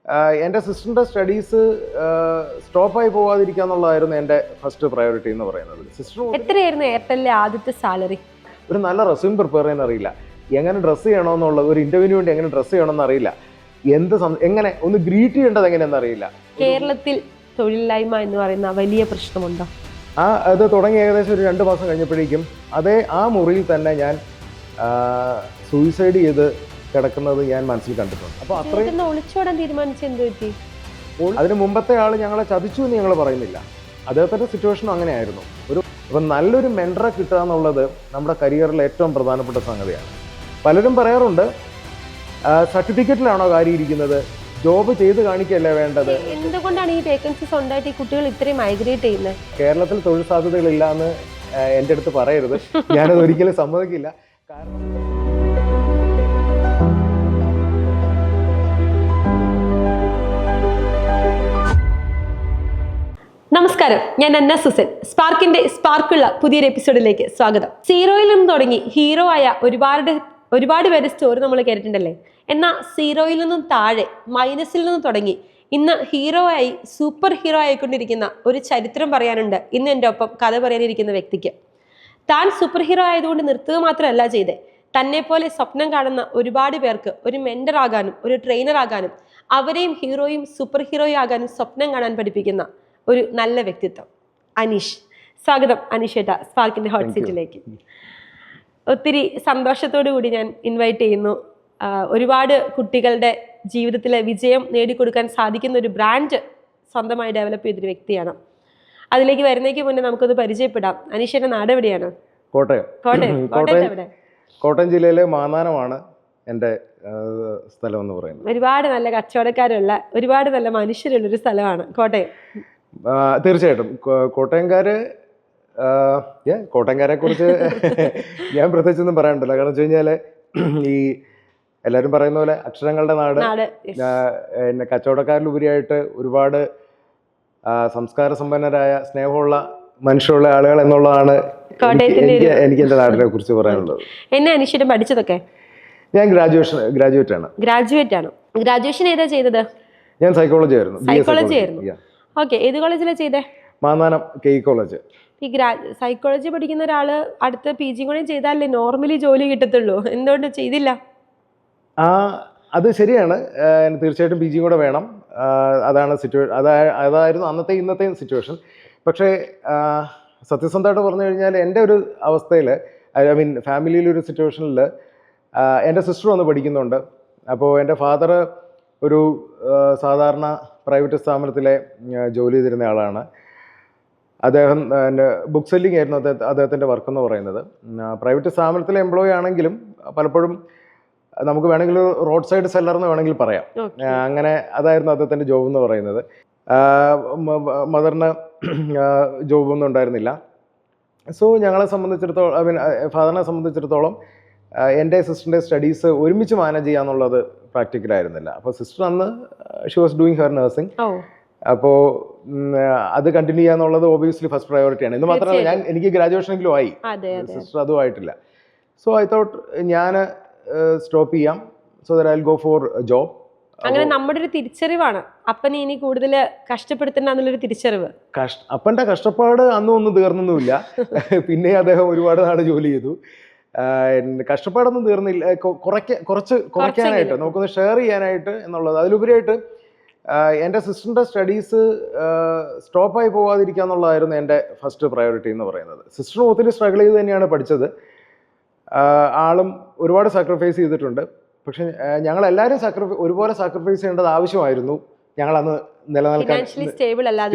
എൻ്റെ സിസ്റ്ററിൻ്റെ സ്റ്റഡീസ് സ്റ്റോപ്പായി പോകാതിരിക്കുക എന്നുള്ളതായിരുന്നു എൻ്റെ ഫസ്റ്റ് പ്രയോറിറ്റി എന്ന് പറയുന്നത്. സിസ്റ്റർ എത്രയായിരുന്നു എയർടെലിലെ ആദ്യത്തെ സാലറി? ഒരു നല്ല റെസ്യൂം പ്രിപ്പയർ ചെയ്യാൻ അറിയില്ല, എങ്ങനെ ഡ്രസ്സ് ചെയ്യണമെന്നുള്ള ഒരു ഇന്റർവ്യൂവിന് വേണ്ടി എങ്ങനെ ഡ്രസ്സ് ചെയ്യണമെന്ന് അറിയില്ല, എങ്ങനെ ഒന്ന് ഗ്രീറ്റ് ചെയ്യേണ്ടത് എങ്ങനെയെന്ന് അറിയില്ല. കേരളത്തിൽ തൊഴിലില്ലായ്മ എന്ന് പറയുന്ന വലിയ പ്രശ്നമുണ്ടോ? അത് തുടങ്ങി ഏകദേശം ഒരു 2 മാസം കഴിഞ്ഞപ്പോഴേക്കും ആ മുറിയിൽ തന്നെ ഞാൻ സൂയിസൈഡ് ചെയ്ത് കിടക്കുന്നത് ഞാൻ മനസ്സിൽ കണ്ടിട്ടുണ്ട്. അപ്പോൾ അത്രയും ഒളിച്ചോടാൻ തീരുമാനിച്ച എന്ത് പറ്റി? അതിന് മുമ്പത്തെ ആൾ ഞങ്ങളെ ചതിച്ചു എന്ന് ഞങ്ങൾ പറയുന്നില്ല, അദ്ദേഹത്തിൻ്റെ സിറ്റുവേഷനും അങ്ങനെയായിരുന്നു. അപ്പം നല്ലൊരു മെൻറ്ററെ കിട്ടുക എന്നുള്ളത് നമ്മുടെ കരിയറിൽ ഏറ്റവും പ്രധാനപ്പെട്ട സംഗതിയാണ്. പലരും പറയാറുണ്ട്, സർട്ടിഫിക്കറ്റിലാണോ കാര്യം ഇരിക്കുന്നത്, ജോബ് ചെയ്ത് കാണിക്കല്ലേ വേണ്ടത്. എന്തുകൊണ്ടാണ് ഈ വേക്കൻസീസ് ഉണ്ടായിട്ട് ഈ കുട്ടികൾ ഇത്രയും മൈഗ്രേറ്റ് ചെയ്യുന്നത്? കേരളത്തിൽ തൊഴിൽ സാധ്യതകളില്ല എന്ന് എൻ്റെ അടുത്ത് പറയരുത്, ഞാനത് ഒരിക്കലും സമ്മതിക്കില്ല. കാരണം നമസ്കാരം, ഞാൻ അന്ന സുസൻ. സ്പാർക്കിന്റെ സ്പാർക്കുള്ള പുതിയൊരു എപ്പിസോഡിലേക്ക് സ്വാഗതം. സീറോയിൽ നിന്ന് തുടങ്ങി ഹീറോ ആയ ഒരുപാട് പേര് സ്റ്റോറി നമ്മൾ കേട്ടിട്ടുണ്ടല്ലേ. എന്നാൽ സീറോയിൽ നിന്നും താഴെ മൈനസിൽ നിന്നും തുടങ്ങി ഇന്ന് ഹീറോ ആയി സൂപ്പർ ഹീറോ ആയിക്കൊണ്ടിരിക്കുന്ന ഒരു ചരിത്രം പറയാനുണ്ട് ഇന്ന് എൻ്റെ ഒപ്പം കഥ പറയാനിരിക്കുന്ന വ്യക്തിക്ക്. താൻ സൂപ്പർ ഹീറോ ആയതുകൊണ്ട് നിർത്തുക മാത്രമല്ല ചെയ്തേ, തന്നെ പോലെ സ്വപ്നം കാണുന്ന ഒരുപാട് പേർക്ക് ഒരു മെന്റർ ആകാനും ഒരു ട്രെയിനർ ആകാനും അവരെയും ഹീറോയും സൂപ്പർ ഹീറോയും ആകാനും സ്വപ്നം കാണാൻ പഠിപ്പിക്കുന്ന ഒരു നല്ല വ്യക്തിത്വം. അനീഷ്, സ്വാഗതം അനീഷ് ഏട്ടാ സ്പാർക്കിന്റെ ഹോട്ട് സീറ്റിലേക്ക്. ഒത്തിരി സന്തോഷത്തോടു കൂടി ഞാൻ ഇൻവൈറ്റ് ചെയ്യുന്നു. ഒരുപാട് കുട്ടികളുടെ ജീവിതത്തിലെ വിജയം നേടിക്കൊടുക്കാൻ സാധിക്കുന്ന ഒരു ബ്രാൻഡ് സ്വന്തമായി ഡെവലപ്പ് ചെയ്തൊരു വ്യക്തിയാണ്. അതിലേക്ക് വരുന്നേക്ക് മുന്നേ നമുക്കൊന്ന് പരിചയപ്പെടാം. അനീഷിന്റെ നാട് എവിടെയാണ്? കോട്ടയം ജില്ലയിലെ മാന്നാനമാണ് എൻ്റെ സ്ഥലം എന്ന് പറയുന്നത്. ഒരുപാട് നല്ല കച്ചവടക്കാരുള്ള ഒരുപാട് നല്ല മനുഷ്യരുള്ളൊരു സ്ഥലമാണ് കോട്ടയം. തീർച്ചയായിട്ടും കോട്ടയംകാരെ കുറിച്ച് ഞാൻ പ്രത്യേകിച്ചൊന്നും പറയാനുണ്ടല്ലോ. കാരണം വെച്ച് കഴിഞ്ഞാൽ ഈ എല്ലാവരും പറയുന്ന പോലെ അക്ഷരങ്ങളുടെ നാട്, കച്ചവടക്കാരിലുപരിയായിട്ട് ഒരുപാട് സംസ്കാര സമ്പന്നരായ സ്നേഹമുള്ള മനുഷ്യരുള്ള ആളുകൾ എന്നുള്ളതാണ് എനിക്ക് എൻ്റെ നാടിനെ കുറിച്ച് പറയാനുള്ളത്. എന്നെ അനീഷിനെ പഠിച്ചതൊക്കെ? ഞാൻ ഗ്രാജുവേറ്റ് ആണ്. ഗ്രാജുവേഷൻ ഏതാ ചെയ്തത്? ഞാൻ സൈക്കോളജി ആയിരുന്നു. ഓക്കെ, ഏത് കോളേജിലാണ് ചെയ്തേ? Mannanam KE college. ഈ സൈക്കോളജി പഠിക്കുന്ന ഒരാള് അടുത്ത PG കൂടെ ചെയ്താലേ നോർമലി ജോലി കിട്ടത്തുള്ളൂ, എന്തുകൊണ്ട് ചെയ്തില്ല? അത് ശരിയാണ്, തീർച്ചയായിട്ടും PG കൂടെ വേണം. അതാണ് അതായിരുന്നു ഇന്നത്തെയും സിറ്റുവേഷൻ. പക്ഷേ സത്യസന്ധമായിട്ട് പറഞ്ഞു കഴിഞ്ഞാൽ എൻ്റെ ഒരു അവസ്ഥയിൽ, ഫാമിലിയിലൊരു സിറ്റുവേഷനിൽ എൻ്റെ സിസ്റ്റർ വന്ന് പഠിക്കുന്നുണ്ട്. അപ്പോൾ എൻ്റെ ഫാദർ ഒരു സാധാരണ പ്രൈവറ്റ് സ്ഥാപനത്തിലെ ജോലി ചെയ്തിരുന്ന ആളാണ്. അദ്ദേഹം ബുക്ക് സെല്ലിംഗ് ആയിരുന്നു അദ്ദേഹത്തിൻ്റെ വർക്ക് എന്ന് പറയുന്നത്. പ്രൈവറ്റ് സ്ഥാപനത്തിലെ എംപ്ലോയി ആണെങ്കിലും പലപ്പോഴും നമുക്ക് വേണമെങ്കിൽ റോഡ് സൈഡ് സെല്ലർ എന്ന് വേണമെങ്കിൽ പറയാം. അങ്ങനെ അതായിരുന്നു അദ്ദേഹത്തിൻ്റെ ജോബ് എന്ന് പറയുന്നത്. മദറിന് ജോബൊന്നും ഉണ്ടായിരുന്നില്ല. സോ ഞങ്ങളെ സംബന്ധിച്ചിടത്തോളം, ഫാദറിനെ സംബന്ധിച്ചിടത്തോളം എൻ്റെ സിസ്റ്ററിൻ്റെ സ്റ്റഡീസ് ഒരുമിച്ച് മാനേജ് ചെയ്യാന്നുള്ളത് പ്രാക്ടിക്കലായിരുന്നില്ല. അപ്പോൾ സിസ്റ്റർ അന്ന് she was doing her nursing. അപ്പോൾ അത് കണ്ടിന്യൂ ചെയ്യാന്നുള്ളത് ഓബിയസ്ലി ഫസ്റ്റ് പ്രയോറിറ്റിയാണ്. എന്ന് മാത്രമല്ല, എനിക്ക് ഗ്രാജുവേഷനെങ്കിലും ആയി, സിസ്റ്റർ അതും ആയിട്ടില്ല. സോ ഐ തോട്ട് ഞാൻ സ്റ്റോപ്പ് ചെയ്യാം, so that I will go for job. അങ്ങനെ നമ്മുടെ ഒരു തിരിച്ചറിവാണ് അപ്പനെ ഇനി കൂടുതൽ കഷ്ടപ്പെടുത്തണ്ട എന്നുള്ളൊരു തിരിച്ചറിവ്. അപ്പൻ്റെ കഷ്ടപ്പാട് അന്നും ഒന്നും തീർന്നൊന്നുമില്ല. പിന്നെ അദ്ദേഹം ഒരുപാട് നാട് ജോലി ചെയ്തു. കഷ്ടപ്പാടൊന്നും തീർന്നില്ല, കുറയ്ക്കാനായിട്ട് നമുക്കൊന്ന് ഷെയർ ചെയ്യാനായിട്ട് എന്നുള്ളത്. അതിലുപരിയായിട്ട് എൻ്റെ സിസ്റ്ററിൻ്റെ സ്റ്റഡീസ് സ്റ്റോപ്പായി പോകാതിരിക്കുക എന്നുള്ളതായിരുന്നു എൻ്റെ ഫസ്റ്റ് പ്രയോറിറ്റി എന്ന് പറയുന്നത്. സിസ്റ്ററും ഒത്തിരി സ്ട്രഗിൾ ചെയ്ത് തന്നെയാണ് പഠിച്ചത്. ആളും ഒരുപാട് സാക്രിഫൈസ് ചെയ്തിട്ടുണ്ട്. പക്ഷെ ഞങ്ങളെല്ലാവരും ഒരുപോലെ സാക്രിഫൈസ് ചെയ്യേണ്ടത് ആവശ്യമായിരുന്നു. ഞങ്ങളന്ന് നിലനിൽക്കാൻ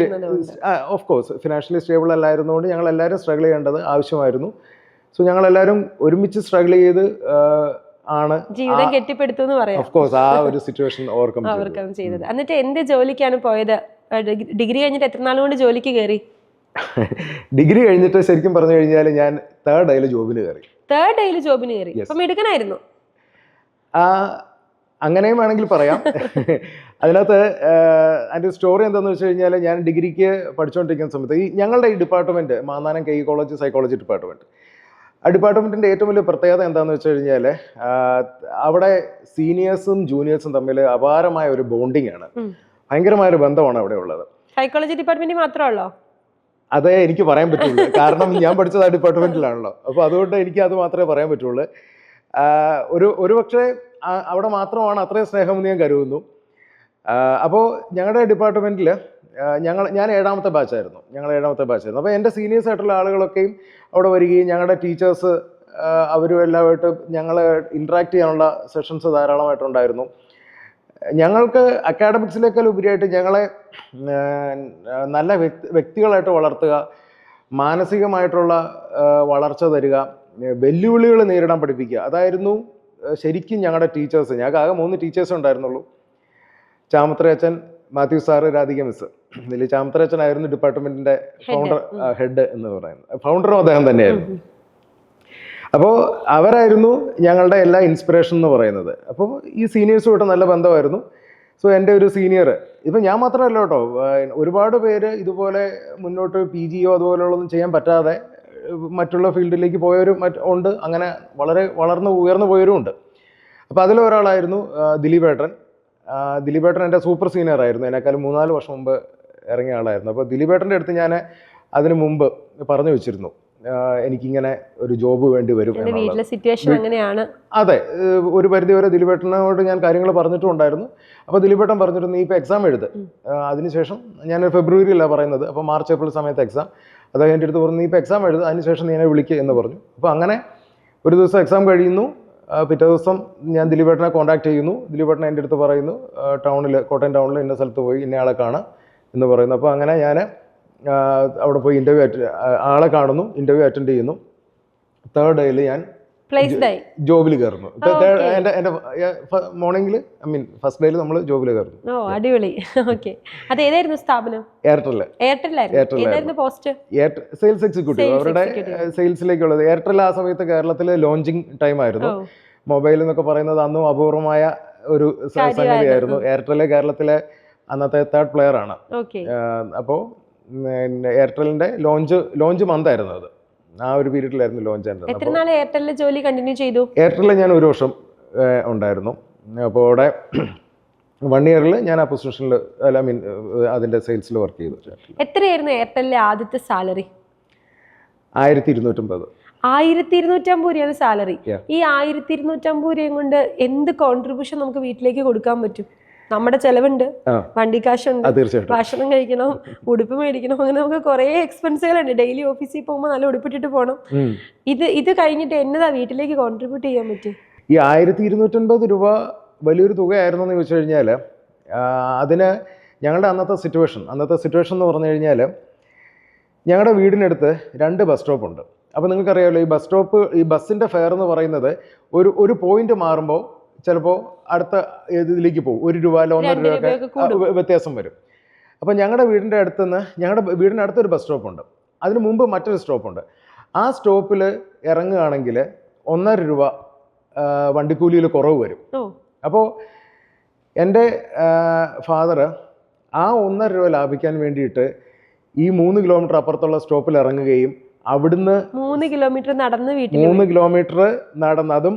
ഓഫ് കോഴ്സ് ഫിനാൻഷ്യലി സ്റ്റേബിൾ അല്ലായിരുന്നുകൊണ്ട് ഞങ്ങളെല്ലാവരും സ്ട്രഗിൾ ചെയ്യേണ്ടത് ആവശ്യമായിരുന്നു. സോ ഞങ്ങളെല്ലാവരും ഒരുമിച്ച് സ്ട്രഗിൾ ചെയ്ത് ആണ് ജീവിതം കെട്ടിപ്പടുത്തു പറയാം. ഓഫ് കോഴ്സ് ആ ഒരു സിറ്റുവേഷൻ ഓവർകം ചെയ്തത്. എന്നിട്ട് എന്ത് ജോലിക്കാണ് പോയത്? ഡിഗ്രി കഴിഞ്ഞിട്ട് എത്ര നാൾ കൊണ്ട് ജോലിക്ക് കയറി? ഡിഗ്രി കഴിഞ്ഞിട്ട് ശരിക്കും പറഞ്ഞു കഴിഞ്ഞാൽ ഞാൻ തേർഡ് ഡേയിൽ ജോബിന് കയറി. അപ്പം മിടുക്കനായിരുന്നു. അങ്ങനെയും വേണമെങ്കിൽ പറയാം. അതിനകത്ത് അതിൻ്റെ സ്റ്റോറി എന്താണെന്ന് വെച്ച് കഴിഞ്ഞാൽ, ഞാൻ ഡിഗ്രിക്ക് പഠിച്ചുകൊണ്ടിരിക്കുന്ന സമയത്ത് ഞങ്ങളുടെ ഈ department, Mannanam KE college psychology department, ആ ഡിപ്പാർട്ട്മെൻറ്റിൻ്റെ ഏറ്റവും വലിയ പ്രത്യേകത എന്താണെന്ന് വെച്ച് കഴിഞ്ഞാൽ അവിടെ സീനിയേഴ്സും ജൂനിയേഴ്സും തമ്മിൽ അപാരമായ ഒരു ബോണ്ടിങ് ആണ്. ഭയങ്കരമായ ഒരു ബന്ധമാണ് അവിടെ ഉള്ളത്. സൈക്കോളജി ഡിപ്പാർട്ട്മെന്റ് മാത്രമല്ലോ? അതേ എനിക്ക് പറയാൻ പറ്റുള്ളൂ. കാരണം ഞാൻ പഠിച്ചത് ആ ഡിപ്പാർട്ട്മെൻറ്റിലാണല്ലോ. അപ്പോൾ അതുകൊണ്ട് എനിക്ക് അത് മാത്രമേ പറയാൻ പറ്റുള്ളൂ. ഒരു പക്ഷേ അവിടെ മാത്രമാണ് അത്രയും സ്നേഹമെന്ന് ഞാൻ കരുതുന്നു. അപ്പോൾ ഞങ്ങളുടെ ഡിപ്പാർട്ട്മെൻറ്റിൽ ഞാൻ 7ാമത്തെ ബാച്ചായിരുന്നു. അപ്പോൾ എൻ്റെ സീനിയേഴ്സ് ആയിട്ടുള്ള ആളുകളൊക്കെയും അവിടെ വരികയും ഞങ്ങളുടെ ടീച്ചേഴ്സ് അവരും എല്ലാമായിട്ട് ഞങ്ങൾ ഇൻട്രാക്ട് ചെയ്യാനുള്ള സെഷൻസ് ധാരാളമായിട്ടുണ്ടായിരുന്നു. ഞങ്ങൾക്ക് അക്കാഡമിക്സിനേക്കാൾ ഉപരിയായിട്ട് ഞങ്ങളെ നല്ല വ്യക്തികളായിട്ട് വളർത്തുക, മാനസികമായിട്ടുള്ള വളർച്ച തരിക, വെല്ലുവിളികൾ നേരിടാൻ പഠിപ്പിക്കുക, അതായിരുന്നു ശരിക്കും ഞങ്ങളുടെ ടീച്ചേഴ്സ്. ഞങ്ങൾക്ക് ആകെ 3 ടീച്ചേഴ്സ് ഉണ്ടായിരുന്നുള്ളൂ. ചാമത്ര അച്ഛൻ, മാത്യു സാറ്, രാധിക മിസ്. ഇതിൽ ചാമത്ര അച്ഛനായിരുന്നു ഡിപ്പാർട്ട്മെന്റിന്റെ ഹെഡ് എന്ന് പറയുന്നത്. ഫൗണ്ടറും അദ്ദേഹം തന്നെയായിരുന്നു. അപ്പോൾ അവരായിരുന്നു ഞങ്ങളുടെ എല്ലാ ഇൻസ്പിറേഷൻ എന്ന് പറയുന്നത്. അപ്പോൾ ഈ സീനിയേഴ്സുമായിട്ട് നല്ല ബന്ധമായിരുന്നു. സോ എൻ്റെ ഒരു സീനിയർ, ഇപ്പം ഞാൻ മാത്രമല്ല കേട്ടോ, ഒരുപാട് പേര് ഇതുപോലെ മുന്നോട്ട് PGയോ അതുപോലെയുള്ളതൊന്നും ചെയ്യാൻ പറ്റാതെ മറ്റുള്ള ഫീൽഡിലേക്ക് പോയവരും ഉണ്ട്. അങ്ങനെ വളരെ ഉയർന്നു പോയവരും ഉണ്ട്. അപ്പോൾ അതിലൊരാളായിരുന്നു ദിലീപേട്ടൻ. ദിലീപേട്ടൻ എൻ്റെ സൂപ്പർ സീനിയർ ആയിരുന്നു. എന്നെക്കാളും 3-4 വർഷം മുമ്പ് ഇറങ്ങിയ ആളായിരുന്നു. അപ്പോൾ ദിലീപേട്ടൻ്റെ അടുത്ത് ഞാൻ അതിനു മുമ്പ് പറഞ്ഞു വെച്ചിരുന്നു, എനിക്കിങ്ങനെ ഒരു ജോബ് വേണ്ടി വരും എന്നുള്ളത്. അതെ, ഒരു പരിധി വരെ ദിലീപേട്ടനോട് ഞാൻ കാര്യങ്ങൾ പറഞ്ഞിട്ടുണ്ടായിരുന്നു. അപ്പോൾ ദിലീപേട്ടൻ പറഞ്ഞിരുന്നു, നീ ഇപ്പോൾ എക്സാം എഴുത്, അതിനുശേഷം ഞാൻ ഫെബ്രുവരിയിലാണ് പറയുന്നത്, അപ്പോൾ മാർച്ച് ഏപ്രിൽ സമയത്ത് എക്സാം. അത് എൻ്റെ അടുത്ത് പറഞ്ഞു, നീ ഇപ്പോൾ എക്സാം എഴുത്, അതിനുശേഷം നീ എന്നെ വിളിക്കുക എന്ന് പറഞ്ഞു. അപ്പോൾ അങ്ങനെ ഒരു ദിവസം എക്സാം കഴിയുന്നു. പിറ്റേ ദിവസം ഞാൻ ദിലീപേട്ടനെ കോൺടാക്ട് ചെയ്യുന്നു. ദിലീപേട്ടൻ എൻ്റെ അടുത്ത് പറയുന്നു, കോട്ടയം ടൗണിൽ ഇന്ന സ്ഥലത്ത് പോയി ഇന്നയാളെ കാണാം എന്ന് പറയുന്നു. അപ്പോൾ അങ്ങനെ ഞാൻ അവിടെ പോയി ആളെ കാണുന്നു, ഇൻ്റർവ്യൂ അറ്റൻഡ് ചെയ്യുന്നു. 3rd ഡേയിൽ ഞാൻ ജോബിൽ കയറുന്നു. എൻ്റെ മോർണിംഗിൽ ഫസ്റ്റ് ഡേയിൽ നമ്മൾ ജോബിൽ കയറുന്നു. അടിപൊളി. സെയിൽസ് എക്സിക്യൂട്ടീവ്, അവരുടെ സെയിൽസിലേക്കുള്ളത്. എയർടെൽ ആ സമയത്ത് കേരളത്തിൽ ലോഞ്ചിങ് ടൈം ആയിരുന്നു. മൊബൈൽ എന്നൊക്കെ പറയുന്നത് അന്നും അപൂർവമായ ഒരു സംഗതിയായിരുന്നു. എയർടെൽ കേരളത്തിലെ അന്നത്തെ 3rd പ്ലെയർ ആണ്. അപ്പോൾ എയർടെലിന്റെ ലോഞ്ച് മന്ത് ആയിരുന്നു അത്. ആ ഒരു പീരീഡിലായിരുന്നു ലോഞ്ച്. എയർടെലിൽ ജോലി കണ്ടിന്യൂ ചെയ്തു. എയർടെലിൽ ഞാൻ 1 വർഷം ഉണ്ടായിരുന്നു. അപ്പോൾ അവിടെ 1 ഇയറിൽ ഞാൻ ആ പൊസിഷനിൽ അതിന്റെ സെയിൽസിൽ വർക്ക് ചെയ്തു. എത്രയായിരുന്നു എയർടെലിലെ ആദ്യത്തെ സാലറി? 1250. 1250 രൂപയാണ് സാലറി. ഈ 1250 രൂപയും കൊണ്ട് എന്ത് കോൺട്രിബ്യൂഷൻ നമുക്ക് വീട്ടിലേക്ക് കൊടുക്കാൻ പറ്റും? നമ്മുടെ ചെലവുണ്ട്, വണ്ടിക്കാശുണ്ട്, ഭക്ഷണം കഴിക്കണം, ഉടുപ്പ് മേടിക്കണം, അങ്ങനെ നമുക്ക് കുറെ എക്സ്പെൻസുകളുണ്ട്. ഡെയിലി ഓഫീസിൽ പോകുമ്പോൾ നല്ല ഉടുപ്പിട്ടിട്ട് പോകണം. ഇത് കഴിഞ്ഞിട്ട് എന്നതാ വീട്ടിലേക്ക് കോൺട്രിബ്യൂട്ട് ചെയ്യാൻ പറ്റും? ഈ 1250 രൂപ വലിയൊരു തുകയായിരുന്നു എന്ന് ചോദിച്ചു കഴിഞ്ഞാൽ, അതിന് ഞങ്ങളുടെ അന്നത്തെ സിറ്റുവേഷൻ എന്ന് പറഞ്ഞു കഴിഞ്ഞാൽ, ഞങ്ങളുടെ വീടിനടുത്ത് 2 ബസ് സ്റ്റോപ്പ് ഉണ്ട്. അപ്പോൾ നിങ്ങൾക്കറിയാമല്ലോ, ഈ ബസ്സിൻ്റെ ഫെയർ എന്ന് പറയുന്നത് ഒരു പോയിന്റ് മാറുമ്പോൾ ചിലപ്പോൾ അടുത്ത ഇതിലേക്ക് പോകും. 1 രൂപ അല്ല 1.5 രൂപ വ്യത്യാസം വരും. അപ്പോൾ ഞങ്ങളുടെ വീടിനടുത്തൊരു ബസ് സ്റ്റോപ്പ് ഉണ്ട്. അതിന് മുമ്പ് മറ്റൊരു സ്റ്റോപ്പുണ്ട്. ആ സ്റ്റോപ്പിൽ ഇറങ്ങുകയാണെങ്കിൽ 1.5 രൂപ വണ്ടിക്കൂലിയിൽ കുറവ് വരും. അപ്പോൾ എൻ്റെ ഫാദർ ആ 1.5 രൂപ ലാഭിക്കാൻ വേണ്ടിയിട്ട് ഈ 3 കിലോമീറ്റർ അപ്പുറത്തുള്ള സ്റ്റോപ്പിൽ ഇറങ്ങുകയും അവിടുന്ന് 3 കിലോമീറ്റർ നടന്നതും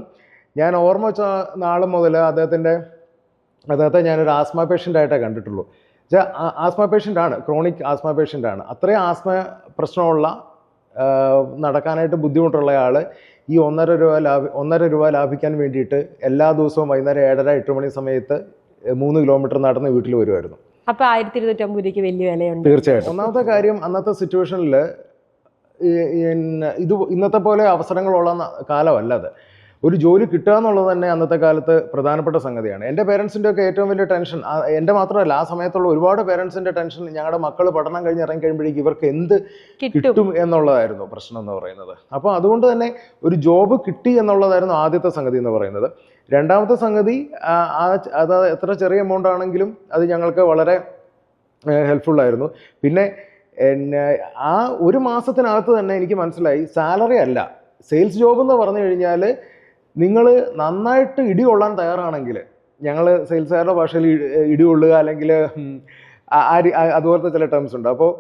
ഞാൻ ഓർമ്മ വെച്ച നാൾ മുതൽ അദ്ദേഹത്തെ ഞാനൊരു ആസ്മ പേഷ്യൻ്റ് ആയിട്ടേ കണ്ടിട്ടുള്ളൂ. ആസ്മ പേഷ്യൻ്റ് ആണ്, ക്രോണിക് ആസ്മ പേഷ്യൻ്റ് ആണ്. അത്രയും ആസ്മ പ്രശ്നമുള്ള, നടക്കാനായിട്ട് ബുദ്ധിമുട്ടുള്ള ആൾ ഈ 1.5 രൂപ ലാഭിക്കാൻ വേണ്ടിയിട്ട് എല്ലാ ദിവസവും വൈകുന്നേരം 7:30-8 മണി സമയത്ത് 3 കിലോമീറ്റർ നടന്ന് വീട്ടിൽ വരുമായിരുന്നു. അപ്പോൾ 1250 രൂപയ്ക്ക് വലിയ വിലയുണ്ട്. തീർച്ചയായിട്ടും. ഒന്നാമത്തെ കാര്യം, അന്നത്തെ സിറ്റുവേഷനിൽ ഇന്നത്തെ പോലെ അവസരങ്ങളുള്ള കാലമല്ല അത്. ഒരു ജോലി കിട്ടുക എന്നുള്ളത് തന്നെ അന്നത്തെ കാലത്ത് പ്രധാനപ്പെട്ട സംഗതിയാണ്. എൻ്റെ പേരൻസിൻ്റെ ഒക്കെ ഏറ്റവും വലിയ ടെൻഷൻ, എൻ്റെ മാത്രമല്ല, ആ സമയത്തുള്ള ഒരുപാട് പേരൻസിൻ്റെ ടെൻഷൻ, ഞങ്ങളുടെ മക്കൾ പഠനം കഴിഞ്ഞ് ഇറങ്ങി കഴിയുമ്പോഴേക്കും ഇവർക്ക് എന്ത് കിട്ടും എന്നുള്ളതായിരുന്നു പ്രശ്നം എന്ന് പറയുന്നത്. അപ്പോൾ അതുകൊണ്ട് തന്നെ ഒരു ജോബ് കിട്ടി എന്നുള്ളതായിരുന്നു ആദ്യത്തെ സംഗതി എന്ന് പറയുന്നത്. രണ്ടാമത്തെ സംഗതി, അത് എത്ര ചെറിയ എമൗണ്ട് ആണെങ്കിലും അത് ഞങ്ങൾക്ക് വളരെ ഹെൽപ്ഫുള്ളായിരുന്നു. പിന്നെ ആ 1 മാസത്തിനകത്ത് തന്നെ എനിക്ക് മനസ്സിലായി, സാലറി അല്ല, സെയിൽസ് ജോബ് എന്ന് പറഞ്ഞു കഴിഞ്ഞാൽ നിങ്ങൾ നന്നായിട്ട് ഇടികൊള്ളാൻ തയ്യാറാണെങ്കിൽ, ഞങ്ങൾ സെയിൽസുകാരുടെ ഭാഷയിൽ ഇടികൊള്ളുക, അല്ലെങ്കിൽ അതുപോലത്തെ ചില ടേംസ് ഉണ്ട്. അപ്പോൾ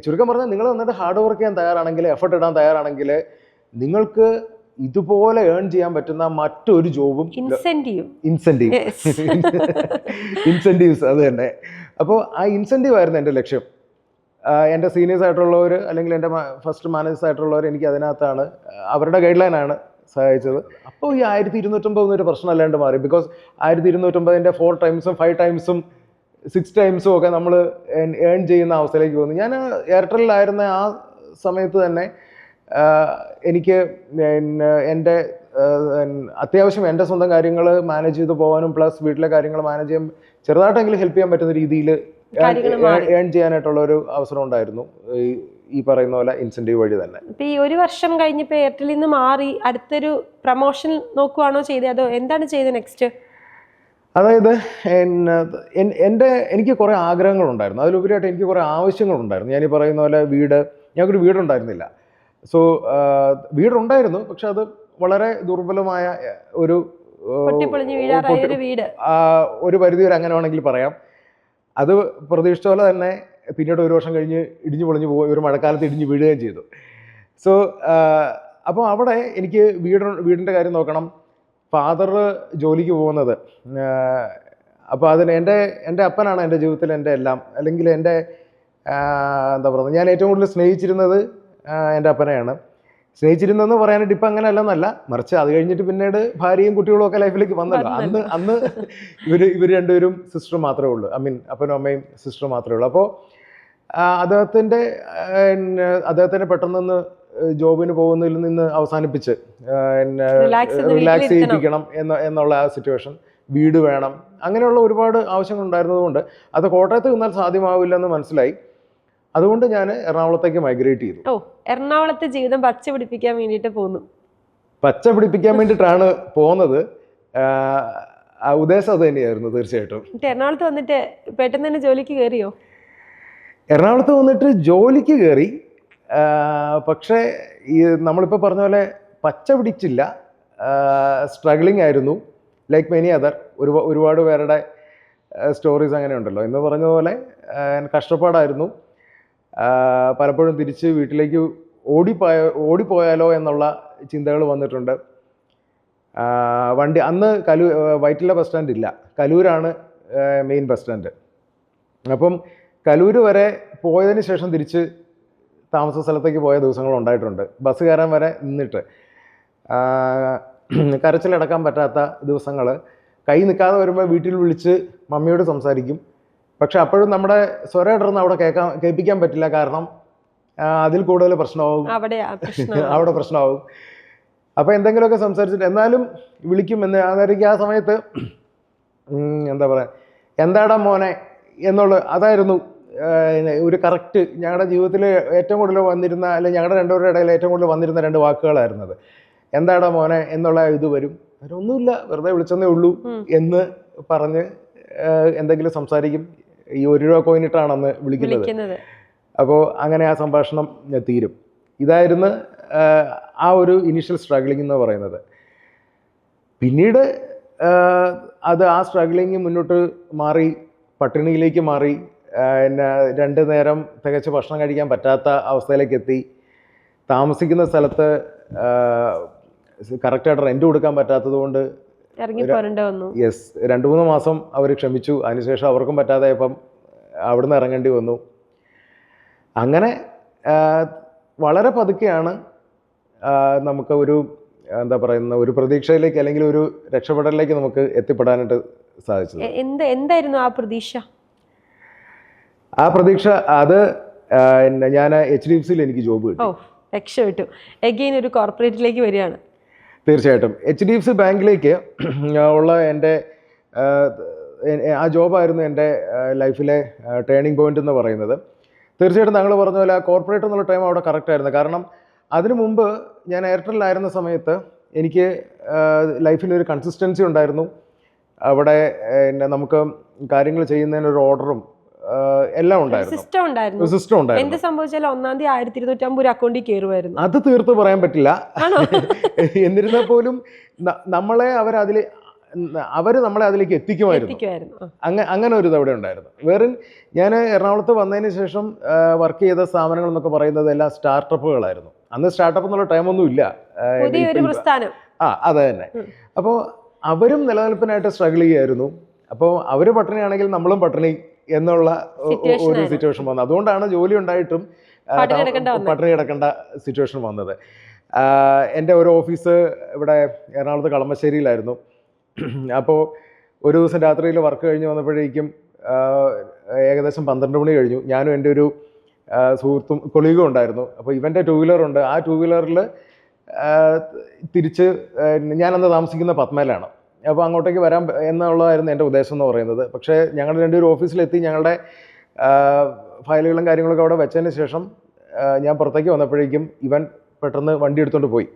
ചുരുക്കം പറഞ്ഞാൽ, നിങ്ങൾ നന്നായിട്ട് ഹാർഡ് വർക്ക് ചെയ്യാൻ തയ്യാറാണെങ്കിൽ, എഫർട്ട് ഇടാൻ തയ്യാറാണെങ്കിൽ നിങ്ങൾക്ക് ഇതുപോലെ ഏൺ ചെയ്യാൻ പറ്റുന്ന മറ്റൊരു ജോബും ഇൻസെൻറ്റീവ്സ് അത് തന്നെ. അപ്പോൾ ആ ഇൻസെൻറ്റീവ് ആയിരുന്നു എൻ്റെ ലക്ഷ്യം. എൻ്റെ സീനിയേഴ്സ് ആയിട്ടുള്ളവർ അല്ലെങ്കിൽ എൻ്റെ ഫസ്റ്റ് മാനേജേഴ്സ് ആയിട്ടുള്ളവർ എനിക്ക് അതിനകത്താണ് അവരുടെ ഗൈഡ് ലൈനാണ് സഹായിച്ചത്. അപ്പോൾ ഈ 1250 എന്നൊരു പ്രശ്നം അല്ലാണ്ട് മാറി. ബിക്കോസ് 1250 4 ടൈംസും 5 ടൈംസും 6 ടൈംസും ഒക്കെ നമ്മൾ ഏൺ ചെയ്യുന്ന അവസ്ഥയിലേക്ക് വന്നു. ഞാൻ എയർടെലിലായിരുന്ന ആ സമയത്ത് തന്നെ എനിക്ക് എൻ്റെ അത്യാവശ്യം എൻ്റെ സ്വന്തം കാര്യങ്ങൾ മാനേജ് ചെയ്ത് പോകാനും പ്ലസ് വീട്ടിലെ കാര്യങ്ങൾ മാനേജ് ചെയ്യാൻ ചെറുതായിട്ടെങ്കിലും ഹെൽപ്പ് ചെയ്യാൻ പറ്റുന്ന രീതിയിൽ ഏൺ ചെയ്യാനായിട്ടുള്ള ഒരു അവസരം ഉണ്ടായിരുന്നു ഈ പറയുന്ന പോലെ ഇൻസെന്റീവ് വഴി തന്നെ. ഇപ്പൊ ഈ ഒരു വർഷം കഴിഞ്ഞപ്പോൾ എയർടെലിൽ നിന്ന് മാറി അടുത്തൊരു പ്രൊമോഷൻ നോക്കുവാണോ ചെയ്തത്, അതോ എന്താണ് ചെയ്തത് നെക്സ്റ്റ്? അതായത് എനിക്ക് കുറേ ആഗ്രഹങ്ങളുണ്ടായിരുന്നു, അതിലുപരിയായിട്ട് എനിക്ക് കുറേ ആവശ്യങ്ങളുണ്ടായിരുന്നു. ഞാൻ ഈ പറയുന്ന പോലെ ഞങ്ങൾക്കൊരു വീടുണ്ടായിരുന്നില്ല. സോ വീടുണ്ടായിരുന്നു, പക്ഷെ അത് വളരെ ദുർബലമായ ഒരു പരിധി വരെ അങ്ങനെ വേണമെങ്കിൽ പറയാം. അത് പ്രതീക്ഷിച്ച പോലെ തന്നെ പിന്നീട് ഒരു വർഷം കഴിഞ്ഞ് ഇടിഞ്ഞു പൊളിഞ്ഞു പോയി, ഒരു മഴക്കാലത്ത് ഇടിഞ്ഞു വീഴുകയും ചെയ്തു. സോ അപ്പോൾ അവിടെ എനിക്ക് വീടിൻ്റെ കാര്യം നോക്കണം, ഫാദർ ജോലിക്ക് പോകുന്നത്. അപ്പോൾ അതിന് എൻ്റെ അപ്പനാണ് എൻ്റെ ജീവിതത്തിൽ എൻ്റെ എല്ലാം, അല്ലെങ്കിൽ എൻ്റെ എന്താ പറയുക, ഞാൻ ഏറ്റവും കൂടുതൽ സ്നേഹിച്ചിരുന്നത് എൻ്റെ അപ്പനെയാണ്. സ്നേഹിച്ചിരുന്നെന്ന് പറയാനായിട്ട് ഇപ്പം അങ്ങനെ അല്ലെന്നല്ല, മറിച്ച് അത് കഴിഞ്ഞിട്ട് പിന്നീട് ഭാര്യയും കുട്ടികളും ഒക്കെ ലൈഫിലേക്ക് വന്നല്ലോ. അന്ന് ഇവർ രണ്ടുപേരും സിസ്റ്റർ മാത്രമേ ഉള്ളൂ. അപ്പനും അമ്മയും സിസ്റ്റർ മാത്രമേ ഉള്ളൂ. അപ്പോൾ അദ്ദേഹത്തിനെ പെട്ടെന്ന് ജോബിന് പോകുന്നതിൽ നിന്ന് അവസാനിപ്പിച്ച് റിലാക്സ് ചെയ്യിപ്പിക്കണം എന്നുള്ള ആ സിറ്റുവേഷൻ, വീട് വേണം, അങ്ങനെയുള്ള ഒരുപാട് ആവശ്യങ്ങൾ ഉണ്ടായിരുന്നതുകൊണ്ട് അത് കോട്ടയത്ത് നിന്നാൽ സാധ്യമാവില്ലെന്ന് മനസ്സിലായി. അതുകൊണ്ട് ഞാൻ എറണാകുളത്തേക്ക് മൈഗ്രേറ്റ് ചെയ്തു. എറണാകുളത്തെ ജീവിതം പച്ച പിടിപ്പിക്കാൻ വേണ്ടിയിട്ട് പോകുന്നു. പച്ച പിടിപ്പിക്കാൻ വേണ്ടിയിട്ടാണ് പോകുന്നത്. ഉദ്ദേശം അത് തന്നെയായിരുന്നു തീർച്ചയായിട്ടും. എറണാകുളത്ത് വന്നിട്ട് പെട്ടെന്ന് തന്നെ ജോലിക്ക് കയറിയോ? എറണാകുളത്ത് വന്നിട്ട് ജോലിക്ക് കയറി, പക്ഷേ ഈ നമ്മളിപ്പോൾ പറഞ്ഞ പോലെ പച്ച പിടിച്ചില്ല, സ്ട്രഗ്ലിംഗ് ആയിരുന്നു. ലൈക്ക് മെനി അതർ ഒരുപാട് പേരുടെ സ്റ്റോറീസ് അങ്ങനെ ഉണ്ടല്ലോ. എന്ന് പറഞ്ഞതുപോലെ കഷ്ടപ്പാടായിരുന്നു. പലപ്പോഴും തിരിച്ച് വീട്ടിലേക്ക് ഓടിപ്പോയാലോ എന്നുള്ള ചിന്തകൾ വന്നിട്ടുണ്ട്. വണ്ടി അന്ന് വൈറ്റില ബസ് സ്റ്റാൻഡ് ഇല്ല, കലൂരാണ് മെയിൻ ബസ് സ്റ്റാൻഡ്. അപ്പം കലൂര് വരെ പോയതിന് ശേഷം തിരിച്ച് താമസ സ്ഥലത്തേക്ക് പോയ ദിവസങ്ങളുണ്ടായിട്ടുണ്ട്. ബസ് കയറാൻ വരെ നിന്നിട്ട് കരച്ചിലടക്കാൻ പറ്റാത്ത ദിവസങ്ങൾ. കൈ നിൽക്കാതെ വരുമ്പോൾ വീട്ടിൽ വിളിച്ച് മമ്മിയോട് സംസാരിക്കും. പക്ഷെ അപ്പോഴും നമ്മുടെ സ്വരം ഇടർന്ന് അവിടെ കേൾപ്പിക്കാൻ പറ്റില്ല, കാരണം അതിൽ കൂടുതൽ പ്രശ്നമാവും, അവിടെ പ്രശ്നമാവും. അപ്പോൾ എന്തെങ്കിലുമൊക്കെ സംസാരിച്ചിട്ട് എന്നാലും വിളിക്കും. അതായിരിക്കും ആ സമയത്ത് എന്താ പറയുക, എന്താടാ മോനെ അതായിരുന്നു ഒരു കറക്റ്റ് ഞങ്ങളുടെ ജീവിതത്തിൽ ഏറ്റവും കൂടുതൽ വന്നിരുന്ന, അല്ലെങ്കിൽ ഞങ്ങളുടെ രണ്ടുപേരുടെ ഇടയിൽ ഏറ്റവും കൂടുതൽ വന്നിരുന്ന 2 വാക്കുകളായിരുന്നത്. എന്താടാ മോനെ എന്നുള്ള ഇത് വരും, ഒന്നുമില്ല വെറുതെ വിളിച്ചെന്നേ ഉള്ളൂ എന്ന് പറഞ്ഞ് എന്തെങ്കിലും സംസാരിക്കും. ഈ 1 രൂപ കോയിനിട്ടാണ് അന്ന് വിളിക്കുന്നത്. അപ്പോൾ അങ്ങനെ ആ സംഭാഷണം തീരും. ഇതായിരുന്നു ആ ഒരു ഇനീഷ്യൽ സ്ട്രഗ്ലിംഗ് എന്ന് പറയുന്നത്. പിന്നീട് ആ സ്ട്രഗ്ലിംഗ് മുന്നോട്ട് മാറി, പട്ടിണിയിലേക്ക് മാറി, 2 നേരം തികച്ച് ഭക്ഷണം കഴിക്കാൻ പറ്റാത്ത അവസ്ഥയിലേക്ക് എത്തി. താമസിക്കുന്ന സ്ഥലത്ത് കറക്റ്റായിട്ട് റെന്റ് കൊടുക്കാൻ പറ്റാത്തത് കൊണ്ട് 2-3 മാസം അവർ ക്ഷമിച്ചു. അതിനുശേഷം അവർക്കും പറ്റാതെ ഇപ്പം അവിടുന്ന് ഇറങ്ങേണ്ടി വന്നു. അങ്ങനെ വളരെ പതുക്കെയാണ് നമുക്ക് എന്താ പറയുന്ന ഒരു പ്രതീക്ഷയിലേക്ക്, അല്ലെങ്കിൽ ഒരു രക്ഷപ്പെടലിലേക്ക് നമുക്ക് എത്തിപ്പെടാനായിട്ട് സാധിച്ചത്. എന്തായിരുന്നു ആ പ്രതീക്ഷ? ആ പ്രതീക്ഷ അത് ഞാൻ HDFCയിൽ എനിക്ക് ജോബ് കിട്ടി. രക്ഷപ്പെട്ടു. എഗെയിൻ ഒരു കോർപ്പറേറ്റിലേക്ക് വരികയാണ്. തീർച്ചയായിട്ടും HDFC ബാങ്കിലേക്ക് ഉള്ള എൻ്റെ ആ ജോബായിരുന്നു എൻ്റെ ലൈഫിലെ ടേണിംഗ് പോയിന്റ് എന്ന് പറയുന്നത്. തീർച്ചയായിട്ടും താങ്കൾ പറഞ്ഞ പോലെ ആ കോർപ്പറേറ്റ് എന്നുള്ള ടൈം അവിടെ കറക്റ്റ് ആയിരുന്നു. കാരണം അതിനു മുമ്പ് ഞാൻ എയർടെലിലായിരുന്ന സമയത്ത് എനിക്ക് ലൈഫിലൊരു കൺസിസ്റ്റൻസി ഉണ്ടായിരുന്നു. അവിടെ നമുക്ക് കാര്യങ്ങൾ ചെയ്യുന്നതിനൊരു ഓർഡറും എല്ലാം ഉണ്ടായിരുന്നു, സിസ്റ്റം ഉണ്ടായിരുന്നു. എന്ത് സംഭവിച്ചാലും 1-ാം തീയതി 1250 അക്കൗണ്ടിൽ കയറുമായിരുന്നു. അത് തീർത്ത് പറയാൻ പറ്റില്ല. എന്നിരുന്നാൽ പോലും അവർ നമ്മളെ അതിലേക്ക് എത്തിക്കുമായിരുന്നു. അങ്ങനെ ഒരു ഇതവിടെ ഉണ്ടായിരുന്നു. വേറെ ഞാൻ എറണാകുളത്ത് വന്നതിന് ശേഷം വർക്ക് ചെയ്ത സ്ഥാപനങ്ങൾ എന്നൊക്കെ പറയുന്നത് എല്ലാം സ്റ്റാർട്ടപ്പുകളായിരുന്നു. അന്ന് സ്റ്റാർട്ടപ്പ് എന്നുള്ള ടൈമൊന്നും ഇല്ല. പുതിയൊരു പ്രസ്ഥാനം. അത് തന്നെ. അപ്പോൾ അവരും നിലനിൽപ്പിനായിട്ട് സ്ട്രഗിൾ ചെയ്യായിരുന്നു. അപ്പോൾ അവർ പട്ടിണിയാണെങ്കിൽ നമ്മളും പട്ടിണി എന്നുള്ള ഒരു സിറ്റുവേഷൻ വന്നു. അതുകൊണ്ടാണ് ജോലി ഉണ്ടായിട്ടും പട്ടിണി കിടക്കേണ്ട സിറ്റുവേഷൻ വന്നത്. എൻ്റെ ഒരു ഓഫീസ് ഇവിടെ എറണാകുളത്ത് കളമശ്ശേരിയിലായിരുന്നു. അപ്പോൾ ഒരു ദിവസം രാത്രിയിൽ വർക്ക് കഴിഞ്ഞ് വന്നപ്പോഴേക്കും ഏകദേശം 12 മണി കഴിഞ്ഞു. ഞാനും എൻ്റെ ഒരു സുഹൃത്തും കൊളീഗും ഉണ്ടായിരുന്നു. അപ്പോൾ ഇവൻ്റെ 2 വീലറുണ്ട്. ആ 2 വീലറിൽ തിരിച്ച് ഞാനന്ന് താമസിക്കുന്ന പത്മയിലാണ്. അപ്പോൾ അങ്ങോട്ടേക്ക് വരാൻ എന്നുള്ളതായിരുന്നു എൻ്റെ ഉദ്ദേശം എന്ന് പറയുന്നത്. പക്ഷേ ഞങ്ങൾ രണ്ടുപേരും ഓഫീസിലെത്തി. ഞങ്ങളുടെ ഫയലുകളും കാര്യങ്ങളൊക്കെ അവിടെ വെച്ചതിന് ശേഷം ഞാൻ പുറത്തേക്ക് വന്നപ്പോഴേക്കും ഇവൻ പെട്ടെന്ന് വണ്ടി എടുത്തുകൊണ്ട് പോയി.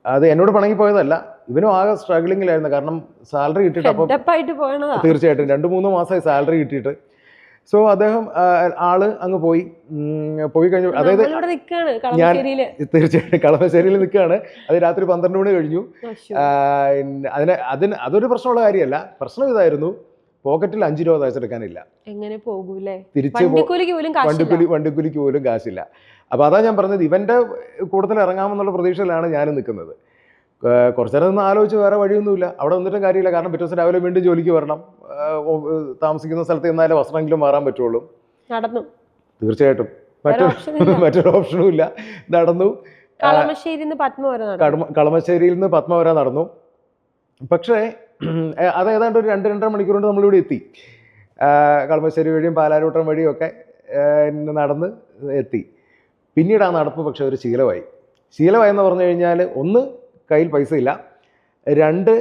അത് എന്നോട് പണങ്ങി പോയതല്ല, ഇവനും ആകെ സ്ട്രഗ്ലിങ്ങിലായിരുന്നു. കാരണം സാലറി കിട്ടിയിട്ട് അപ്പോൾ തീർച്ചയായിട്ടും 2-3 മാസമായി സാലറി കിട്ടിയിട്ട്. സോ അദ്ദേഹം ആള് അങ്ങ് പോയി കഴിഞ്ഞു. അതായത് ഞാൻ തീർച്ചയായിട്ടും കളമശ്ശേരിയിൽ നിൽക്കുകയാണ്. അത് രാത്രി 12 മണി കഴിഞ്ഞു. അതൊരു പ്രശ്നമുള്ള കാര്യമല്ല. പ്രശ്നം ഇതായിരുന്നു, പോക്കറ്റിൽ 5 രൂപ തയ്ച്ചെടുക്കാനില്ല. തിരിച്ച് വണ്ടിക്കൂലിക്ക് പോലും കാശില്ല. അപ്പോൾ അതാ ഞാൻ പറഞ്ഞത്, ഇവൻ്റെ കൂട്ടത്തിൽ ഇറങ്ങാമെന്നുള്ള പ്രതീക്ഷയിലാണ് ഞാൻ നിൽക്കുന്നത്. കുറച്ചു നേരം നിന്ന് ആലോചിച്ച് വേറെ വഴിയൊന്നുമില്ല. അവിടെ നിന്നിട്ടും കാര്യമില്ല. കാരണം പിറ്റേ ദിവസം രാവിലെ വീണ്ടും ജോലിക്ക് വരണം. താമസിക്കുന്ന സ്ഥലത്ത് നിന്നാലേ വസ്ത്രമെങ്കിലും മാറാൻ പറ്റുള്ളൂ. നടന്നു. തീർച്ചയായിട്ടും മറ്റൊരു ഓപ്ഷനും ഇല്ല. നടന്നു. കളമശ്ശേരിയിൽ നിന്ന് പത്മ വരെ നടന്നു. പക്ഷേ അത് ഏതാണ്ട് ഒരു 2-2.5 മണിക്കൂർ കൊണ്ട് നമ്മളിവിടെ എത്തി. കളമശ്ശേരി വഴിയും പാലാരൂട്ടം വഴിയും ഒക്കെ നടന്ന് എത്തി. പിന്നീട് ആ നടപ്പ് പക്ഷെ ഒരു ശീലമായെന്ന് പറഞ്ഞു കഴിഞ്ഞാൽ, ഒന്ന്, കയ്യിൽ പൈസ ഇല്ല. 2,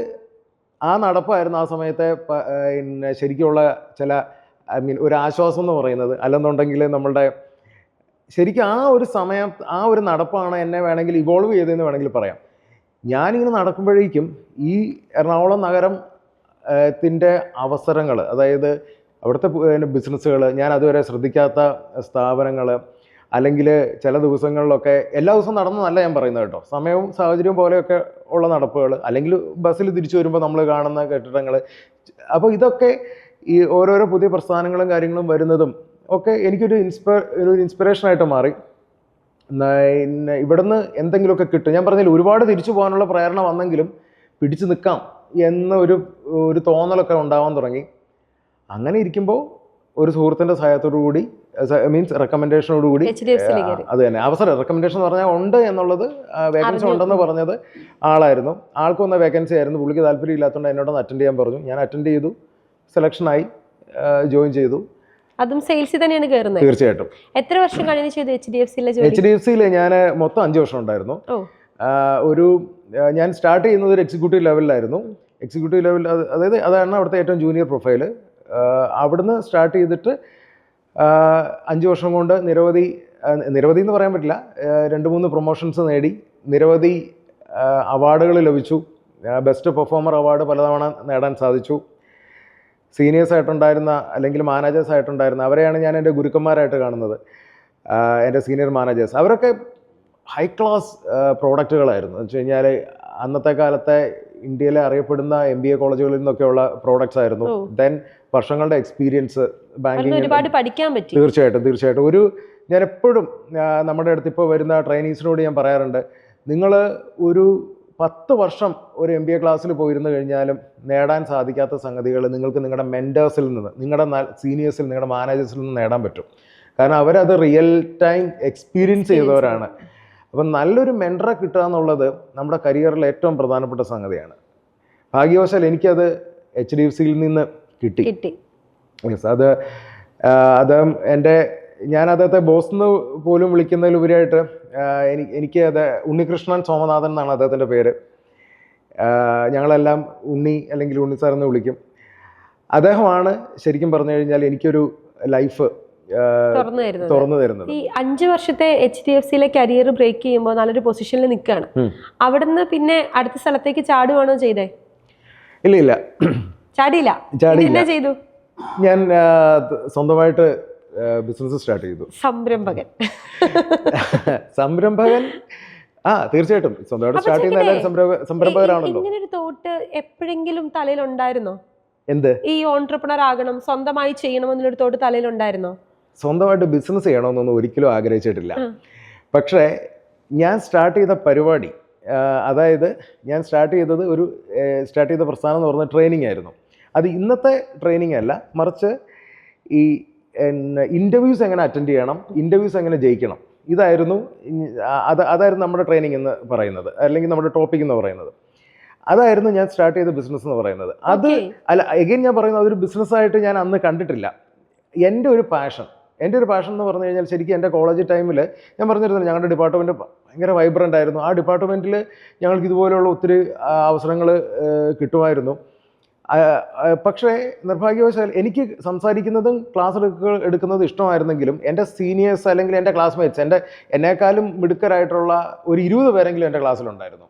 ആ നടപ്പായിരുന്നു ആ സമയത്തെ ശരിക്കുള്ള ചില ഒരു ആശ്വാസം എന്ന് പറയുന്നത്. അല്ലെന്നുണ്ടെങ്കിൽ നമ്മളുടെ ശരിക്കും ആ ഒരു സമയം, ആ ഒരു നടപ്പാണ് എന്നെ വേണമെങ്കിൽ ഇവോൾവ് ചെയ്തതെന്ന് വേണമെങ്കിൽ പറയാം. ഞാനിങ്ങനെ നടക്കുമ്പോഴേക്കും ഈ എറണാകുളം നഗരത്തിൻ്റെ അവസരങ്ങൾ, അതായത് അവിടുത്തെ ബിസിനസ്സുകൾ, ഞാൻ അതുവരെ ശ്രദ്ധിക്കാത്ത സ്ഥാപനങ്ങൾ, അല്ലെങ്കിൽ ചില ദിവസങ്ങളിലൊക്കെ, എല്ലാ ദിവസവും നടന്നതല്ല ഞാൻ പറയുന്നത് കേട്ടോ, സമയവും സാഹചര്യവും പോലെയൊക്കെ ഉള്ള നടപ്പുകൾ, അല്ലെങ്കിൽ ബസ്സിൽ തിരിച്ചു വരുമ്പോൾ നമ്മൾ കാണുന്ന കെട്ടിടങ്ങൾ, അപ്പോൾ ഇതൊക്കെ ഈ ഓരോരോ പുതിയ പ്രസ്ഥാനങ്ങളും കാര്യങ്ങളും വരുന്നതും ഒക്കെ എനിക്കൊരു ഇൻസ്പിറേഷനായിട്ട് മാറി. ഇവിടുന്ന് എന്തെങ്കിലുമൊക്കെ കിട്ടും. ഞാൻ പറഞ്ഞില്ല, ഒരുപാട് തിരിച്ചു പോകാനുള്ള പ്രേരണ വന്നെങ്കിലും പിടിച്ചു നിൽക്കാം എന്ന ഒരു തോന്നലൊക്കെ ഉണ്ടാവാൻ തുടങ്ങി. അങ്ങനെ ഇരിക്കുമ്പോൾ ഒരു സുഹൃത്തിൻ്റെ സഹായത്തോടു കൂടി, റെക്കമെൻഡേഷനോട് കൂടി, അത് തന്നെ റെക്കമെൻഡേഷൻ എന്ന് പറഞ്ഞാൽ ഉണ്ട് എന്നുള്ളത്, വേക്കൻസി ഉണ്ടെന്ന് പറഞ്ഞത് ആളായിരുന്നു. ആൾക്കൊന്ന വേക്കൻസി ആയിരുന്നു. പുള്ളിക്ക് താല്പര്യം ഇല്ലാത്തതുകൊണ്ട് എന്നോടൊന്ന് അറ്റൻഡ് ചെയ്യാൻ പറഞ്ഞു. ഞാൻ അറ്റൻഡ് ചെയ്തു, സെലക്ഷനായി, ജോയിൻ ചെയ്തു. അതും സെയിൽസിൽ തന്നെയാണ് കയറുന്നത്? തീർച്ചയായിട്ടും. എത്ര വർഷം കഴിഞ്ഞ് ചെയ്തു HDFC-യിൽ? ഞാൻ മൊത്തം 5 വർഷം ഉണ്ടായിരുന്നു. ഞാൻ സ്റ്റാർട്ട് ചെയ്യുന്നത് ഒരു എക്സിക്യൂട്ടീവ് ലെവലിലായിരുന്നു. എക്സിക്യൂട്ടീവ് ലെവൽ, അതായത് അതാണ് അവിടുത്തെ ഏറ്റവും ജൂനിയർ പ്രൊഫൈല്. അവിടുന്ന് സ്റ്റാർട്ട് ചെയ്തിട്ട് 5 വർഷം കൊണ്ട് നിരവധി എന്ന് പറയാൻ പറ്റില്ല, 2-3 പ്രൊമോഷൻസ് നേടി, നിരവധി അവാർഡുകൾ ലഭിച്ചു. ബെസ്റ്റ് പെർഫോമർ അവാർഡ് പലതവണ നേടാൻ സാധിച്ചു. സീനിയേഴ്സ് ആയിട്ടുണ്ടായിരുന്ന അല്ലെങ്കിൽ മാനേജേഴ്സ് ആയിട്ടുണ്ടായിരുന്ന അവരെയാണ് ഞാൻ എൻ്റെ ഗുരുക്കന്മാരായിട്ട് കാണുന്നത്. എൻ്റെ സീനിയർ മാനേജേഴ്സ് അവരൊക്കെ ഹൈ ക്ലാസ് പ്രോഡക്റ്റുകളായിരുന്നു. എന്ന് വെച്ച് കഴിഞ്ഞാൽ അന്നത്തെ കാലത്തെ ഇന്ത്യയിലെ അറിയപ്പെടുന്ന MBA കോളേജുകളിൽ നിന്നൊക്കെയുള്ള പ്രോഡക്ട്സ് ആയിരുന്നു. ദെൻ വർഷങ്ങളുടെ എക്സ്പീരിയൻസ്, ബാങ്കിങ്, ഒരുപാട് പഠിക്കാൻ പറ്റി. തീർച്ചയായിട്ടും. ഞാൻ എപ്പോഴും നമ്മുടെ അടുത്ത് ഇപ്പോൾ വരുന്ന ട്രെയിനീസിനോട് ഞാൻ പറയാറുണ്ട്, നിങ്ങൾ ഒരു 10 വർഷം ഒരു MBA ക്ലാസ്സിൽ പോയിരുന്നു കഴിഞ്ഞാലും നേടാൻ സാധിക്കാത്ത സംഗതികൾ നിങ്ങൾക്ക് നിങ്ങളുടെ മെൻറ്റേഴ്സിൽ നിന്ന്, നിങ്ങളുടെ സീനിയേഴ്സിൽ, നിങ്ങളുടെ മാനേജേഴ്സിൽ നിന്ന് നേടാൻ പറ്റും. കാരണം അവരത് റിയൽ ടൈം എക്സ്പീരിയൻസ് ചെയ്തവരാണ്. അപ്പം നല്ലൊരു മെൻറ്ററെ കിട്ടുക എന്നുള്ളത് നമ്മുടെ കരിയറിൽ ഏറ്റവും പ്രധാനപ്പെട്ട സംഗതിയാണ്. ഭാഗ്യവശാൽ എനിക്കത് HDFC-യിൽ നിന്ന് കിട്ടി. അത് ഞാൻ അദ്ദേഹത്തെ ബോസ് എന്ന് പോലും വിളിക്കുന്നതിലുപരിയായിട്ട് എനിക്ക് അത് ഉണ്ണികൃഷ്ണൻ സോമനാഥൻ എന്നാണ് അദ്ദേഹത്തിൻ്റെ പേര്. ഞങ്ങളെല്ലാം ഉണ്ണി അല്ലെങ്കിൽ ഉണ്ണി സാർ എന്ന് വിളിക്കും. അദ്ദേഹമാണ് ശരിക്കും പറഞ്ഞു കഴിഞ്ഞാൽ എനിക്കൊരു ലൈഫ് തുറന്നു തരുന്നത്. ഈ 5 വർഷത്തെ HDFC-ലെ കരിയർ ബ്രേക്ക് ചെയ്യുമ്പോൾ നല്ലൊരു പൊസിഷനിൽ നിൽക്കുകയാണ്. അവിടുന്ന് പിന്നെ അടുത്ത സ്ഥലത്തേക്ക് ചാടുവാണോ ചെയ്തേ? ഇല്ല, ചാടിയില്ല. ചെയ്തു? ഞാൻ സ്വന്തമായിട്ട് ബിസിനസ് സ്റ്റാർട്ട് ചെയ്തു. സംരംഭകൻ. തീർച്ചയായിട്ടും സ്വന്തമായിട്ട് സ്റ്റാർട്ട് ചെയ്യുന്ന എല്ലാവരും സംരംഭകരാണല്ലോ. ഇങ്ങനെ ഒരു തോട്ട് എപ്പോഴെങ്കിലും തലയിലുണ്ടായിരുന്നോ? എന്ത്? ഈ ഓൺട്രപ്രണർ ആകണം, സ്വന്തമായി ചെയ്യണം എന്നൊരു തോട്ട് തലയിലുണ്ടായിരുന്നോ? സ്വന്തമായിട്ട് ബിസിനസ് ചെയ്യണമെന്നൊന്നും ഒരിക്കലും ആഗ്രഹിച്ചിട്ടില്ല. പക്ഷേ ഞാൻ സ്റ്റാർട്ട് ചെയ്ത പരിപാടി, അതായത് ഞാൻ സ്റ്റാർട്ട് ചെയ്ത പ്രസ്ഥാനം എന്ന് പറഞ്ഞ ട്രെയിനിങ് ആയിരുന്നു. അത് ഇന്നത്തെ ട്രെയിനിങ് അല്ല, മറിച്ച് ഈ ഇൻ്റർവ്യൂസ് എങ്ങനെ അറ്റൻഡ് ചെയ്യണം, ഇൻ്റർവ്യൂസ് എങ്ങനെ ജയിക്കണം, അതായിരുന്നു നമ്മുടെ ട്രെയിനിങ് എന്ന് പറയുന്നത്, അല്ലെങ്കിൽ നമ്മുടെ ടോപ്പിക് എന്ന് പറയുന്നത്. അതായിരുന്നു ഞാൻ സ്റ്റാർട്ട് ചെയ്ത ബിസിനസ് എന്ന് പറയുന്നത്. അത് അല്ല, എഗെയിൻ ഞാൻ പറയുന്നത് അതൊരു ബിസിനസ്സായിട്ട് ഞാൻ അന്ന് കണ്ടിട്ടില്ല. എൻ്റെ ഒരു പാഷൻ എന്ന് പറഞ്ഞു കഴിഞ്ഞാൽ, ശരിക്കും എൻ്റെ കോളേജ് ടൈമിൽ ഞാൻ പറഞ്ഞിരുന്നില്ല, ഞങ്ങളുടെ ഡിപ്പാർട്ട്മെൻറ്റ് ഭയങ്കര വൈബ്രൻ്റ് ആയിരുന്നു. ആ ഡിപ്പാർട്ട്മെൻറ്റിൽ ഞങ്ങൾക്ക് ഇതുപോലെയുള്ള ഒത്തിരി അവസരങ്ങൾ കിട്ടുമായിരുന്നു. പക്ഷേ നിർഭാഗ്യവശാൽ എനിക്ക് സംസാരിക്കുന്നതും ക്ലാസ് എടുക്കുന്നതും ഇഷ്ടമായിരുന്നെങ്കിലും എൻ്റെ സീനിയേഴ്സ് അല്ലെങ്കിൽ എൻ്റെ ക്ലാസ്മേറ്റ്സ്, എന്നെക്കാളും മിടുക്കരായിട്ടുള്ള ഒരു 20 പേരെങ്കിലും എൻ്റെ ക്ലാസ്സിലുണ്ടായിരുന്നു.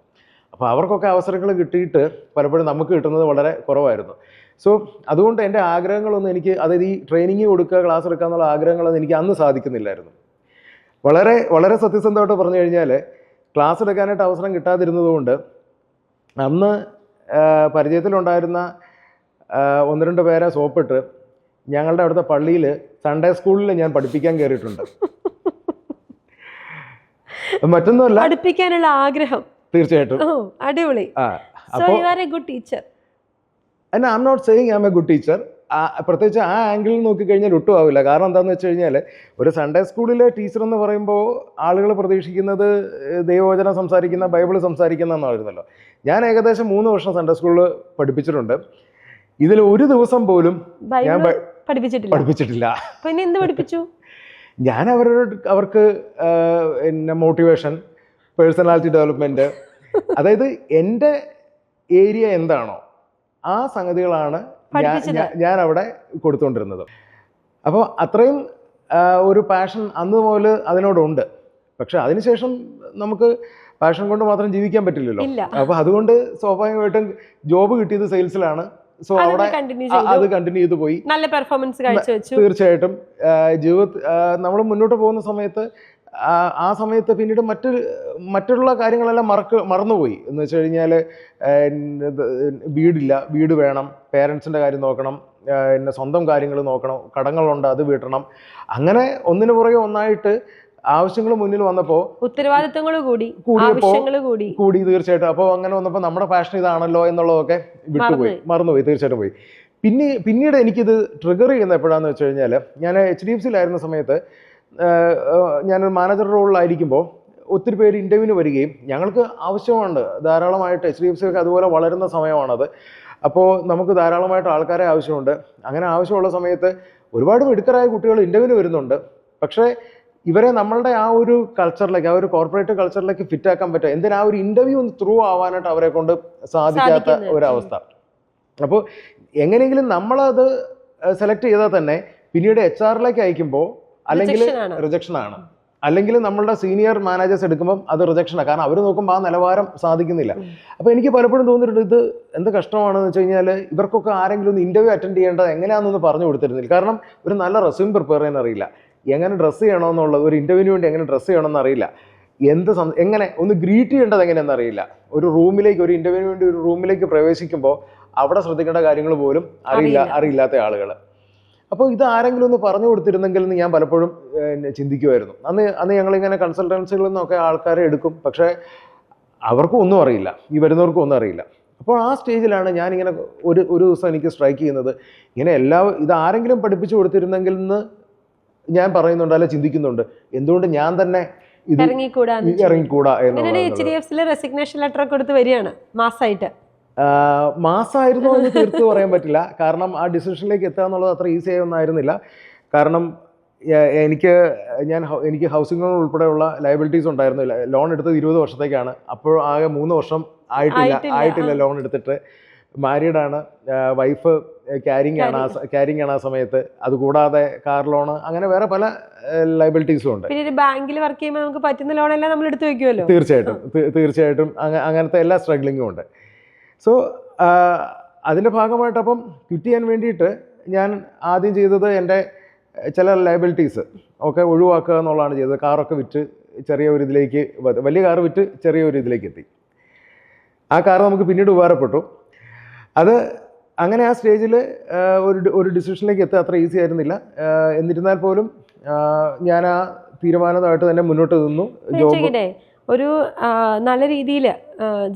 അപ്പോൾ അവർക്കൊക്കെ അവസരങ്ങൾ കിട്ടിയിട്ട് പലപ്പോഴും നമുക്ക് കിട്ടുന്നത് വളരെ കുറവായിരുന്നു. സോ അതുകൊണ്ട് എൻ്റെ ആഗ്രഹങ്ങളൊന്നും എനിക്ക്, അതായത് ഈ ട്രെയിനിങ് കൊടുക്കുക, ക്ലാസ് എടുക്കുക എന്നുള്ള ആഗ്രഹങ്ങളൊന്നും എനിക്ക് അന്ന് സാധിക്കുന്നില്ലായിരുന്നു. വളരെ വളരെ സത്യസന്ധമായിട്ട് പറഞ്ഞു കഴിഞ്ഞാൽ, ക്ലാസ് എടുക്കാനായിട്ട് അവസരം കിട്ടാതിരുന്നതുകൊണ്ട് അന്ന് പരിചയത്തിലുണ്ടായിരുന്ന 1-2 പേരെ സോപ്പിട്ട് ഞങ്ങളുടെ അവിടുത്തെ പള്ളിയിൽ സൺഡേ സ്കൂളിൽ ഞാൻ പഠിപ്പിക്കാൻ കയറിയിട്ടുണ്ട്. മറ്റൊന്നുമല്ല, പഠിപ്പിക്കാനുള്ള ആഗ്രഹം. തീർച്ചയായിട്ടും. അടിപൊളി. I am not saying I am a good teacher. പ്രത്യേകിച്ച് ആ ആംഗിളിൽ നോക്കിക്കഴിഞ്ഞാൽ ഒട്ടും ആവില്ല. കാരണം എന്താണെന്ന് വെച്ച് കഴിഞ്ഞാൽ, ഒരു സൺഡേ സ്കൂളിലെ ടീച്ചർ എന്ന് പറയുമ്പോൾ ആളുകൾ പ്രതീക്ഷിക്കുന്നത് ദൈവവചനം സംസാരിക്കുന്ന, ബൈബിൾ സംസാരിക്കുന്ന എന്നായിരുന്നല്ലോ. ഞാൻ ഏകദേശം 3 വർഷം സൺഡേ സ്കൂളിൽ പഠിപ്പിച്ചിട്ടുണ്ട്. ഇതിൽ ഒരു ദിവസം പോലും ഞാൻ പഠിപ്പിച്ചിട്ടില്ല. പിന്നെ എന്ത് പഠിപ്പിച്ചു? ഞാൻ അവർക്ക് മോട്ടിവേഷൻ, പേഴ്സണാലിറ്റി ഡെവലപ്മെൻറ്റ്, അതായത് എൻ്റെ ഏരിയ എന്താണോ ആ സംഗതികളാണ് ഞാൻ അവിടെ കൊടുത്തുകൊണ്ടിരുന്നത്. അപ്പോൾ അത്രയും ഒരു പാഷൻ അന്ന് മുതൽ അതിനോടുണ്ട്. പക്ഷെ അതിനുശേഷം നമുക്ക് പാഷൻ കൊണ്ട് മാത്രം ജീവിക്കാൻ പറ്റില്ലല്ലോ. അപ്പോൾ അതുകൊണ്ട് സ്വാഭാവികമായിട്ടും ജോബ് കിട്ടിയത് സെയിൽസിലാണ്. സോ അവിടെ അത് കണ്ടിന്യൂ ചെയ്തു പോയി. നല്ല പെർഫോമൻസ് കാഴ്ചവെച്ചു. തീർച്ചയായിട്ടും ജീവിതത്തിൽ നമ്മൾ മുന്നോട്ട് പോകുന്ന സമയത്ത്, ആ സമയത്ത് പിന്നീട് മറ്റുള്ള കാര്യങ്ങളെല്ലാം മറന്നുപോയി. എന്ന് വെച്ച് കഴിഞ്ഞാൽ, വീട് വേണം, പേരൻസിൻ്റെ കാര്യം നോക്കണം, പിന്നെ സ്വന്തം കാര്യങ്ങൾ നോക്കണം, കടങ്ങളുണ്ട് അത് വീട്ടണം, അങ്ങനെ ഒന്നിനു പുറകെ ഒന്നായിട്ട് ആവശ്യങ്ങൾ മുന്നിൽ വന്നപ്പോൾ ഉത്തരവാദിത്തങ്ങൾ കൂടി തീർച്ചയായിട്ടും. അപ്പോൾ അങ്ങനെ വന്നപ്പോൾ നമ്മുടെ പാഷൻ ഇതാണല്ലോ എന്നുള്ളതൊക്കെ മറന്നുപോയി, തീർച്ചയായിട്ടും പോയി. പിന്നീട് എനിക്കിത് ട്രിഗർ ചെയ്യുന്ന എപ്പോഴാന്ന് വെച്ച് കഴിഞ്ഞാൽ, ഞാൻ HDFCയിലായിരുന്ന സമയത്ത് ഞാനൊരു മാനേജർ റോളിലായിരിക്കുമ്പോൾ ഒത്തിരി പേര് ഇൻ്റർവ്യൂവിന് വരികയും, ഞങ്ങൾക്ക് ആവശ്യമുണ്ട് ധാരാളമായിട്ട്, HDFC ഒക്കെ അതുപോലെ വളരുന്ന സമയമാണത്. അപ്പോൾ നമുക്ക് ധാരാളമായിട്ട് ആൾക്കാരെ ആവശ്യമുണ്ട്. അങ്ങനെ ആവശ്യമുള്ള സമയത്ത് ഒരുപാട് മിടുക്കരായ കുട്ടികൾ ഇൻ്റർവ്യൂവിന് വരുന്നുണ്ട്. പക്ഷേ ഇവരെ നമ്മളുടെ ആ ഒരു കൾച്ചറിലേക്ക്, ആ ഒരു കോർപ്പറേറ്റ് കൾച്ചറിലേക്ക് ഫിറ്റ് ആക്കാൻ പറ്റുക, എന്തിനാ ഒരു ഇൻ്റർവ്യൂ ഒന്ന് ത്രൂ ആവാനായിട്ട് അവരെ കൊണ്ട് സാധിക്കാത്ത ഒരവസ്ഥ. അപ്പോൾ എങ്ങനെയെങ്കിലും നമ്മളത് സെലക്ട് ചെയ്താൽ തന്നെ പിന്നീട് HR അയക്കുമ്പോൾ അല്ലെങ്കിൽ റിജക്ഷനാണ്, അല്ലെങ്കിൽ നമ്മളുടെ സീനിയർ മാനേജേഴ്സ് എടുക്കുമ്പം അത് റിജക്ഷനാണ്. കാരണം അവർ നോക്കുമ്പോൾ ആ നിലവാരം സാധിക്കുന്നില്ല. അപ്പോൾ എനിക്ക് പലപ്പോഴും തോന്നിയിട്ടുണ്ട്, ഇത് എന്ത് കഷ്ടമാണെന്ന് വെച്ച് കഴിഞ്ഞാൽ, ഇവർക്കൊക്കെ ആരെങ്കിലും ഒന്ന് ഇൻ്റർവ്യൂ അറ്റൻഡ് ചെയ്യേണ്ടത് എങ്ങനെയാണെന്നൊന്ന് പറഞ്ഞു കൊടുത്തിരുന്നില്ല. കാരണം ഒരു നല്ല റെസ്യൂം പ്രിപ്പയർ ചെയ്യാൻ അറിയില്ല, എങ്ങനെ ഡ്രസ്സ് ചെയ്യണമെന്നുള്ളത്, ഒരു ഇൻ്റർവ്യൂവിന് വേണ്ടി എങ്ങനെ ഡ്രസ്സ് ചെയ്യണമെന്ന് അറിയില്ല, എങ്ങനെ ഒന്ന് ഗ്രീറ്റ് ചെയ്യേണ്ടത് എങ്ങനെയെന്ന് അറിയില്ല. ഒരു ഇൻ്റർവ്യൂവിന് വേണ്ടി ഒരു റൂമിലേക്ക് പ്രവേശിക്കുമ്പോൾ അവിടെ ശ്രദ്ധിക്കേണ്ട കാര്യങ്ങൾ പോലും അറിയില്ലാത്ത ആളുകൾ. അപ്പോൾ ഇത് ആരെങ്കിലും ഒന്ന് പറഞ്ഞു കൊടുത്തിരുന്നെങ്കിൽ എന്ന് ഞാൻ പലപ്പോഴും ചിന്തിക്കുമായിരുന്നു. അന്ന് ഞങ്ങളിങ്ങനെ കൺസൾട്ടൻസികളിൽ നിന്നൊക്കെ ആൾക്കാരെ എടുക്കും, പക്ഷേ അവർക്കും ഒന്നും അറിയില്ല, ഈ വരുന്നവർക്കും ഒന്നും അറിയില്ല. അപ്പോൾ ആ സ്റ്റേജിലാണ് ഞാനിങ്ങനെ ഒരു ദിവസം എനിക്ക് സ്ട്രൈക്ക് ചെയ്യുന്നത്, ഇങ്ങനെ ഇത് ആരെങ്കിലും പഠിപ്പിച്ചു കൊടുത്തിരുന്നെങ്കിൽ എന്ന് ഞാൻ പറയുന്നുണ്ട്, അല്ല ചിന്തിക്കുന്നുണ്ട്, എന്തുകൊണ്ട് ഞാൻ തന്നെ ഇത് ഇറങ്ങിക്കൂടാ എന്നുള്ളത്. റെസിഗ്നേഷൻ ലെറ്റർ കൊടുത്ത് വരികയാണ് മാസമായിരുന്നു എന്ന് തീർത്ത് പറയാൻ പറ്റില്ല. കാരണം ആ ഡിസിഷനിലേക്ക് എത്തുക എന്നുള്ളത് അത്ര ഈസി ആയി ഒന്നായിരുന്നില്ല. കാരണം എനിക്ക് ഹൗസിംഗ് ലോൺ ഉൾപ്പെടെയുള്ള ലയബിലിറ്റീസ് ഉണ്ടായിരുന്നു. ലോൺ എടുത്തത് 20 വർഷത്തേക്കാണ്. അപ്പോൾ ആകെ 3 വർഷം ആയിട്ടില്ല ലോൺ എടുത്തിട്ട്. മാരീഡാണ്, വൈഫ് ക്യാരിങ് ആണ് ആ സമയത്ത്. അതുകൂടാതെ കാർ ലോണ്, അങ്ങനെ വേറെ പല ലയബിലിറ്റീസും ഉണ്ട്. ബാങ്കിൽ വർക്ക് ചെയ്യുമ്പോൾ നമുക്ക് പറ്റുന്ന ലോണെല്ലാം നമ്മൾ എടുത്തു വെക്കുമല്ലോ. തീർച്ചയായിട്ടും അങ്ങനത്തെ എല്ലാ സ്ട്രഗ്ലിങ്ങും ഉണ്ട്. സോ അതിൻ്റെ ഭാഗമായിട്ട് അപ്പം ക്വിറ്റ് ചെയ്യാൻ വേണ്ടിയിട്ട് ഞാൻ ആദ്യം ചെയ്തത് എൻ്റെ ചില ലയബിലിറ്റീസ് ഒക്കെ ഒഴിവാക്കുക എന്നുള്ളതാണ് ചെയ്തത്. കാറൊക്കെ വിറ്റ് ചെറിയ ഒരു ഇതിലേക്ക്, വലിയ കാറ് വിറ്റ് ചെറിയ ഒരു ഇതിലേക്ക് എത്തി. ആ കാർ നമുക്ക് പിന്നീട് ഉപകാരപ്പെട്ടു. അത് അങ്ങനെ ആ സ്റ്റേജിൽ ഒരു ഡിസിഷനിലേക്ക് എത്തുക അത്ര ഈസി ആയിരുന്നില്ല. എന്നിരുന്നാൽ പോലും ഞാൻ ആ തീരുമാനമായിട്ട് തന്നെ മുന്നോട്ട് നിന്നു. ഒരു നല്ല രീതിയിൽ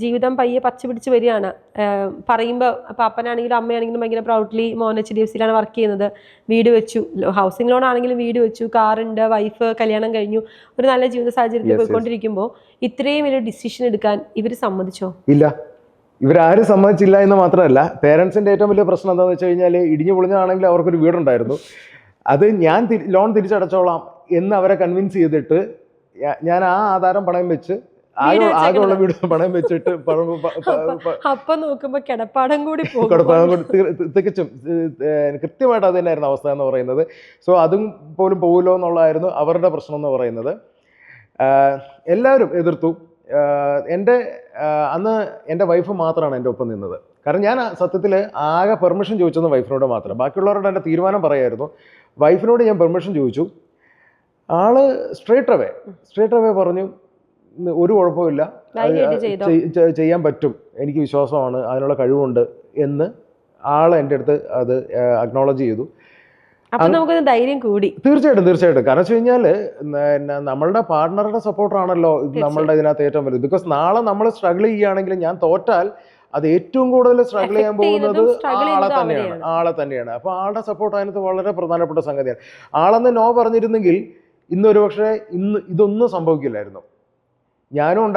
ജീവിതം പയ്യെ പച്ച പിടിച്ച് വരികയാണ്. പറയുമ്പോൾ പാപ്പനാണെങ്കിലും അമ്മയാണെങ്കിലും ഭയങ്കര പ്രൗഡ്ലി മോൻ HDFC-യിലാണ് വർക്ക് ചെയ്യുന്നത്, വീട് വെച്ചു, ഹൗസിംഗ് ലോൺ ആണെങ്കിലും വീട് വെച്ചു, കാറുണ്ട്, വൈഫ് കല്യാണം കഴിഞ്ഞു, ഒരു നല്ല ജീവിത സാഹചര്യത്തിൽ പോയിക്കൊണ്ടിരിക്കുമ്പോൾ ഇത്രയും വലിയ ഡിസിഷൻ എടുക്കാൻ ഇവർ സമ്മതിച്ചോ? ഇല്ല, ഇവരാരും സമ്മതിച്ചില്ല എന്ന് മാത്രമല്ല, പേരൻസിൻ്റെ ഏറ്റവും വലിയ പ്രശ്നം എന്താണെന്ന് വെച്ച് കഴിഞ്ഞാൽ ഇടിഞ്ഞു പൊളിഞ്ഞാണെങ്കിൽ അവർക്കൊരു വീടുണ്ടായിരുന്നു, അത് ഞാൻ ലോൺ തിരിച്ചടച്ചോളാം എന്ന് അവരെ കൺവിൻസ് ചെയ്തിട്ട് ഞാൻ ആ ആധാരം പണയം വെച്ച് ആകെയുള്ള വീട് പണയം വെച്ചിട്ട് അപ്പൊ നോക്കുമ്പോ കിടപ്പാടം കൂടി തികച്ചും കൃത്യമായിട്ട് അത് തന്നെയായിരുന്നു അവസ്ഥ എന്ന് പറയുന്നത്. സോ അതും പോലും പോകില്ലോ എന്നുള്ളതായിരുന്നു അവരുടെ പ്രശ്നം എന്ന് പറയുന്നത്. എല്ലാവരും എതിർത്തു. അന്ന് എൻ്റെ വൈഫ് മാത്രമാണ് എൻ്റെ ഒപ്പം നിന്നത്. കാരണം ഞാൻ സത്യത്തിൽ ആകെ പെർമിഷൻ ചോദിച്ചത് വൈഫിനോട് മാത്രം, ബാക്കിയുള്ളവരോട് എൻ്റെ തീരുമാനം പറയായിരുന്നു. വൈഫിനോട് ഞാൻ പെർമിഷൻ ചോദിച്ചു, ആള് സ്ട്രേറ്റ് അവേ പറഞ്ഞു ഒരു കുഴപ്പമില്ല, ചെയ്യാൻ പറ്റും, എനിക്ക് വിശ്വാസമാണ്, അതിനുള്ള കഴിവുണ്ട് എന്ന് ആൾ എൻ്റെ അടുത്ത് അത് അക്നോളജ് ചെയ്തു. ധൈര്യം കൂടി. തീർച്ചയായിട്ടും. കാരണം വെച്ച് കഴിഞ്ഞാൽ നമ്മളുടെ പാർട്ട്ണറുടെ സപ്പോർട്ടാണല്ലോ നമ്മളുടെ ഇതിനകത്ത് ഏറ്റവും വലുത്. ബിക്കോസ് നാളെ നമ്മൾ സ്ട്രഗിൾ ചെയ്യുകയാണെങ്കിൽ ഞാൻ തോറ്റാൽ അത് ഏറ്റവും കൂടുതൽ സ്ട്രഗിൾ ചെയ്യാൻ പോകുന്നത് ആളെ തന്നെയാണ്. അപ്പോൾ ആളുടെ സപ്പോർട്ട് അതിനകത്ത് വളരെ പ്രധാനപ്പെട്ട സംഗതിയാണ്. ആളെന്ന് നോ പറഞ്ഞിരുന്നെങ്കിൽ ഇന്നൊരു പക്ഷേ ഇതൊന്നും സംഭവിക്കില്ലായിരുന്നു, ഞാനും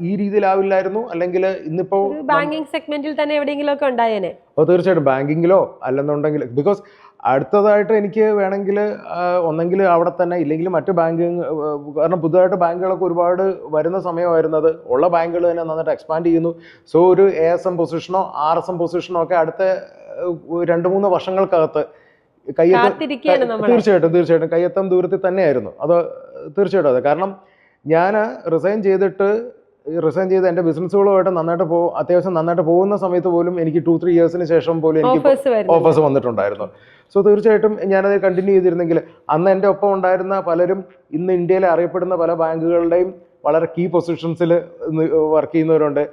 ഈ രീതിയിലാവില്ലായിരുന്നു. അല്ലെങ്കിൽ ഇന്നിപ്പോ ബാങ്കിങ് സെഗ്മെന്റിൽ തന്നെ എവിടെയെങ്കിലും ഒക്കെ ഉണ്ടായേനെ. തീർച്ചയായിട്ടും ബാങ്കിങ്ങിലോ അല്ലെന്നുണ്ടെങ്കിൽ, ബിക്കോസ് അടുത്തതായിട്ട് എനിക്ക് വേണമെങ്കിൽ ഒന്നെങ്കിൽ അവിടെ തന്നെ, ഇല്ലെങ്കിൽ മറ്റ് ബാങ്കിങ്, കാരണം പുതുതായിട്ട് ബാങ്കുകളൊക്കെ ഒരുപാട് വരുന്ന സമയമായിരുന്നത്, ഉള്ള ബാങ്കുകൾ തന്നെ നന്നായിട്ട് എക്സ്പാൻഡ് ചെയ്യുന്നു. സോ ഒരു ASM പൊസിഷനോ RSM പൊസിഷനോ ഒക്കെ അടുത്ത 2-3 വർഷങ്ങൾക്കകത്ത് തീർച്ചയായിട്ടും കയ്യെത്താൻ ദൂരത്തിൽ തന്നെയായിരുന്നു. അത് തീർച്ചയായിട്ടും അതെ. കാരണം ഞാൻ റിസൈൻ ചെയ്ത് എൻ്റെ ബിസിനസ്സുകളുമായിട്ട് അത്യാവശ്യം നന്നായിട്ട് പോകുന്ന സമയത്ത് പോലും എനിക്ക് 2-3 ഇയേഴ്സിന് ശേഷം പോലും എനിക്ക് ഓഫേഴ്സ് വന്നിട്ടുണ്ടായിരുന്നു. സോ തീർച്ചയായിട്ടും ഞാനത് കണ്ടിന്യൂ ചെയ്തിരുന്നെങ്കിൽ അന്ന് എൻ്റെ ഒപ്പം ഉണ്ടായിരുന്ന പലരും ഇന്ന് ഇന്ത്യയിലെ അറിയപ്പെടുന്ന പല ബാങ്കുകളുടെയും വളരെ കീ പൊസിഷൻസിൽ വർക്ക് ചെയ്യുന്നവരുണ്ട്.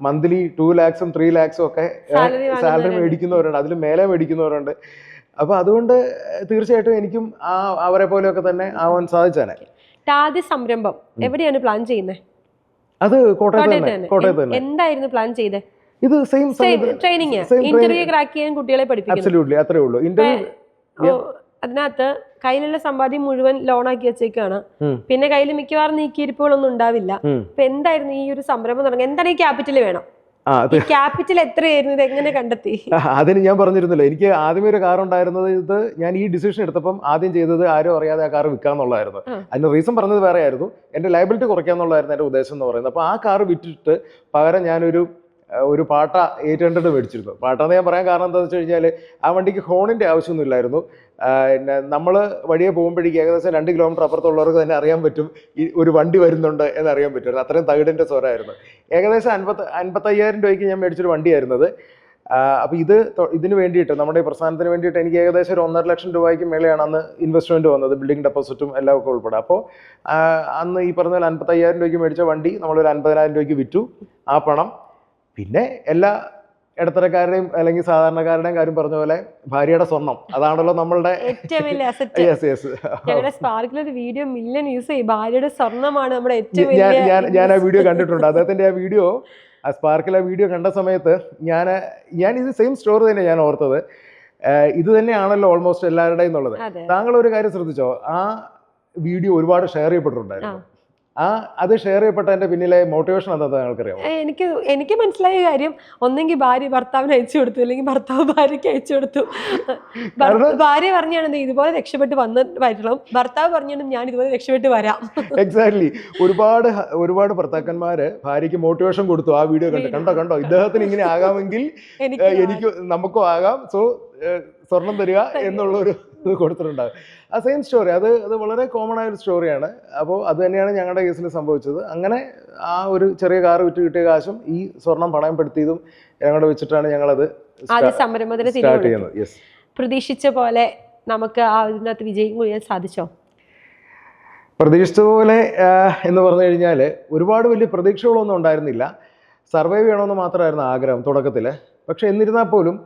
മന്ത്ലി 2 lakhs 3 lakhs ഒക്കെ സാലറി മേടിക്കുന്നവരുണ്ട്, അതിൽ മേലെ മേടിക്കുന്നവരുണ്ട്. അപ്പോൾ അതുകൊണ്ട് തീർച്ചയായിട്ടും എനിക്കും അവരെ പോലെയൊക്കെ തന്നെ ആവാൻ സാധിച്ചേനെ. ആദ്യ സംരംഭം എവിടെയാണ് പ്ലാൻ ചെയ്യുന്നത്? അത് കോട്ടയത്ത് തന്നെ. എന്തായിരുന്നു പ്ലാൻ ചെയ്തത്? ഇത് ട്രെയിനിങ്, ഇന്റർവ്യൂ ക്രാക്ക് ചെയ്യാൻ കുട്ടികളെ പഠിപ്പിക്കുന്നു. അബ്സല്യൂട്ട്ലി, അത്രേ ഉള്ളൂ. അതിനകത്ത് കയ്യിലുള്ള സമ്പാദ്യം മുഴുവൻ ലോണാക്കി വെച്ചേക്കാണ്, പിന്നെ കയ്യിൽ മിക്കവാറും നീക്കിയിരിപ്പുകളൊന്നും ഉണ്ടാവില്ല. അപ്പൊ എന്തായിരുന്നു ഈ ഒരു സംരംഭം തുടങ്ങി? എന്താണ് ഈ ക്യാപിറ്റൽ വേണം? ക്യാപിറ്റൽ എത്രയായിരുന്നു? ഇത് എങ്ങനെ കണ്ടെത്തി? അതിന് ഞാൻ പറഞ്ഞിരുന്നല്ലോ, എനിക്ക് ആദ്യമേ ഒരു കാർ ഉണ്ടായിരുന്നത്. ഇത് ഞാൻ ഈ ഡിസിഷൻ എടുത്തപ്പം ആദ്യം ചെയ്തത് ആരും അറിയാതെ ആ കാർ വിൽക്കാന്നുള്ളതായിരുന്നു. അതിന് റീസൺ പറഞ്ഞത് വേറെ ആയിരുന്നു. എൻ്റെ ലയബിലിറ്റി കുറയ്ക്കാന്നുള്ളതായിരുന്നു എൻ്റെ ഉദ്ദേശം എന്ന് പറയുന്നത്. അപ്പോൾ ആ കാർ വിറ്റിട്ട് പകരം ഞാനൊരു പാട്ട 800 മേടിച്ചിരുന്നു. പാട്ടെന്ന് ഞാൻ പറയാൻ കാരണം എന്താണെന്ന് വെച്ച് കഴിഞ്ഞാൽ ആ വണ്ടിക്ക് ഹോണിൻ്റെ ആവശ്യമൊന്നുമില്ലായിരുന്നു. നമ്മൾ വഴിയെ പോകുമ്പോഴേക്കും ഏകദേശം 2 കിലോമീറ്റർ അപ്പുറത്തുള്ളവർക്ക് തന്നെ അറിയാൻ പറ്റും ഈ ഒരു വണ്ടി വരുന്നുണ്ട് എന്നറിയാൻ പറ്റുമായിരുന്നു. അത്രയും തകിടിൻ്റെ സ്വരമായിരുന്നു. ഏകദേശം 55,000 രൂപയ്ക്ക് ഞാൻ മേടിച്ചൊരു വണ്ടിയായിരുന്നത്. അപ്പോൾ ഇതിന് വേണ്ടിയിട്ട്, നമ്മുടെ ഈ പ്രസ്ഥാനത്തിന് വേണ്ടിയിട്ട് എനിക്ക് ഏകദേശം ഒരു 1.5 ലക്ഷം രൂപയ്ക്ക് മേലെയാണ് അന്ന് ഇൻവെസ്റ്റ്മെൻറ്റ് വന്നത്, ബിൽഡിംഗ് ഡെപ്പോസിറ്റും എല്ലാം ഒക്കെ ഉൾപ്പെടെ. അപ്പോൾ അന്ന് ഈ പറഞ്ഞ 55,000 രൂപയ്ക്ക് മേടിച്ച വണ്ടി നമ്മളൊരു 50,000 രൂപയ്ക്ക് വിറ്റു. ആ പണം പിന്നെ എല്ലാ ഇടത്തരക്കാരുടെയും അല്ലെങ്കിൽ സാധാരണക്കാരുടെയും കാര്യം പറഞ്ഞ പോലെ ഭാര്യയുടെ സ്വർണം, അതാണല്ലോ നമ്മളുടെ ഏറ്റവും വലിയ അസറ്റ്. ഞങ്ങളുടെ സ്പാർക്കിൽ ഒരു വീഡിയോ മില്യൺ യൂസ് ചെയ്യും, ഭാര്യയുടെ സ്വർണ്ണമാണ് നമ്മുടെ ഏറ്റവും വലിയ. ഞാൻ ആ വീഡിയോ കണ്ടിട്ടുണ്ട്. അദ്ദേഹത്തിന്റെ ആ വീഡിയോ, ആ സ്പാർക്കിൽ ആ വീഡിയോ കണ്ട സമയത്ത് ഞാൻ ഇത് സെയിം സ്റ്റോറി തന്നെ ഞാൻ ഓർത്തത്. ഇത് തന്നെയാണല്ലോ ഓൾമോസ്റ്റ് എല്ലാവരുടെയും എന്നുള്ളത്. താങ്കൾ ഒരു കാര്യം ശ്രദ്ധിച്ചോ, ആ വീഡിയോ ഒരുപാട് ഷെയർ ചെയ്യപ്പെട്ടിട്ടുണ്ടായിരുന്നു. അത് ഷെയർ ചെയ്യപ്പെട്ടതിന്റെ പിന്നിലെ മോട്ടിവേഷൻ എന്താ നിങ്ങൾക്കറിയാമോ? എനിക്ക് മനസ്സിലായ കാര്യം, ഒന്നെങ്കിൽ ഭാര്യ ഭർത്താവിന് അയച്ചു കൊടുത്തു, അല്ലെങ്കിൽ ഭർത്താവ് ഭാര്യയ്ക്ക് അയച്ചു കൊടുത്തു. ഭാര്യ പറഞ്ഞാണ് ഇതുപോലെ രക്ഷപ്പെട്ട് വരണം, ഭർത്താവ് പറഞ്ഞാണ് ഞാൻ ഇതുപോലെ രക്ഷപ്പെട്ട് വരാം. എക്സാക്ട്ലി. ഒരുപാട് ഭർത്താക്കന്മാര് ഭാര്യയ്ക്ക് മോട്ടിവേഷൻ കൊടുത്തു. ആ വീഡിയോ കണ്ടോ ഇദ്ദേഹത്തിന് ഇങ്ങനെ ആകാമെങ്കിൽ നമുക്കും ആകാം, സോ സ്വർണം തരിക എന്നുള്ളൊരു ഇത് കൊടുത്തിട്ടുണ്ടാകും. ആ സെയിം സ്റ്റോറി, അത് വളരെ കോമൺ ആയൊരു സ്റ്റോറിയാണ്. അപ്പോൾ അത് തന്നെയാണ് ഞങ്ങളുടെ കേസിൽ സംഭവിച്ചത്. അങ്ങനെ ആ ഒരു ചെറിയ കാർ വിറ്റ് കിട്ടിയ കാശും ഈ സ്വർണം പണയപ്പെടുത്തിയതും ഞങ്ങളുടെ വെച്ചിട്ടാണ് ഞങ്ങളത് സ്റ്റാർട്ട് ചെയ്യുന്നത്. പ്രതീക്ഷിച്ച പോലെ നമുക്ക് ആ ഇതിനകത്ത് വിജയം കൊയ്യാൻ സാധിച്ചോ? പ്രതീക്ഷിച്ച പോലെ എന്ന് പറഞ്ഞു കഴിഞ്ഞാൽ ഒരുപാട് വലിയ പ്രതീക്ഷകളൊന്നും ഉണ്ടായിരുന്നില്ല. സർവൈവ് ചെയ്യണമെന്ന് മാത്രമായിരുന്നു ആഗ്രഹം തുടക്കത്തിൽ. പക്ഷെ എന്നിരുന്നാൽ പോലും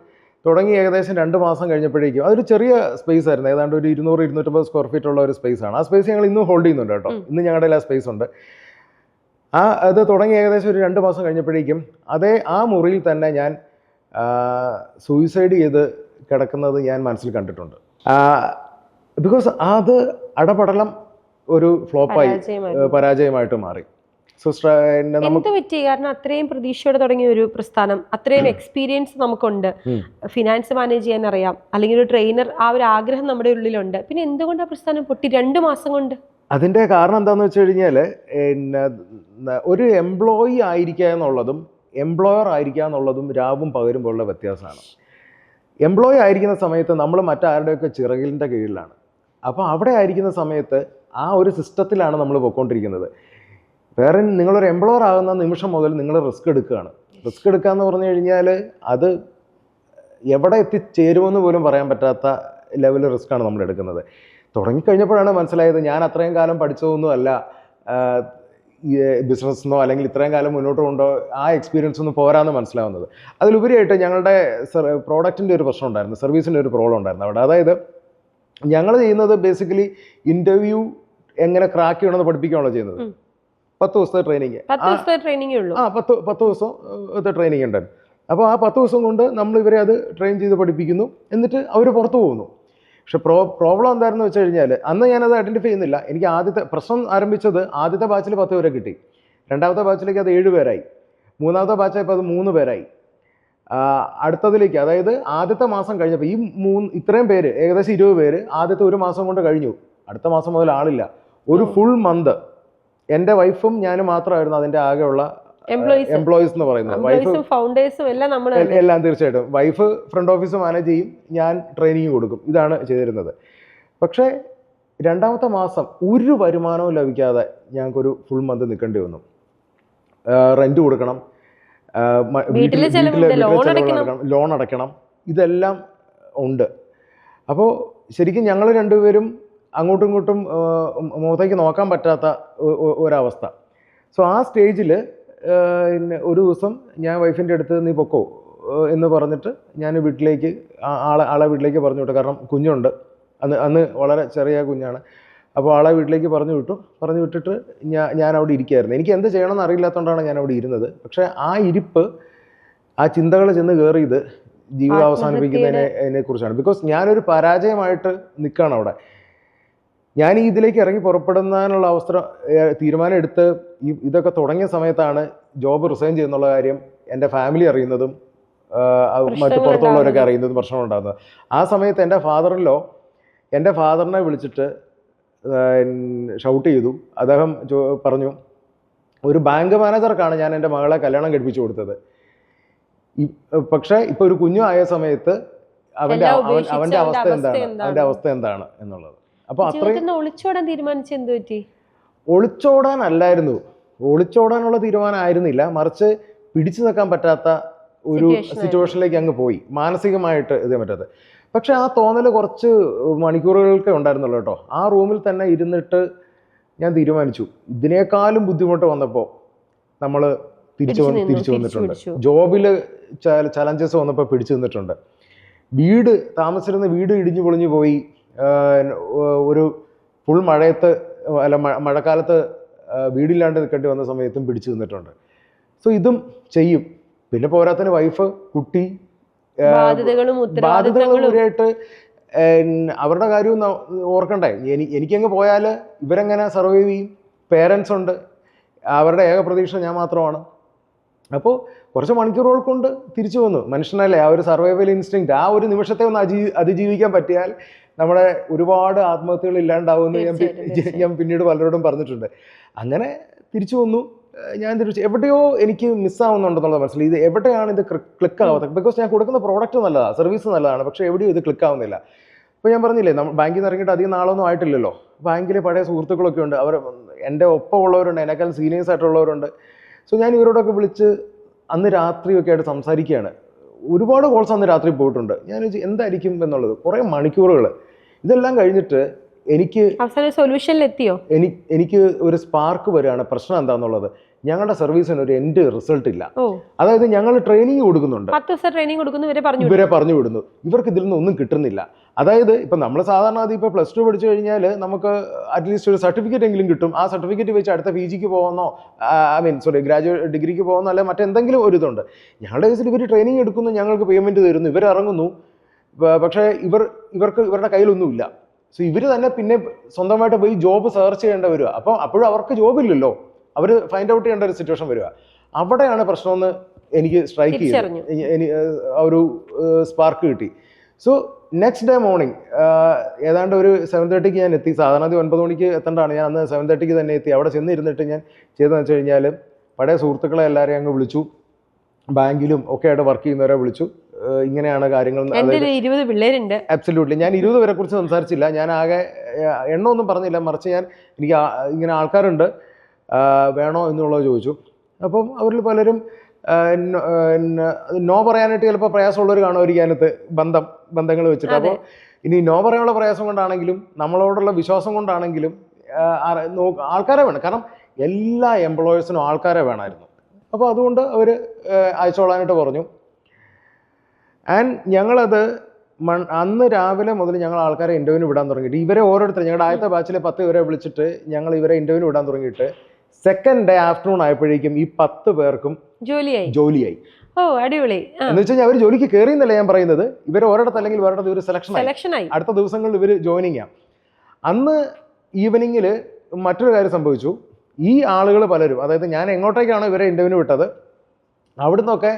തുടങ്ങി ഏകദേശം 2 മാസം കഴിഞ്ഞപ്പോഴേക്കും, അതൊരു ചെറിയ സ്പേസ് ആയിരുന്നു, ഏതാണ്ട് ഒരു 200-250 സ്ക്വയർ ഫീറ്റ് ഉള്ള ഒരു സ്പേസ് ആണ്. ആ സ്പേസ് ഞങ്ങൾ ഇന്നും ഹോൾഡ് ചെയ്യുന്നുണ്ട് കേട്ടോ. ഇന്ന് ഞങ്ങളുടെ ആ സ്പേസ് ഉണ്ട്. അത് തുടങ്ങി ഏകദേശം ഒരു 2 മാസം കഴിഞ്ഞപ്പോഴേക്കും ആ മുറിയിൽ തന്നെ ഞാൻ സൂയിസൈഡ് ചെയ്ത് കിടക്കുന്നത് ഞാൻ മനസ്സിൽ കണ്ടിട്ടുണ്ട്. ബിക്കോസ് അത് അടപടലം ഒരു ഫ്ലോപ്പായി പരാജയമായിട്ട് മാറി. എന്ത് പറ്റി? കാരണം അത്രയും പ്രതീക്ഷയോടെ തുടങ്ങിയ ഒരു പ്രസ്ഥാനം, അത്രയും എക്സ്പീരിയൻസ് നമുക്കുണ്ട്, ഫിനാൻസ് മാനേജ് ചെയ്യാൻ അറിയാം, അല്ലെങ്കിൽ ഒരു ട്രെയിനർ, ആ ഒരു ആഗ്രഹം നമ്മുടെ ഉള്ളിലുണ്ട്. പിന്നെ എന്തുകൊണ്ട് ആ പ്രസ്ഥാനം പൊട്ടി 2 മാസം കൊണ്ട്? അതിൻ്റെ കാരണം എന്താണെന്ന് വെച്ച് കഴിഞ്ഞാൽ, ഒരു എംപ്ലോയി ആയിരിക്കുക എന്നുള്ളതും എംപ്ലോയർ ആയിരിക്കുക എന്നുള്ളതും രാവും പകരും പോലുള്ള വ്യത്യാസമാണ്. എംപ്ലോയി ആയിരിക്കുന്ന സമയത്ത് നമ്മൾ മറ്റാരുടെയൊക്കെ ചിറകിലിൻ്റെ കീഴിലാണ്. അപ്പോൾ അവിടെ ആയിരിക്കുന്ന സമയത്ത് ആ ഒരു സിസ്റ്റത്തിലാണ് നമ്മൾ പോയിക്കൊണ്ടിരിക്കുന്നത്. വേറെ നിങ്ങളൊരു എംപ്ലോയർ ആകുന്ന നിമിഷം മുതൽ നിങ്ങൾ റിസ്ക് എടുക്കുകയാണ്. റിസ്ക് എടുക്കുക എന്ന് പറഞ്ഞു കഴിഞ്ഞാൽ അത് എവിടെ എത്തിച്ചേരുമെന്ന് പോലും പറയാൻ പറ്റാത്ത ലെവൽ റിസ്ക്കാണ് നമ്മൾ എടുക്കുന്നത്. തുടങ്ങിക്കഴിഞ്ഞപ്പോഴാണ് മനസ്സിലായത് ഞാൻ അത്രയും കാലം പഠിച്ചതൊന്നും അല്ല ബിസിനസ്സെന്നോ അല്ലെങ്കിൽ ഇത്രയും കാലം മുന്നോട്ട് കൊണ്ടോ ആ എക്സ്പീരിയൻസ് ഒന്നും പോരാന്ന് മനസ്സിലാവുന്നത്. അതിലുപരിയായിട്ട് ഞങ്ങളുടെ പ്രോഡക്റ്റിൻ്റെ ഒരു പ്രശ്നം ഉണ്ടായിരുന്നു, സർവീസിൻ്റെ ഒരു പ്രോബ്ലം ഉണ്ടായിരുന്നു അവിടെ. അതായത് ഞങ്ങൾ ചെയ്യുന്നത് ബേസിക്കലി ഇൻ്റർവ്യൂ എങ്ങനെ ക്രാക്ക് ചെയ്യണമെന്ന് പഠിപ്പിക്കുകയാണല്ലോ ചെയ്യുന്നത്. 10 ദിവസത്തെ ട്രെയിനിങ്. 10 ദിവസത്തെ ട്രെയിനിങ് ഉണ്ട്. അപ്പോൾ ആ 10 ദിവസം കൊണ്ട് നമ്മൾ ഇവരെ അത് ട്രെയിൻ ചെയ്ത് പഠിപ്പിക്കുന്നു, എന്നിട്ട് അവർ പുറത്തു പോകുന്നു. പക്ഷെ പ്രോബ്ലം എന്തായിരുന്നു വെച്ച് കഴിഞ്ഞാൽ, അന്ന് ഞാനത് ഐഡൻറ്റിഫൈ ചെയ്യുന്നില്ല. എനിക്ക് ആദ്യത്തെ പ്രശ്നം ആരംഭിച്ചത് ആദ്യത്തെ ബാച്ചിൽ 10 പേരെ കിട്ടി, രണ്ടാമത്തെ ബാച്ചിലേക്ക് അത് 7 പേരായി, മൂന്നാമത്തെ ബാച്ചായപ്പോൾ അത് 3 പേരായി, അടുത്തതിലേക്ക് അതായത് ആദ്യത്തെ മാസം കഴിഞ്ഞപ്പോൾ ഇത്രയും പേര് ഏകദേശം 20 പേര് ആദ്യത്തെ 1 മാസം കൊണ്ട് കഴിഞ്ഞു. അടുത്ത മാസം മുതൽ ആളില്ല. ഒരു ഫുൾ മന്ത് എൻ്റെ വൈഫും ഞാനും മാത്രമായിരുന്നു അതിൻ്റെ ആകെയുള്ള എംപ്ലോയീസ് എന്ന് പറയുന്നത്. എല്ലാം തീർച്ചയായിട്ടും വൈഫ് ഫ്രണ്ട് ഓഫീസ് മാനേജ് ചെയ്യും, ഞാൻ ട്രെയിനിങ് കൊടുക്കും, ഇതാണ് ചെയ്തിരുന്നത്. പക്ഷേ രണ്ടാമത്തെ മാസം ഒരു വരുമാനവും ലഭിക്കാതെ ഞങ്ങൾക്കൊരു ഫുൾ മന്ത് നിൽക്കേണ്ടി വന്നു. റെന്റ് കൊടുക്കണം, ലോൺ അടയ്ക്കണം, ഇതെല്ലാം ഉണ്ട്. അപ്പോൾ ശരിക്കും ഞങ്ങൾ രണ്ടുപേരും അങ്ങോട്ടും ഇങ്ങോട്ടും മുഖത്തേക്ക് നോക്കാൻ പറ്റാത്ത ഒരവസ്ഥ. സോ ആ സ്റ്റേജിൽ ഒരു ദിവസം ഞാൻ വൈഫിൻ്റെ അടുത്ത് നീ പൊക്കോ എന്ന് പറഞ്ഞിട്ട് ഞാൻ വീട്ടിലേക്ക് ആളെ വീട്ടിലേക്ക് പറഞ്ഞു വിട്ടു. കാരണം കുഞ്ഞുണ്ട്, അന്ന് വളരെ ചെറിയ കുഞ്ഞാണ്. അപ്പോൾ ആളെ വീട്ടിലേക്ക് പറഞ്ഞു വിട്ടിട്ട് ഞാൻ അവിടെ ഇരിക്കുകയായിരുന്നു. എനിക്ക് എന്ത് ചെയ്യണമെന്ന് അറിയില്ലാത്തതുകൊണ്ടാണ് ഞാൻ അവിടെ ഇരുന്നത്. പക്ഷേ ആ ഇരിപ്പ്, ആ ചിന്തകൾ ചെന്ന് കയറിയത് ജീവിതം അവസാനിപ്പിക്കുന്നതിനെ കുറിച്ചാണ്. ബിക്കോസ് ഞാനൊരു പരാജയമായിട്ട് നിൽക്കുകയാണ് അവിടെ. ഞാൻ ഈ ഇതിലേക്ക് ഇറങ്ങി പുറപ്പെടുന്നതിനുള്ള തീരുമാനം എടുത്ത് ഇതൊക്കെ തുടങ്ങിയ സമയത്താണ് ജോബ് റിസൈൻ ചെയ്യുന്നുള്ള കാര്യം എൻ്റെ ഫാമിലി അറിയുന്നതും മറ്റു പുറത്തുള്ളവരൊക്കെ അറിയുന്നതും പ്രശ്നമുണ്ടാകുന്നത്. ആ സമയത്ത് എൻ്റെ ഫാദറിനെ വിളിച്ചിട്ട് ഷൗട്ട് ചെയ്തു. അദ്ദേഹം പറഞ്ഞു, ഒരു ബാങ്ക് മാനേജർക്കാണ് ഞാൻ എൻ്റെ മകളെ കല്യാണം കഴിപ്പിച്ചു കൊടുത്തത്, പക്ഷേ ഇപ്പോൾ ഒരു കുഞ്ഞു ആയ സമയത്ത് അവൻ്റെ അവസ്ഥ എന്താണ് എന്നുള്ളത്. അപ്പോൾ അത്രയും ഒളിച്ചോടാൻ തീരുമാനിച്ചു. എന്ത് പറ്റി? ഒളിച്ചോടാനല്ലായിരുന്നു, ഒളിച്ചോടാനുള്ള തീരുമാനമായിരുന്നില്ല, മറിച്ച് പിടിച്ചു നിൽക്കാൻ പറ്റാത്ത ഒരു സിറ്റുവേഷനിലേക്ക് അങ്ങ് പോയി, മാനസികമായിട്ട് ഇത് പറ്റാത്ത. പക്ഷെ ആ തോന്നൽ കുറച്ച് മണിക്കൂറുകൾക്ക് ഉണ്ടായിരുന്നുള്ളൂ കേട്ടോ. ആ റൂമിൽ തന്നെ ഇരുന്നിട്ട് ഞാൻ തീരുമാനിച്ചു, ഇതിനേക്കാളും ബുദ്ധിമുട്ട് വന്നപ്പോൾ നമ്മൾ തിരിച്ചു വന്നിട്ടുണ്ട്. ജോബിൽ ചലഞ്ചസ് വന്നപ്പോൾ പിടിച്ചു നിന്നിട്ടുണ്ട്. താമസിച്ചിരുന്ന വീട് ഇടിഞ്ഞു പൊളിഞ്ഞു പോയി. ഒരു ഫുൾ മഴക്കാലത്ത് വീടില്ലാണ്ട് നിൽക്കേണ്ടി വന്ന സമയത്തും പിടിച്ചു നിന്നിട്ടുണ്ട്. സോ ഇതും ചെയ്യും. പിന്നെ പോരാത്തതിന് വൈഫ്, കുട്ടി, ബാധ്യതകളുമായിട്ട് അവരുടെ കാര്യവും ഓർക്കണ്ടേ. എനിക്കങ്ങ് പോയാൽ ഇവരെങ്ങനെ സർവൈവ് ചെയ്യും? പേരൻസ് ഉണ്ട്, അവരുടെ ഏക പ്രതീക്ഷ ഞാൻ മാത്രമാണ്. അപ്പോൾ കുറച്ച് മണിക്കൂറുകൾ കൊണ്ട് തിരിച്ചു വന്നു. മനുഷ്യനല്ലേ, ആ ഒരു സർവൈവൽ ഇൻസ്റ്റിങ്ക്റ്റ്, ആ ഒരു നിമിഷത്തെ ഒന്ന് അതിജീവിക്കാൻ പറ്റിയാൽ നമ്മുടെ ഒരുപാട് ആത്മഹത്യകൾ ഇല്ലാണ്ടാവുമെന്ന് ഞാൻ പിന്നീട് പലരോടും പറഞ്ഞിട്ടുണ്ട്. അങ്ങനെ തിരിച്ചു വന്നു. ഞാൻ എവിടെയോ എനിക്ക് മിസ്സാവുന്നുണ്ടെന്നുള്ളത് മനസ്സിലായി. ഇത് എവിടെയാണ് ഇത് ക്ലിക്ക് ആവാത്തത്? ബിക്കോസ് ഞാൻ കൊടുക്കുന്ന പ്രോഡക്റ്റ് നല്ലതാണ്, സർവീസ് നല്ലതാണ്, പക്ഷേ എവിടെയോ ഇത് ക്ലിക്ക് ആവുന്നില്ല. ഇപ്പോൾ ഞാൻ പറഞ്ഞില്ലേ, ബാങ്കിൽ നിന്ന് ഇറങ്ങിയിട്ട് അധികം നാളൊന്നും ആയിട്ടില്ലല്ലോ. ബാങ്കിൽ പഴയ സുഹൃത്തുക്കളൊക്കെ ഉണ്ട്, അവർ എൻ്റെ ഒപ്പമുള്ളവരുണ്ട്, എന്നെക്കാൾ സീനിയേഴ്സ് ആയിട്ടുള്ളവരുണ്ട്. സോ ഞാൻ ഇവരോടൊക്കെ വിളിച്ച് അന്ന് രാത്രിയൊക്കെ ആയിട്ട് സംസാരിക്കുകയാണ്. ഒരുപാട് കോൾസ് അന്ന് രാത്രി പോയിട്ടുണ്ട്. ഞാൻ എന്തായിരിക്കും എന്നുള്ളത്, കുറേ മണിക്കൂറുകൾ. ഇതെല്ലാം കഴിഞ്ഞിട്ട് എനിക്ക് സൊല്യൂഷനിലെത്തിയോ? എനിക്ക് ഒരു സ്പാർക്ക് വരികയാണ്. പ്രശ്നം എന്താണെന്നുള്ളത്, ഞങ്ങളുടെ സർവീസിന് ഒരു എൻഡ് റിസൾട്ട് ഇല്ല. ഓ അതായത് ഞങ്ങൾ ട്രെയിനിങ് കൊടുക്കുന്നുണ്ട്, 10 ദിവസം ട്രെയിനിങ് കൊടുക്കുന്നു, ഇവരെ പറഞ്ഞു വിടുന്നു, ഇവർക്ക് ഇതിൽ നിന്നൊന്നും കിട്ടുന്നില്ല. അതായത് ഇപ്പം നമ്മൾ സാധാരണ അത് ഇപ്പോൾ +2 പഠിച്ചു കഴിഞ്ഞാൽ നമുക്ക് അറ്റ്ലീസ്റ്റ് ഒരു സർട്ടിഫിക്കറ്റ് എങ്കിലും കിട്ടും. ആ സർട്ടിഫിക്കറ്റ് വെച്ച് അടുത്ത PGക്ക് പോകുന്നോ, ഗ്രാജുവേറ്റ് ഡിഗ്രിക്ക് പോകുന്നോ, അല്ലെങ്കിൽ മറ്റെന്തെങ്കിലും ഒരു ഇതുണ്ട്. ഞങ്ങളുടെ കേസിൽ ഇവർ ട്രെയിനിങ് എടുക്കുന്നു, ഞങ്ങൾക്ക് പേയ്മെൻറ്റ് തരുന്നു, ഇവരിറങ്ങുന്നു, പക്ഷേ ഇവർക്ക് ഇവരുടെ കയ്യിലൊന്നുമില്ല. സോ ഇവർ തന്നെ പിന്നെ സ്വന്തമായിട്ട് പോയി ജോബ് സെർച്ച് ചെയ്യേണ്ട വരിക. അപ്പോൾ അപ്പോഴും അവർക്ക് ജോബില്ലല്ലോ, അവർ ഫൈൻഡ് ഔട്ട് ചെയ്യേണ്ട ഒരു സിറ്റുവേഷൻ വരിക. അവിടെയാണ് പ്രശ്നമെന്ന് എനിക്ക് സ്ട്രൈക്ക് ചെയ്തു, ഒരു സ്പാർക്ക് കിട്ടി. സോ നെക്സ്റ്റ് ഡേ മോർണിംഗ് ഏതാണ്ട് ഒരു 7:30ക്ക് ഞാൻ എത്തി. സാധാരണ 9 മണിക്ക് എത്തേണ്ടതാണ്, ഞാൻ അന്ന് 7:30ക്ക് തന്നെ എത്തി. അവിടെ ചെന്നിരുന്നിട്ട് ഞാൻ ചെയ്തതെന്ന് വെച്ച് കഴിഞ്ഞാൽ പഴയ സുഹൃത്തുക്കളെ എല്ലാവരെയും അങ്ങ് വിളിച്ചു, ബാങ്കിലും ഒക്കെ ആയിട്ട് വർക്ക് ചെയ്യുന്നവരെ വിളിച്ചു. ഇങ്ങനെയാണ് കാര്യങ്ങൾ. 20 പിള്ളേരുണ്ട്. അബ്സല്യൂട്ട്ലി. ഞാൻ 20 പേരെ കുറിച്ച് സംസാരിച്ചില്ല, ഞാൻ ആകെ എണ്ണമൊന്നും പറഞ്ഞില്ല, മറിച്ച് എനിക്ക് ഇങ്ങനെ ആൾക്കാരുണ്ട് വേണോ എന്നുള്ളത് ചോദിച്ചു. അപ്പം അവരിൽ പലരും നോ പറയാനായിട്ട് ചിലപ്പോൾ പ്രയാസമുള്ളവർ കാണുമായിരിക്കും അതിനകത്ത്, ബന്ധങ്ങൾ വെച്ചിട്ട്. അപ്പോൾ ഇനി നോ പറയാനുള്ള പ്രയാസം കൊണ്ടാണെങ്കിലും നമ്മളോടുള്ള വിശ്വാസം കൊണ്ടാണെങ്കിലും ആൾക്കാരെ വേണം. കാരണം എല്ലാ എംപ്ലോയീസിനും ആൾക്കാരെ വേണമായിരുന്നു. അപ്പോൾ അതുകൊണ്ട് അവർ അയച്ചോളാനായിട്ട് പറഞ്ഞു. ആൻഡ് ഞങ്ങളത് അന്ന് രാവിലെ മുതൽ ഞങ്ങൾ ആൾക്കാരെ ഇൻ്റർവ്യൂവിന് വിടാൻ തുടങ്ങിയിട്ട് ഇവരെ ഓരോരുത്തരും ഞങ്ങളുടെ ആദ്യത്തെ ബാച്ചിലെ 10 പേരെ വിളിച്ചിട്ട് ഞങ്ങൾ ഇവരെ ഇൻ്റർവ്യൂവിന് വിടാൻ തുടങ്ങിയിട്ട് സെക്കൻഡ് ഡേ ആഫ്റ്റർനൂൺ ആയപ്പോഴേക്കും ഈ 10 പേർക്കും ജോലിയായി. ഓ അടിപൊളി. എന്ന് വെച്ച് കഴിഞ്ഞാൽ അവർ ജോലിക്ക് കയറിയെന്നല്ല ഞാൻ പറയുന്നത്, ഇവർ ഒരിടത്ത് അല്ലെങ്കിൽ ഒരിടത്ത് ഇവർ സെലക്ഷൻ ആയി. അടുത്ത ദിവസങ്ങളിൽ ഇവർ ജോയിനിങ് ആണ്. അന്ന് ഈവനിങ്ങിൽ മറ്റൊരു കാര്യം സംഭവിച്ചു. ഈ ആളുകൾ പലരും, അതായത് ഞാൻ എങ്ങോട്ടേക്കാണോ ഇവരെ ഇൻ്റർവ്യൂവിന് വിട്ടത് അവിടുന്നൊക്കെ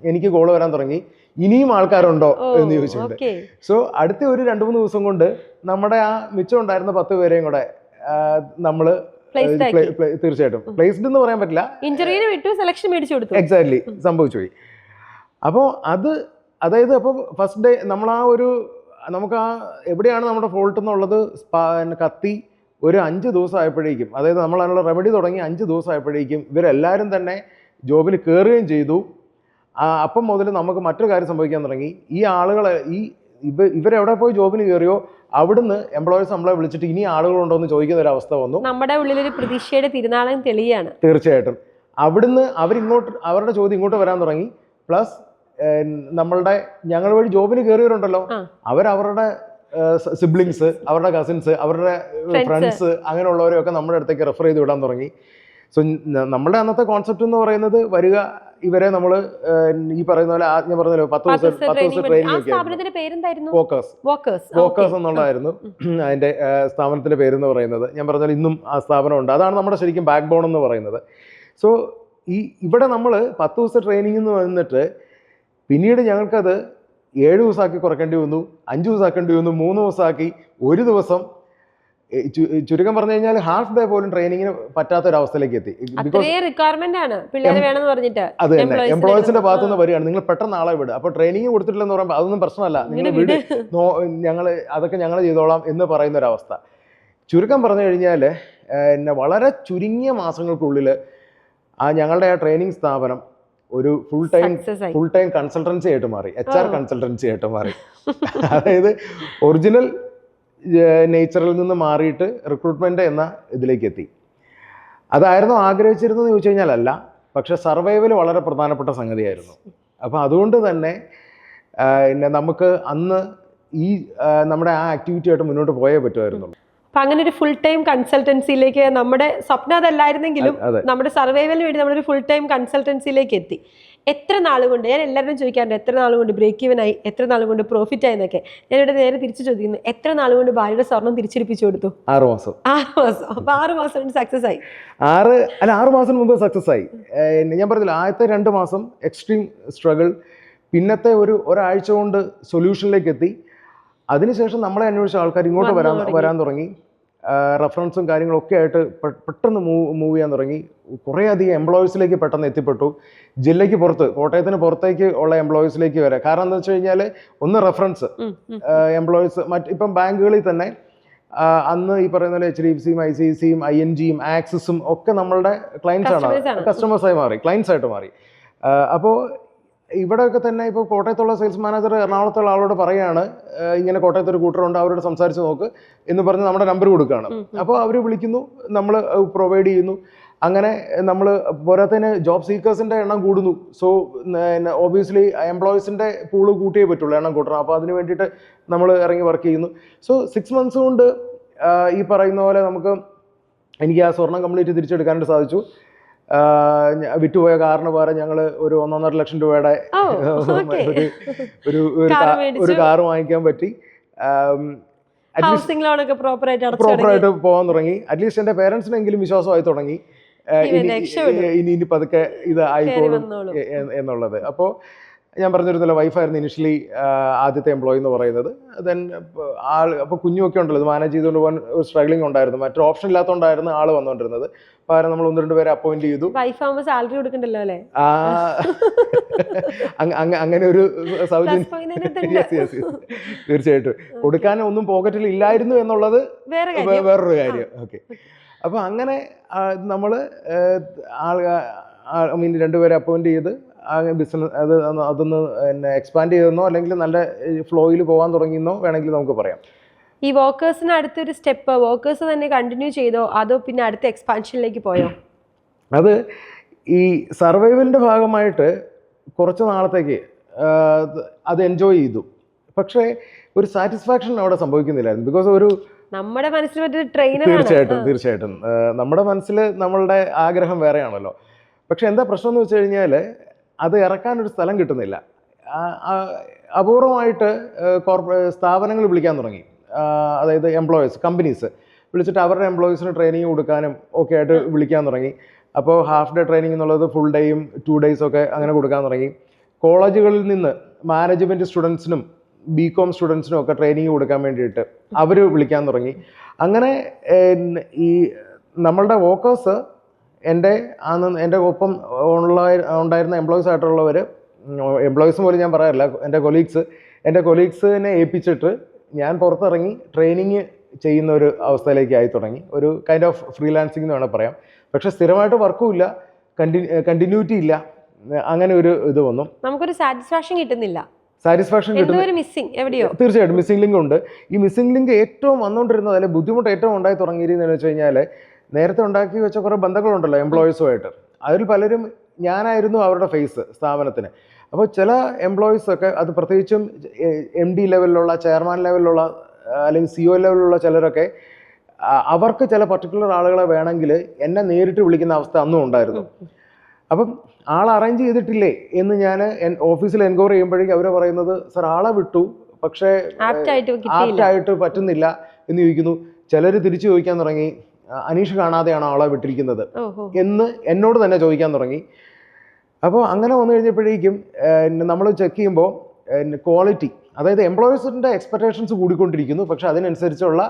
എനിക്ക് കോള് വരാൻ തുടങ്ങി, ഇനിയും ആൾക്കാരുണ്ടോ എന്ന് ചോദിച്ചിട്ടുണ്ട്. സോ അടുത്ത ഒരു 2-3 ദിവസം കൊണ്ട് നമ്മുടെ ആ മിച്ചം ഉണ്ടായിരുന്ന 10 പേരെയും കൂടെ നമ്മൾ തീർച്ചയായിട്ടും പ്ലേസ്ഡ് എന്ന് പറയാൻ പറ്റില്ല, എക്സാക്ട്ലി സംഭവിച്ചു പോയി. അപ്പോൾ അതായത് അപ്പോൾ ഫസ്റ്റ് ഡേ നമ്മൾ നമുക്ക് എവിടെയാണ് നമ്മുടെ ഫോൾട്ട് എന്നുള്ളത് കത്തി ഒരു 5 ദിവസം ആയപ്പോഴേക്കും, അതായത് നമ്മൾ അതിനുള്ള റെമഡി തുടങ്ങി 5 ദിവസം ആയപ്പോഴേക്കും ഇവരെല്ലാവരും തന്നെ ജോബിന് കയറുകയും ചെയ്തു. അപ്പം മുതൽ നമുക്ക് മറ്റൊരു കാര്യം സംഭവിക്കാൻ തുടങ്ങി. ഈ ആളുകളെ ഇവരെവിടെ പോയി ജോബിന് കയറിയോ അവിടുന്ന് എംപ്ലോയീസ് നമ്മളെ വിളിച്ചിട്ട് ഇനി ആളുകളുണ്ടോ എന്ന് ചോദിക്കുന്ന ഒരു അവസ്ഥ വന്നു. നമ്മുടെ ഉള്ളിലൊരു പ്രതീക്ഷയുടെ തിരുനാളം തെളിയാണ്. തീർച്ചയായിട്ടും. അവിടുന്ന് അവരുടെ ചോദ്യം ഇങ്ങോട്ട് വരാൻ തുടങ്ങി. പ്ലസ് ഞങ്ങൾ വഴി ജോബിന് കയറിയവരുണ്ടല്ലോ, അവരുടെ സിബ്ലിങ്സ്, അവരുടെ കസിൻസ്, അവരുടെ ഫ്രണ്ട്സ്, അങ്ങനെയുള്ളവരെയൊക്കെ നമ്മുടെ അടുത്തേക്ക് റെഫർ ചെയ്ത് വിടാൻ തുടങ്ങി. സോ നമ്മുടെ അന്നത്തെ കോൺസെപ്റ്റ് എന്ന് പറയുന്നത് വരിക, ഇവരെ നമ്മൾ ഈ പറയുന്ന പോലെ ഞാൻ പറഞ്ഞല്ലോ 10 ദിവസം ട്രെയിനിങ്, വോക്കേഴ്സ് എന്നുള്ളതായിരുന്നു അതിന്റെ സ്ഥാപനത്തിന്റെ പേരെന്ന് പറയുന്നത്. ഞാൻ പറഞ്ഞാൽ ഇന്നും ആ സ്ഥാപനം ഉണ്ട്, അതാണ് നമ്മുടെ ശരിക്കും ബാക്ക് ബോൺ എന്ന് പറയുന്നത്. സോ ഇവിടെ നമ്മൾ 10 ദിവസം ട്രെയിനിങ് എന്ന് വന്നിട്ട് പിന്നീട് ഞങ്ങൾക്കത് 7 ദിവസമാക്കി കുറയ്ക്കേണ്ടി വന്നു, 5 ദിവസമാക്കേണ്ടി വന്നു, 3 ദിവസമാക്കി, 1 ദിവസം. ചുരുക്കം പറഞ്ഞു കഴിഞ്ഞാൽ ഹാഫ് ഡേ പോലും ട്രെയിനിങ്ങിന് പറ്റാത്തൊരവസ്ഥയിലേക്ക് എത്തി. അത് തന്നെ എംപ്ലോയീസിന്റെ ഭാഗത്തു നിന്ന് വരികയാണ്, നിങ്ങൾ പെട്ടെന്ന് ആളെ വിടുക. അപ്പോൾ ട്രെയിനിങ് കൊടുത്തിട്ടില്ലെന്ന് പറയുമ്പോൾ അതൊന്നും പ്രശ്നമല്ല, നിങ്ങൾ വിട്, അതൊക്കെ ഞങ്ങൾ ചെയ്തോളാം എന്ന് പറയുന്ന ഒരവസ്ഥ. ചുരുക്കം പറഞ്ഞു കഴിഞ്ഞാൽ വളരെ ചുരുങ്ങിയ മാസങ്ങൾക്കുള്ളിൽ ഞങ്ങളുടെ ആ ട്രെയിനിങ് സ്ഥാപനം ഒരു ഫുൾ ടൈം കൺസൾട്ടൻസി ആയിട്ട് മാറി, HR കൺസൾട്ടൻസി ആയിട്ട് മാറി. അതായത് ഒറിജിനൽ നേച്ചറിൽ നിന്ന് മാറിയിട്ട് റിക്രൂട്ട്മെന്റ് എന്ന ഇതിലേക്ക് എത്തി. അതായിരുന്നു ആഗ്രഹിച്ചിരുന്നതെന്ന് ചോദിച്ചു കഴിഞ്ഞാൽ അല്ല, പക്ഷെ സർവൈവൽ വളരെ പ്രധാനപ്പെട്ട സംഗതിയായിരുന്നു. അപ്പോൾ അതുകൊണ്ട് തന്നെ നമുക്ക് അന്ന് നമ്മുടെ ആ ആക്ടിവിറ്റി ആയിട്ട് മുന്നോട്ട് പോയേ പറ്റുമായിരുന്നു. അപ്പൊ അങ്ങനെ ഒരു ഫുൾ ടൈം കൺസൾട്ടൻസിയിലേക്ക്, നമ്മുടെ സ്വപ്നം അതല്ലായിരുന്നെങ്കിലും നമ്മുടെ സർവൈവലിന് വേണ്ടി നമ്മളൊരു ഫുൾ ടൈം കൺസൾട്ടൻസിയിലേക്ക് എത്തി. എത്ര നാളുകൊണ്ട്, ഞാൻ എല്ലാവരും ചോദിക്കാറുണ്ട് എത്ര നാളുകൊണ്ട് ബ്രേക്ക് ഈവൻ ആയി, എത്ര നാളുകൊണ്ട് പ്രോഫിറ്റ് ആയി എന്നൊക്കെ. ഞാനിവിടെ നേരെ തിരിച്ചു ചോദിക്കുന്നു, എത്ര നാളുകൊണ്ട് ഭാര്യയുടെ സ്വർണം തിരിച്ചെടുപ്പിച്ചു കൊടുത്തു? 6 മാസം. അപ്പൊ 6 മാസം കൊണ്ട് സക്സസ് ആയി. 6 മാസം മുമ്പ് സക്സസ് ആയി. ഞാൻ പറഞ്ഞില്ല, ആദ്യത്തെ 2 മാസം എക്സ്ട്രീം സ്ട്രഗിൾ, പിന്നത്തെ ഒരാഴ്ച കൊണ്ട് സൊല്യൂഷനിലേക്ക് എത്തി. അതിനുശേഷം നമ്മളെ അന്വേഷിച്ച ആൾക്കാർ ഇങ്ങോട്ട് വരാൻ തുടങ്ങി. റെഫറൻസും കാര്യങ്ങളൊക്കെ ആയിട്ട് പെട്ടെന്ന് മൂവ് ചെയ്യാൻ തുടങ്ങി. കുറേയധികം എംപ്ലോയീസിലേക്ക് പെട്ടെന്ന് എത്തിപ്പെട്ടു. ജില്ലയ്ക്ക് പുറത്ത്, കോട്ടയത്തിന് പുറത്തേക്ക് ഉള്ള എംപ്ലോയീസിലേക്ക് വരെ. കാരണം എന്താ വെച്ച് കഴിഞ്ഞാൽ ഒന്ന് റെഫറൻസ് എംപ്ലോയീസ്, ഇപ്പം ബാങ്കുകളിൽ തന്നെ അന്ന് ഈ പറയുന്ന പോലെ HDFCയും ICICIയും INGയും ആക്സിസും ഒക്കെ നമ്മളുടെ ക്ലയൻസ് ആണ്, കസ്റ്റമേഴ്സായി മാറി, ക്ലയൻസ് ആയിട്ട് മാറി. അപ്പോൾ ഇവിടെയൊക്കെ തന്നെ ഇപ്പോൾ കോട്ടയത്തുള്ള സെയിൽസ് മാനേജർ എറണാകുളത്തുള്ള ആളോട് പറയാണ് ഇങ്ങനെ കോട്ടയത്ത് ഒരു കൂട്ടറുണ്ട് അവരോട് സംസാരിച്ച് നോക്ക് എന്ന് പറഞ്ഞ് നമ്മുടെ നമ്പർ കൊടുക്കുകയാണ്. അപ്പോൾ അവർ വിളിക്കുന്നു, നമ്മൾ പ്രൊവൈഡ് ചെയ്യുന്നു. അങ്ങനെ നമ്മൾ പോരാത്തതിന് ജോബ് സീക്കേഴ്സിൻ്റെ എണ്ണം കൂടുന്നു. സോ ഓബിയസ്ലി എംപ്ലോയീസിൻ്റെ പൂള് കൂട്ടിയേ പറ്റുള്ളൂ, എണ്ണം കൂട്ടണം. അപ്പോൾ അതിന് വേണ്ടിയിട്ട് നമ്മൾ ഇറങ്ങി വർക്ക് ചെയ്യുന്നു. സോ 6 months കൊണ്ട് ഈ പറയുന്ന പോലെ എനിക്ക് ആ സ്വർണം കംപ്ലീറ്റ് തിരിച്ചെടുക്കാനായിട്ട് സാധിച്ചു. വിറ്റുപോയ കാറിന് പകരം ഞങ്ങൾ ഒരു 1.5 ലക്ഷം രൂപയുടെ ഒരു കാറ് വാങ്ങിക്കാൻ പറ്റി. പ്രോപ്പറായിട്ട് പോകാൻ തുടങ്ങി. അറ്റ്ലീസ്റ്റ് എൻ്റെ പേരൻസിനെങ്കിലും വിശ്വാസമായി തുടങ്ങി ഇനി പതുക്കെ ഇത് ആയിക്കോളും എന്നുള്ളത്. അപ്പോൾ ഞാൻ പറഞ്ഞിരുന്നല്ലോ, വൈഫായിരുന്നു ഇനിഷ്യലി ആദ്യത്തെ എംപ്ലോയി എന്ന് പറയുന്നത്. ദെൻ അപ്പോൾ കുഞ്ഞുമൊക്കെ ഉണ്ടല്ലോ, ഇത് മാനേജ് ചെയ്തുകൊണ്ട് പോകാൻ ഒരു സ്ട്രഗ്ലിംഗ് ഉണ്ടായിരുന്നു. മറ്റൊരു ഓപ്ഷൻ ഇല്ലാത്തതുകൊണ്ടായിരുന്നു ആൾ വന്നുകൊണ്ടിരുന്നത്. പകരം നമ്മൾ 1-2 പേരെ അപ്പോയിന്റ് ചെയ്തു. സാലറി കൊടുക്കണ്ടല്ലോ അല്ലേ? അങ്ങനെ ഒരു സൗജന്യം തീർച്ചയായിട്ടും കൊടുക്കാൻ ഒന്നും പോക്കറ്റിൽ ഇല്ലായിരുന്നു എന്നുള്ളത് വേറൊരു കാര്യം. ഓക്കെ, അപ്പോൾ അങ്ങനെ നമ്മൾ ഐ മീൻ 2 പേരെ അപ്പോയിന്റ് ചെയ്ത് ബിസിനസ് അതൊന്ന് എക്സ്പാൻഡ് ചെയ്തെന്നോ അല്ലെങ്കിൽ നല്ല ഫ്ലോയിൽ പോകാൻ തുടങ്ങിയെന്നോ വേണമെങ്കിൽ നമുക്ക് പറയാം. ഈ വർക്കേഴ്സിന് അടുത്തൊരു സ്റ്റെപ്പ് വർക്കേഴ്സ് തന്നെ കണ്ടിന്യൂ ചെയ്തോ അതോ പിന്നെ അടുത്ത എക്സ്പാൻഷനിലേക്ക് പോയോ? അത് ഈ സർവൈവലിൻ്റെ ഭാഗമായിട്ട് കുറച്ച് നാളത്തേക്ക് അത് എൻജോയ് ചെയ്തു. പക്ഷേ ഒരു സാറ്റിസ്ഫാക്ഷൻ അവിടെ സംഭവിക്കുന്നില്ലായിരുന്നു. ബിക്കോസ് നമ്മുടെ മനസ്സിൽ ട്രെയിനർ തീർച്ചയായിട്ടും നമ്മുടെ മനസ്സിൽ നമ്മളുടെ ആഗ്രഹം വേറെയാണല്ലോ. പക്ഷെ എന്താ പ്രശ്നം എന്ന് വെച്ച് കഴിഞ്ഞാൽ അത് ഇറക്കാനൊരു സ്ഥലം കിട്ടുന്നില്ല. അപൂർവമായിട്ട് സ്ഥാപനങ്ങൾ വിളിക്കാൻ തുടങ്ങി. അതായത് കമ്പനീസ് വിളിച്ചിട്ട് അവരുടെ എംപ്ലോയീസിന് ട്രെയിനിങ് കൊടുക്കാനും ഒക്കെ ആയിട്ട് വിളിക്കാൻ തുടങ്ങി. അപ്പോൾ ഹാഫ് ഡേ ട്രെയിനിങ് എന്നുള്ളത് ഫുൾ ഡേയും 2 days ഒക്കെ അങ്ങനെ കൊടുക്കാൻ തുടങ്ങി. കോളേജുകളിൽ നിന്ന് മാനേജ്മെൻറ്റ് സ്റ്റുഡൻസിനും BCom സ്റ്റുഡൻസിനും ഒക്കെ ട്രെയിനിങ് കൊടുക്കാൻ വേണ്ടിയിട്ട് അവർ വിളിക്കാൻ തുടങ്ങി. അങ്ങനെ ഈ നമ്മളുടെ വർക്കേഴ്സ് എൻ്റെ ഒപ്പം ഉണ്ടായിരുന്ന എംപ്ലോയീസ് ആയിട്ടുള്ളവർ, എംപ്ലോയീസ് പോലും ഞാൻ പറയാറില്ല, എൻ്റെ കൊലീഗ്സിനെ ഏൽപ്പിച്ചിട്ട് ഞാൻ പുറത്തിറങ്ങി ട്രെയിനിങ് ചെയ്യുന്ന ഒരു അവസ്ഥയിലേക്ക് ആയി തുടങ്ങി. ഒരു കൈൻഡ് ഓഫ് ഫ്രീലാൻസിങ് എന്ന് വേണമെങ്കിൽ പറയാം. പക്ഷെ സ്ഥിരമായിട്ട് വർക്കും ഇല്ല, കണ്ടിന്യൂറ്റി ഇല്ല. അങ്ങനെ ഒരു ഇത് വന്നു. നമുക്കൊരു സാറ്റിസ്ഫാക്ഷൻ കിട്ടുന്നില്ല. തീർച്ചയായിട്ടും മിസ്സിംഗ് ലിങ്ക് ഉണ്ട്. ഈ മിസ്സിംഗ് ലിങ്ക് ഏറ്റവും വന്നുകൊണ്ടിരുന്നത്, അല്ലെങ്കിൽ ബുദ്ധിമുട്ട് ഏറ്റവും ഉണ്ടായി തുടങ്ങിയിരുന്നതെന്ന് വെച്ച് കഴിഞ്ഞാൽ, നേരത്തെ ഉണ്ടാക്കി വെച്ച കുറേ ബന്ധങ്ങളുണ്ടല്ലോ എംപ്ലോയീസുമായിട്ട്. അതിൽ പലരും ഞാനായിരുന്നു അവരുടെ ഫേസ് സ്ഥാപനത്തിന്. അപ്പോൾ ചില എംപ്ലോയീസൊക്കെ, അത് പ്രത്യേകിച്ചും MD ലെവലിലുള്ള, ചെയർമാൻ ലെവലിലുള്ള അല്ലെങ്കിൽ CEO ലെവലിലുള്ള ചിലരൊക്കെ, അവർക്ക് ചില പർട്ടിക്കുലർ ആളുകളെ വേണമെങ്കിൽ എന്നെ നേരിട്ട് വിളിക്കുന്ന അവസ്ഥ അന്നും ഉണ്ടായിരുന്നു. അപ്പം ആളെ അറേഞ്ച് ചെയ്തിട്ടില്ലേ എന്ന് ഞാൻ ഓഫീസിൽ എൻക്വയറി ചെയ്യുമ്പോഴേക്കും അവർ പറയുന്നത്, സർ ആളെ വിട്ടു പക്ഷേ ആപ്റ്റായിട്ട് പറ്റുന്നില്ല എന്ന് ചോദിക്കുന്നു. ചിലർ തിരിച്ചു ചോദിക്കാൻ തുടങ്ങി, അനീഷ് കാണാതെയാണ് ആളെ വിട്ടിരിക്കുന്നത് എന്ന് എന്നോട് തന്നെ ചോദിക്കാൻ തുടങ്ങി. അപ്പോൾ അങ്ങനെ വന്നു കഴിഞ്ഞപ്പോഴേക്കും നമ്മൾ ചെക്ക് ചെയ്യുമ്പോൾ ക്വാളിറ്റി, അതായത് എംപ്ലോയീസിൻ്റെ എക്സ്പെക്റ്റേഷൻസ് കൂടിക്കൊണ്ടിരിക്കുന്നു. പക്ഷെ അതിനനുസരിച്ചുള്ള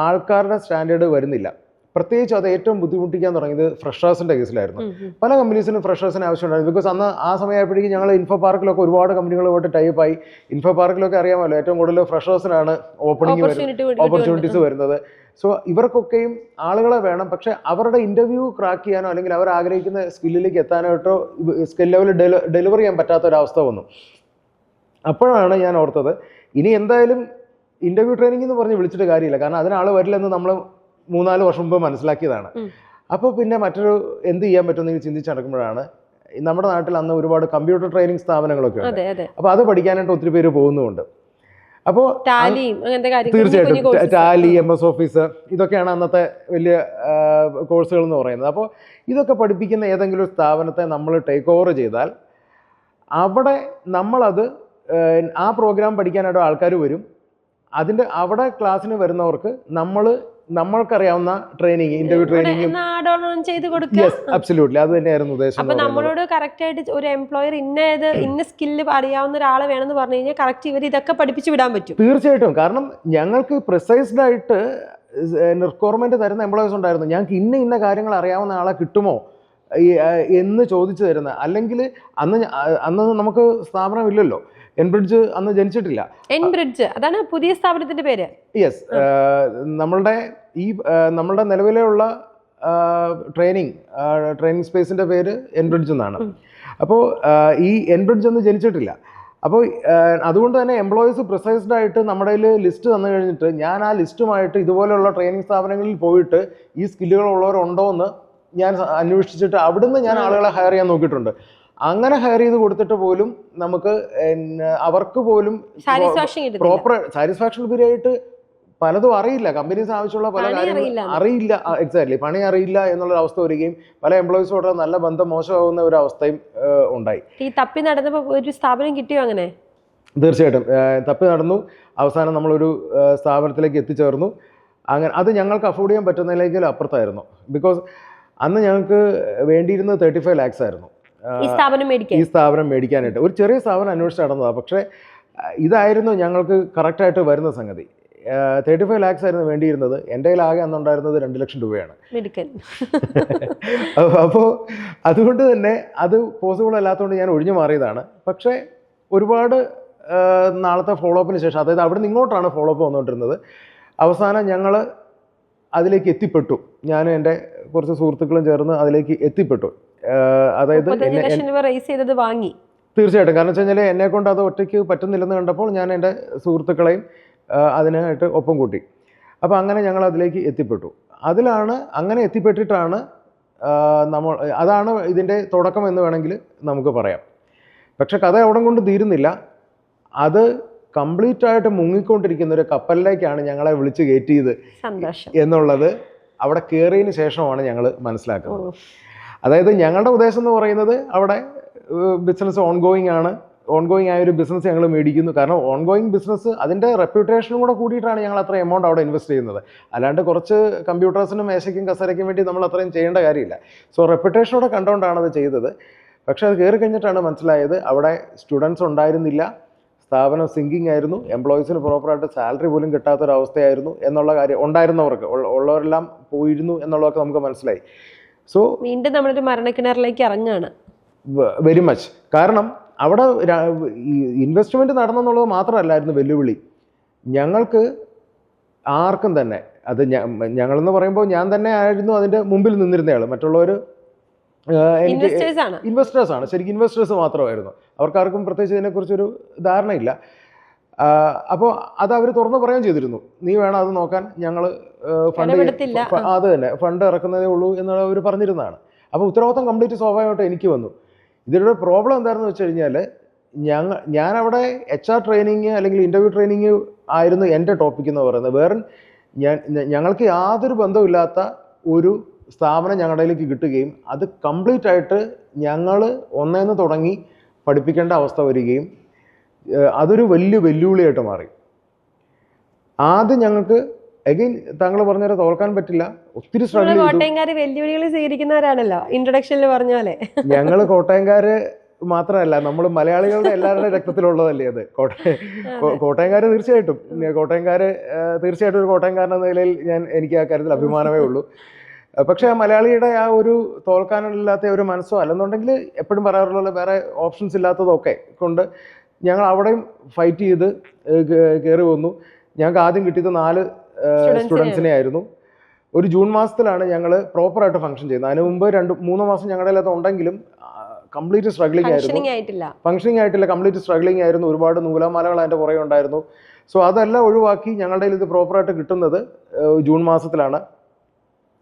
ആൾക്കാരുടെ സ്റ്റാൻഡേർഡ് വരുന്നില്ല. പ്രത്യേകിച്ച് അത് ഏറ്റവും ബുദ്ധിമുട്ടിക്കാൻ തുടങ്ങിയത് ഫ്രഷേഴ്സിൻ്റെ കേസിലായിരുന്നു. പല കമ്പനീസിനും ഫ്രഷേഴ്സിന് ആവശ്യമുണ്ടായിരുന്നു. ബിക്കോസ് അന്ന് ആ സമയമായപ്പോഴേക്കും ഞങ്ങൾ ഇൻഫോ പാർക്കിലൊക്കെ ഒരുപാട് കമ്പനികളുമായിട്ട് ടൈപ്പായി. ഇൻഫോ പാർക്കിലൊക്കെ അറിയാമല്ലോ, ഏറ്റവും കൂടുതൽ ഫ്രഷേഴ്സിനാണ് ഓപ്പർച്യൂണിറ്റീസ് വരുന്നത്. സോ ഇവർക്കൊക്കെയും ആളുകളെ വേണം. പക്ഷെ അവരുടെ ഇൻ്റർവ്യൂ ക്രാക്ക് ചെയ്യാനോ അല്ലെങ്കിൽ അവർ ആഗ്രഹിക്കുന്ന സ്കില്ലിലേക്ക് എത്താനായിട്ടോ സ്കിൽ ലെവൽ ഡെലിവർ ചെയ്യാൻ പറ്റാത്തൊരവസ്ഥ വന്നു. അപ്പോഴാണ് ഞാൻ ഓർത്തത്, ഇനി എന്തായാലും ഇൻ്റർവ്യൂ ട്രെയിനിങ് എന്ന് പറഞ്ഞ് വിളിച്ചിട്ട് കാര്യമില്ല, കാരണം അതിനാൾ വരില്ലെന്ന് നമ്മൾ 3-4 വർഷം മുമ്പ് മനസ്സിലാക്കിയതാണ്. അപ്പോൾ പിന്നെ മറ്റൊരു എന്ത് ചെയ്യാൻ പറ്റുമെന്ന് ചിന്തിച്ച് നടക്കുമ്പോഴാണ് നമ്മുടെ നാട്ടിൽ അന്ന് ഒരുപാട് കമ്പ്യൂട്ടർ ട്രെയിനിങ് സ്ഥാപനങ്ങളൊക്കെ ഉണ്ട്. അപ്പോൾ അത് പഠിക്കാനായിട്ട് ഒത്തിരി പേര് പോകുന്നുമുണ്ട്. അപ്പോൾ തീർച്ചയായിട്ടും ടാലി, MS ഓഫീസ്, ഇതൊക്കെയാണ് അന്നത്തെ വലിയ കോഴ്സുകൾ എന്ന് പറയുന്നത്. അപ്പോൾ ഇതൊക്കെ പഠിപ്പിക്കുന്ന ഏതെങ്കിലും ഒരു സ്ഥാപനത്തെ നമ്മൾ ടേക്ക് ഓവർ ചെയ്താൽ അവിടെ നമ്മളത് ആ പ്രോഗ്രാം പഠിക്കാനായിട്ട് ആൾക്കാർ വരും. അവിടെ ക്ലാസ്സിന് വരുന്നവർക്ക് നമ്മൾക്കറിയാവുന്ന training, interview training yes absolutely അത് തന്നെയായിരുന്നു ഉദ്ദേശം. അപ്പൊ നമ്മളോട് കറക്റ്റ് ആയിട്ട് ഒരു എംപ്ലോയർ ഇന്ന സ്കില്ല് അറിയാവുന്ന ഒരാളെ വേണമെന്ന് പറഞ്ഞു കഴിഞ്ഞാൽ കറക്റ്റ് ഇവർ ഇതൊക്കെ പഠിപ്പിച്ചു വിടാൻ പറ്റും. തീർച്ചയായിട്ടും. കാരണം ഞങ്ങൾക്ക് പ്രിസൈസ്ഡ് ആയിട്ട് റിക്വയർമെന്റ് തരുന്ന എംപ്ലോയീസ് ഉണ്ടായിരുന്നു. ഞങ്ങൾക്ക് ഇന്ന കാര്യങ്ങൾ അറിയാവുന്ന ആളെ കിട്ടുമോ എന്ന് ചോദിച്ചു തരുന്ന. അല്ലെങ്കിൽ അന്ന് നമുക്ക് സ്ഥാപനം ഇല്ലല്ലോ, എൻബ്രിഡ്ജ് അന്ന് ജനിച്ചിട്ടില്ല. എൻബ്രിഡ്ജ് അതാണ് പുതിയ സ്ഥാപനത്തിന്റെ പേര്. യെസ്, നമ്മളുടെ നിലവിലുള്ള ട്രെയിനിങ് സ്പേസിൻ്റെ പേര് എൻബ്രിഡ്ജ് എന്നാണ്. അപ്പോൾ ഈ എൻബ്രിഡ്ജ് ഒന്നും ജനിച്ചിട്ടില്ല. അപ്പോൾ അതുകൊണ്ട് തന്നെ എംപ്ലോയീസ് പ്രിസൈസ്ഡ് ആയിട്ട് നമ്മുടെ കയ്യിൽ ലിസ്റ്റ് തന്നു കഴിഞ്ഞിട്ട് ഞാൻ ആ ലിസ്റ്റുമായിട്ട് ഇതുപോലെയുള്ള ട്രെയിനിങ് സ്ഥാപനങ്ങളിൽ പോയിട്ട് ഈ സ്കില്ലുകളുള്ളവരുണ്ടോ എന്ന് ഞാൻ അന്വേഷിച്ചിട്ട് അവിടുന്ന് ഞാൻ ആളുകളെ ഹയർ ചെയ്യാൻ നോക്കിയിട്ടുണ്ട്. അങ്ങനെ ഹയർ ചെയ്ത് കൊടുത്തിട്ട് പോലും നമുക്ക് അവർക്ക് പോലും പ്രോപ്പർ സാറ്റിസ്ഫാക്ഷൻ ഉപരിയായിട്ട് പലതും അറിയില്ല. കമ്പനീസ് ആവശ്യമുള്ള പല കാര്യങ്ങളും അറിയില്ല. എക്സാക്ട്ലി, പണി അറിയില്ല എന്നുള്ളൊരു അവസ്ഥ വരികയും പല എംപ്ലോയീസോട് നല്ല ബന്ധം മോശമാകുന്ന ഒരു അവസ്ഥയും ഉണ്ടായി. ഈ തപ്പി നടന്നപ്പോൾ ഒരു സ്ഥാപനം കിട്ടിയോ? അങ്ങനെ തീർച്ചയായിട്ടും തപ്പി നടന്നു. അവസാനം നമ്മളൊരു സ്ഥാപനത്തിലേക്ക് എത്തിച്ചേർന്നു. അങ്ങനെ അത് ഞങ്ങൾക്ക് അഫോർഡ് ചെയ്യാൻ പറ്റുന്നതിലേക്കും അപ്പുറത്തായിരുന്നു. ബിക്കോസ് അന്ന് ഞങ്ങൾക്ക് വേണ്ടിയിരുന്നത് 35 lakhs ആയിരുന്നു ഈ സ്ഥാപനം മേടിക്കാനായിട്ട്. ഒരു ചെറിയ സ്ഥാപനം അന്വേഷിച്ച് നടന്നതാണ്. പക്ഷേ ഇതായിരുന്നു ഞങ്ങൾക്ക് കറക്റ്റായിട്ട് വരുന്ന സംഗതി. 35 lakhs ആയിരുന്നു വേണ്ടിയിരുന്നത്. എൻ്റെ കയ്യിൽ ആകെ അന്നുണ്ടായിരുന്നത് 2 ലക്ഷം രൂപയാണ്. അപ്പോൾ അതുകൊണ്ട് തന്നെ അത് പോസിബിൾ അല്ലാത്തതുകൊണ്ട് ഞാൻ ഒഴിഞ്ഞു മാറിയതാണ്. പക്ഷേ ഒരുപാട് നാളത്തെ ഫോളോ അപ്പിന് ശേഷം, അതായത് അവിടെ നിന്ന് ഇങ്ങോട്ടാണ് ഫോളോ അപ്പ് വന്നുകൊണ്ടിരുന്നത്. അവസാനം ഞങ്ങൾ അതിലേക്ക് എത്തിപ്പെട്ടു. ഞാനും എൻ്റെ കുറച്ച് സുഹൃത്തുക്കളും ചേർന്ന് അതിലേക്ക് എത്തിപ്പെട്ടു. അതായത് വാങ്ങി. തീർച്ചയായിട്ടും. കാരണം വെച്ച് കഴിഞ്ഞാൽ എന്നെ കൊണ്ട് അത് ഒറ്റയ്ക്ക് പറ്റുന്നില്ലെന്ന് കണ്ടപ്പോൾ ഞാൻ എൻ്റെ സുഹൃത്തുക്കളെയും അതിനായിട്ട് ഒപ്പം കൂട്ടി. അപ്പോൾ അങ്ങനെ ഞങ്ങൾ അതിലേക്ക് എത്തിപ്പെട്ടു. അങ്ങനെ എത്തിപ്പെട്ടിട്ടാണ് അതാണ് ഇതിൻ്റെ തുടക്കം എന്ന് വേണമെങ്കിൽ നമുക്ക് പറയാം. പക്ഷെ കഥ അവിടെ കൊണ്ട് തീരുന്നില്ല. അത് കംപ്ലീറ്റ് ആയിട്ട് മുങ്ങിക്കൊണ്ടിരിക്കുന്ന ഒരു കപ്പലിലേക്കാണ് ഞങ്ങളെ വിളിച്ച് കയറ്റിയത് എന്നുള്ളത് അവിടെ കയറിയതിന് ശേഷമാണ് ഞങ്ങൾ മനസ്സിലാക്കുന്നത്. അതായത് ഞങ്ങളുടെ ഉദ്ദേശം എന്ന് പറയുന്നത് അവിടെ ബിസിനസ് ഓൺഗോയിങ് ആയ ഒരു ബിസിനസ് ഞങ്ങൾ മേടിക്കുന്നു. കാരണം ഓൺഗോയിങ് ബിസിനസ് അതിൻ്റെ റെപ്യൂട്ടേഷനും കൂടെ കൂടിയിട്ടാണ് ഞങ്ങൾ അത്ര എമൗണ്ട് അവിടെ ഇൻവെസ്റ്റ് ചെയ്യുന്നത്. അല്ലാണ്ട് കുറച്ച് കമ്പ്യൂട്ടേഴ്സിനും മേശയ്ക്കും കസരയ്ക്കും വേണ്ടി നമ്മൾ അത്രയും ചെയ്യേണ്ട കാര്യമില്ല. സോ റെപ്യൂട്ടേഷനോടെ കണ്ടുകൊണ്ടാണ് അത് ചെയ്തത്. പക്ഷേ അത് കയറി കഴിഞ്ഞിട്ടാണ് മനസ്സിലായത് അവിടെ സ്റ്റുഡൻസ് ഉണ്ടായിരുന്നില്ല, സ്ഥാപനം സിങ്കിങ് ആയിരുന്നു, എംപ്ലോയീസിന് പ്രോപ്പറായിട്ട് സാലറി പോലും കിട്ടാത്തൊരവസ്ഥയായിരുന്നു എന്നുള്ള കാര്യം ഉണ്ടായിരുന്നവർക്ക് ഉള്ളവരെല്ലാം പോയിരുന്നു എന്നുള്ളതൊക്കെ നമുക്ക് മനസ്സിലായി. സോ വീണ്ടും നമ്മളൊരു മരണക്കിണറിലേക്ക് ഇറങ്ങുകയാണ്. Very much. കാരണം അവിടെ ഇൻവെസ്റ്റ്മെൻറ്റ് നടന്നെന്നുള്ളത് മാത്രമല്ലായിരുന്നു വെല്ലുവിളി. ഞങ്ങൾക്ക് ആർക്കും തന്നെ അത് ഞങ്ങളെന്ന് പറയുമ്പോൾ ഞാൻ തന്നെ ആയിരുന്നു അതിൻ്റെ മുമ്പിൽ നിന്നിരുന്നയാൾ. മറ്റുള്ളവർ ഇൻവെസ്റ്റേഴ്സാണ്, ശരിക്കും ഇൻവെസ്റ്റേഴ്സ് മാത്രമായിരുന്നു. അവർക്കാർക്കും പ്രത്യേകിച്ച് ഇതിനെക്കുറിച്ചൊരു ധാരണയില്ല. അപ്പോൾ അത് അവർ തുറന്ന് പറയുകയും ചെയ്തിരുന്നു, നീ വേണം അത് നോക്കാൻ, ഞങ്ങൾ അത് തന്നെ ഫണ്ട് ഇറക്കുന്നതേ ഉള്ളൂ എന്നുള്ള അവർ പറഞ്ഞിരുന്നതാണ്. അപ്പോൾ ഉത്തരവാദിത്തം കംപ്ലീറ്റ് സ്വാഭാവികമായിട്ട് എനിക്ക് വന്നു. ഇതിൻ്റെ പ്രോബ്ലം എന്താണെന്ന് വെച്ച് കഴിഞ്ഞാൽ ഞാനവിടെ HR ട്രെയിനിങ് അല്ലെങ്കിൽ ഇൻ്റർവ്യൂ ട്രെയിനിങ് ആയിരുന്നു എൻ്റെ ടോപ്പിക് എന്ന് പറയുന്നത്. വേറെ ഞങ്ങൾക്ക് യാതൊരു ബന്ധമില്ലാത്ത ഒരു സ്ഥാപനം ഞങ്ങളുടെ കയ്യിലേക്ക് കിട്ടുകയും അത് കംപ്ലീറ്റ് ആയിട്ട് ഞങ്ങൾ ഒന്നേന്ന് തുടങ്ങി പഠിപ്പിക്കേണ്ട അവസ്ഥ വരികയും അതൊരു വലിയ വെല്ലുവിളിയായിട്ട് മാറി. ആദ്യം ഞങ്ങൾക്ക് അഗൈൻ താങ്കൾ പറഞ്ഞാൽ തോൽക്കാൻ പറ്റില്ല, ഒത്തിരി സ്ട്രഗിൾ കോട്ടയംകാര് വെല്ലുവിളികൾ സ്വീകരിക്കുന്നവരാണല്ലോ ഇൻട്രൊഡക്ഷനിൽ പറഞ്ഞ പോലെ. ഞങ്ങൾ കോട്ടയംകാര് മാത്രമല്ല, നമ്മൾ മലയാളികളുടെ എല്ലാവരുടെ രക്തത്തിലുള്ളതല്ലേ അത്. കോട്ടയംകാര് തീർച്ചയായിട്ടും ഒരു കോട്ടയംകാരൻ എന്ന നിലയിൽ എനിക്ക് ആ കാര്യത്തിൽ അഭിമാനമേ ഉള്ളൂ. പക്ഷേ ആ മലയാളിയുടെ ആ ഒരു തോൽക്കാനില്ലാത്ത ഒരു മനസ്സോ അല്ലെന്നുണ്ടെങ്കിൽ എപ്പോഴും പറയാറുള്ള വേറെ ഓപ്ഷൻസ് ഇല്ലാത്തതൊക്കെ കൊണ്ട് ഞങ്ങൾ അവിടെയും ഫൈറ്റ് ചെയ്ത് കയറി വന്നു. ഞങ്ങൾക്ക് ആദ്യം കിട്ടിയത് 4 സ്റ്റുഡൻസിനെ ആയിരുന്നു. ഒരു ജൂൺ മാസത്തിലാണ് ഞങ്ങൾ പ്രോപ്പറായിട്ട് ഫംഗ്ഷൻ ചെയ്യുന്നത്. അതിന് മുമ്പ് 2-3 മാസം ഞങ്ങളുടെ അതിനകത്ത് ഉണ്ടെങ്കിലും കംപ്ലീറ്റ് സ്ട്രഗ്ലിംഗ് ആയിട്ടില്ല, കംപ്ലീറ്റ് സ്ട്രഗ്ലിംഗ് ആയിരുന്നു. ഒരുപാട് നൂലാമാലകൾ അതിൻ്റെ പുറകെ ഉണ്ടായിരുന്നു. സോ അതെല്ലാം ഒഴിവാക്കി ഞങ്ങളുടെ ഇത് പ്രോപ്പറായിട്ട് കിട്ടുന്നത് ജൂൺ മാസത്തിലാണ്.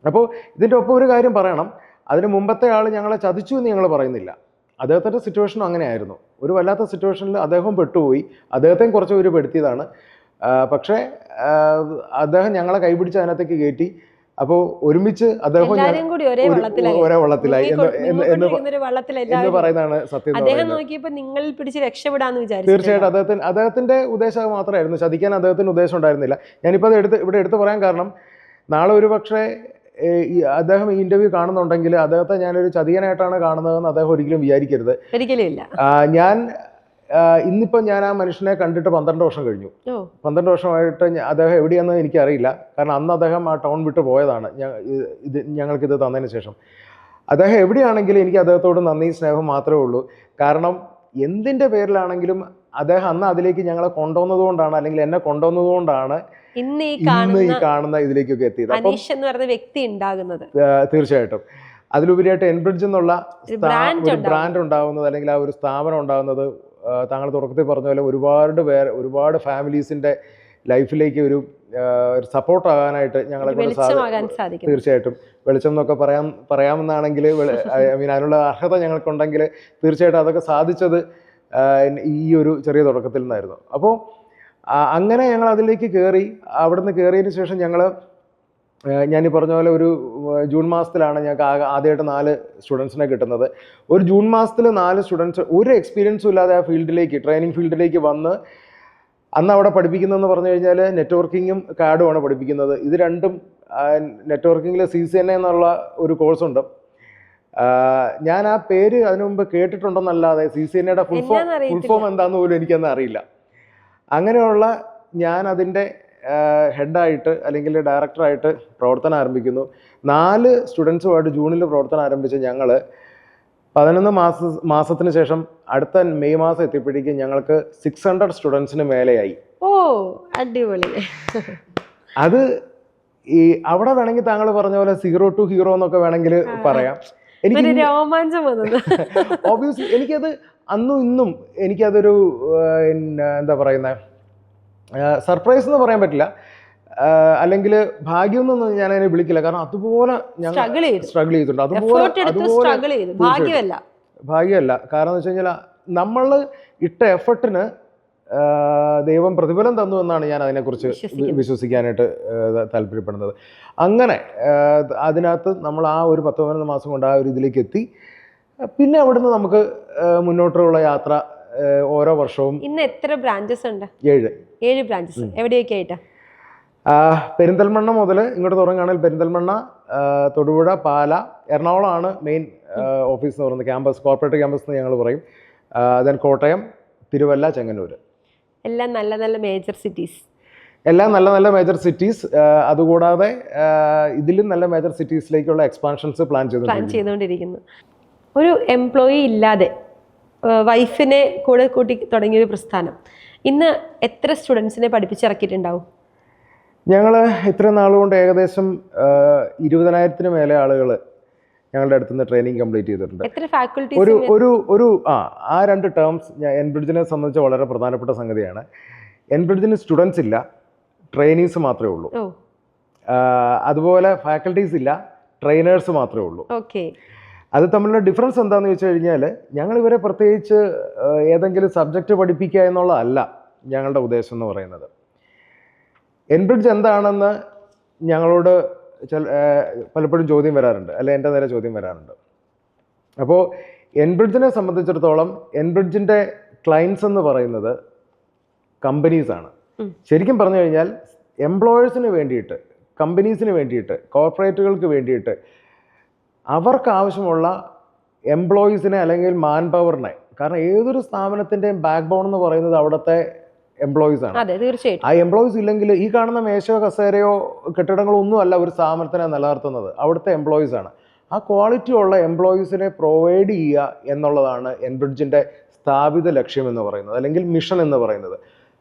അപ്പോൾ ഇതിൻ്റെ ഒപ്പം ഒരു കാര്യം പറയണം, അതിന് മുമ്പത്തെ ആൾ ഞങ്ങളെ ചതിച്ചു എന്ന് ഞങ്ങൾ പറയുന്നില്ല. അദ്ദേഹത്തിൻ്റെ സിറ്റുവേഷനും അങ്ങനെയായിരുന്നു. ഒരു വല്ലാത്ത സിറ്റുവേഷനിൽ അദ്ദേഹം പെട്ടുപോയി. അദ്ദേഹത്തെയും കുറച്ച് പേര് പെടുത്തിയതാണ്. പക്ഷേ അദ്ദേഹം ഞങ്ങളെ കൈപിടിച്ച് അതിനകത്തേക്ക് കയറ്റി. അപ്പോൾ ഒരുമിച്ച് അദ്ദേഹം ഒരേ വള്ളത്തിലായി എന്ന് പറയുന്നതാണ് സത്യം. തീർച്ചയായിട്ടും അദ്ദേഹത്തിന്റെ ഉദ്ദേശം മാത്രമായിരുന്നു, ചതിക്കാൻ അദ്ദേഹത്തിന് ഉദ്ദേശം ഉണ്ടായിരുന്നില്ല. ഞാനിപ്പോൾ അത് ഇവിടെ എടുത്തു പറയാൻ കാരണം, നാളെ ഒരു പക്ഷേ അദ്ദേഹം ഈ ഇന്റർവ്യൂ കാണുന്നുണ്ടെങ്കിൽ അദ്ദേഹത്തെ ഞാനൊരു ചതിയനായിട്ടാണ് കാണുന്നതെന്ന് അദ്ദേഹം ഒരിക്കലും വിചാരിക്കരുത്. ഇന്നിപ്പോൾ ഞാൻ ആ മനുഷ്യനെ കണ്ടിട്ട് 12 വർഷം കഴിഞ്ഞു. 12 വർഷമായിട്ട് അദ്ദേഹം എവിടെയാണെന്ന് എനിക്കറിയില്ല. കാരണം അന്ന് അദ്ദേഹം ആ ടൗൺ വിട്ട് പോയതാണ് ഞങ്ങൾക്കിത് തന്നതിന് ശേഷം. അദ്ദേഹം എവിടെയാണെങ്കിലും എനിക്ക് അദ്ദേഹത്തോട് നന്ദി സ്നേഹം മാത്രമേ ഉള്ളൂ. കാരണം എന്തിൻ്റെ പേരിലാണെങ്കിലും അദ്ദേഹം അന്ന് അതിലേക്ക് ഞങ്ങളെ കൊണ്ടുവന്നതുകൊണ്ടാണ്, അല്ലെങ്കിൽ എന്നെ കൊണ്ടുവന്നതുകൊണ്ടാണ് ഇന്ന് ഈ കാണുന്ന ഇതിലേക്കൊക്കെ എത്തിയത്. അനീഷ് എന്ന് പറയുന്ന വ്യക്തി ഉണ്ടാകുന്നത് തീർച്ചയായിട്ടും അതിലുപരിയായിട്ട് എൻബ്രിഡ്ജ് എന്നുള്ള ഒരു ബ്രാൻഡ് ഉണ്ടാകുന്നത്, അല്ലെങ്കിൽ ആ ഒരു സ്ഥാപനം ഉണ്ടാകുന്നത്, താങ്കൾ തുടക്കത്തിൽ പറഞ്ഞ പോലെ ഒരുപാട് ഫാമിലീസിന്റെ ലൈഫിലേക്ക് ഒരു സപ്പോർട്ട് ആകാനായിട്ട് ഞങ്ങളെ കൊണ്ട് തീർച്ചയായിട്ടും വെളിച്ചം എന്നൊക്കെ പറയാമെന്നാണെങ്കിൽ അതിനുള്ള അർഹത ഞങ്ങൾക്കുണ്ടെങ്കിൽ തീർച്ചയായിട്ടും അതൊക്കെ സാധിച്ചത് ഈ ഒരു ചെറിയ തുടക്കത്തിൽ നിന്നായിരുന്നു. അപ്പോൾ അങ്ങനെ ഞങ്ങൾ അതിലേക്ക് കയറി. അവിടുന്ന് കയറിയതിന് ശേഷം ഞാനീ പറഞ്ഞ പോലെ ഒരു ജൂൺ മാസത്തിലാണ് ഞങ്ങൾക്ക് ആദ്യമായിട്ട് 4 സ്റ്റുഡൻസിനെ കിട്ടുന്നത്. ഒരു ജൂൺ മാസത്തിൽ 4 സ്റ്റുഡൻസ് ഒരു എക്സ്പീരിയൻസും ഇല്ലാതെ ആ ട്രെയിനിങ് ഫീൽഡിലേക്ക് വന്ന് അന്ന് അവിടെ പഠിപ്പിക്കുന്നതെന്ന് പറഞ്ഞു കഴിഞ്ഞാൽ നെറ്റ്വർക്കിങ്ങും കാഡുമാണ് പഠിപ്പിക്കുന്നത്. ഇത് രണ്ടും നെറ്റ്വർക്കിങ്ങിൽ CCNA എന്നുള്ള ഒരു കോഴ്സുണ്ട്. ഞാൻ ആ പേര് അതിനു മുമ്പ് കേട്ടിട്ടുണ്ടെന്നല്ലാതെ CCNAയുടെ ഫുൾ ഫോം എന്താണെന്ന് പോലും എനിക്കന്ന് അറിയില്ല. അങ്ങനെയുള്ള ഞാൻ അതിൻ്റെ ഹെഡായിട്ട് അല്ലെങ്കിൽ ഡയറക്ടറായിട്ട് പ്രവർത്തനം ആരംഭിക്കുന്നു. 4 സ്റ്റുഡൻസുമായിട്ട് ജൂണിൽ പ്രവർത്തനം ആരംഭിച്ച് ഞങ്ങൾ 11 മാസത്തിന് ശേഷം അടുത്ത മെയ് മാസം എത്തിയപ്പോഴേക്കും ഞങ്ങൾക്ക് 600 സ്റ്റുഡൻസിന് മേലെയായി. ഓ അടിപൊളി. അത് ഈ അവിടെ വേണമെങ്കിൽ താങ്കൾ പറഞ്ഞ പോലെ 0 to hero എന്നൊക്കെ വേണമെങ്കിൽ പറയാം. ഓബിയസ്ലി എനിക്കത് അന്നും ഇന്നും എനിക്കതൊരു എന്താ പറയുന്നത് സർപ്രൈസ് എന്ന് പറയാൻ പറ്റില്ല, അല്ലെങ്കിൽ ഭാഗ്യം എന്നൊന്നും ഞാൻ അതിനെ വിളിക്കില്ല. കാരണം അതുപോലെ ഞാൻ സ്ട്രഗിൾ ചെയ്തിട്ടുണ്ട്. ഭാഗ്യമല്ല. കാരണം എന്ന് വെച്ച് കഴിഞ്ഞാൽ നമ്മൾ ഇട്ട എഫർട്ടിന് ദൈവം പ്രതിഫലം തന്നു എന്നാണ് ഞാൻ അതിനെക്കുറിച്ച് വിശ്വസിക്കാനായിട്ട് താല്പര്യപ്പെടുന്നത്. അങ്ങനെ അതിനകത്ത് നമ്മൾ ആ ഒരു 10-11 മാസം കൊണ്ട് ആ ഒരു ഇതിലേക്ക് എത്തി. പിന്നെ അവിടുന്ന് നമുക്ക് മുന്നോട്ടുള്ള യാത്ര ഓരോ വർഷവും. ഇന്ന് എത്ര ബ്രാഞ്ചസ് ഉണ്ട്? 7 ബ്രാഞ്ചസ്. എവിടെയൊക്കെ ആയിട്ടാ? പെരിന്തൽമണ്ണ മുതൽ ഇങ്ങോട്ട് തുടങ്ങുകയാണെങ്കിൽ പെരിന്തൽമണ്ണ, തൊടുപുഴ, പാല, എറണാകുളമാണ് മെയിൻ ഓഫീസ് എന്ന് പറയുന്നത്, ക്യാമ്പസ്, കോർപ്പറേറ്റ് ക്യാമ്പസ് എന്ന് ഞങ്ങൾ പറയും. ദെൻ കോട്ടയം, തിരുവല്ല, ചെങ്ങന്നൂർ. എല്ലാം നല്ല നല്ല മേജർ സിറ്റീസ്. അതുകൂടാതെ ഇതിലും നല്ല മേജർ സിറ്റീസിലേക്കുള്ള എക്സ്പാൻഷൻസ് പ്ലാൻ ചെയ്തുകൊണ്ടിരിക്കുന്നു. ഒരു എംപ്ലോയി ഇല്ലാതെ വൈഫിനെ കൂടെ കൂട്ടി തുടങ്ങിയൊരു പ്രസ്ഥാനം ഇന്ന് എത്ര സ്റ്റുഡൻസിനെ പഠിപ്പിച്ചിറക്കിയിട്ടുണ്ടാവും? ഞങ്ങൾ ഇത്ര നാളുകൊണ്ട് ഏകദേശം 20,000-ന് മേലെ ആളുകൾ ഞങ്ങളുടെ അടുത്ത് നിന്ന് ട്രെയിനിങ് കംപ്ലീറ്റ് ചെയ്തിട്ടുണ്ട്. ആ 2 ടേംസ് എൻബ്രിഡ്ജിനെ സംബന്ധിച്ച് വളരെ പ്രധാനപ്പെട്ട സംഗതിയാണ്. എൻബ്രിഡ്ജിന് സ്റ്റുഡൻസ് ഇല്ല, ട്രെയിനീസ് മാത്രമേ ഉള്ളൂ. അതുപോലെ ഫാക്കൽറ്റീസ് ഇല്ല, ട്രെയിനേഴ്സ് മാത്രമേ ഉള്ളൂ. അത് തമ്മിലുള്ള ഡിഫറൻസ് എന്താണെന്ന് വെച്ച് കഴിഞ്ഞാൽ ഞങ്ങൾ ഇവരെ പ്രത്യേകിച്ച് ഏതെങ്കിലും സബ്ജക്റ്റ് പഠിപ്പിക്കുക എന്നുള്ളതല്ല ഞങ്ങളുടെ ഉദ്ദേശം എന്ന് പറയുന്നത്. എൻബ്രിഡ്ജ് എന്താണെന്ന് ഞങ്ങളോട് പലപ്പോഴും ചോദ്യം വരാറുണ്ട്, അല്ലെ എൻ്റെ നേരെ ചോദ്യം വരാറുണ്ട്. അപ്പോൾ എൻബ്രിഡ്ജിനെ സംബന്ധിച്ചിടത്തോളം എൻബ്രിഡ്ജിൻ്റെ ക്ലയൻസ് എന്ന് പറയുന്നത് കമ്പനീസാണ്. ശരിക്കും പറഞ്ഞു കഴിഞ്ഞാൽ എംപ്ലോയേഴ്സിന് വേണ്ടിയിട്ട്, കമ്പനീസിന് വേണ്ടിയിട്ട്, കോർപ്പറേറ്റുകൾക്ക് വേണ്ടിയിട്ട് അവർക്ക് ആവശ്യമുള്ള എംപ്ലോയീസിനെ അല്ലെങ്കിൽ മാൻ പവറിനെ, കാരണം ഏതൊരു സ്ഥാപനത്തിൻ്റെയും ബാക്ക് ബോൺ എന്ന് പറയുന്നത് അവിടുത്തെ എംപ്ലോയീസ് ആണ്. ആ എംപ്ലോയീസ് ഇല്ലെങ്കിൽ ഈ കാണുന്ന മേശയോ കസേരയോ കെട്ടിടങ്ങളോ ഒന്നും അല്ല ഒരു സ്ഥാപനത്തിനെ നിലനിർത്തുന്നത്, അവിടുത്തെ എംപ്ലോയീസ് ആണ്. ആ ക്വാളിറ്റി ഉള്ള എംപ്ലോയീസിനെ പ്രൊവൈഡ് ചെയ്യുക എന്നുള്ളതാണ് എൻബ്രിഡ്ജിൻ്റെ സ്ഥാപിത ലക്ഷ്യം എന്ന് പറയുന്നത്, അല്ലെങ്കിൽ മിഷൻ എന്ന് പറയുന്നത്.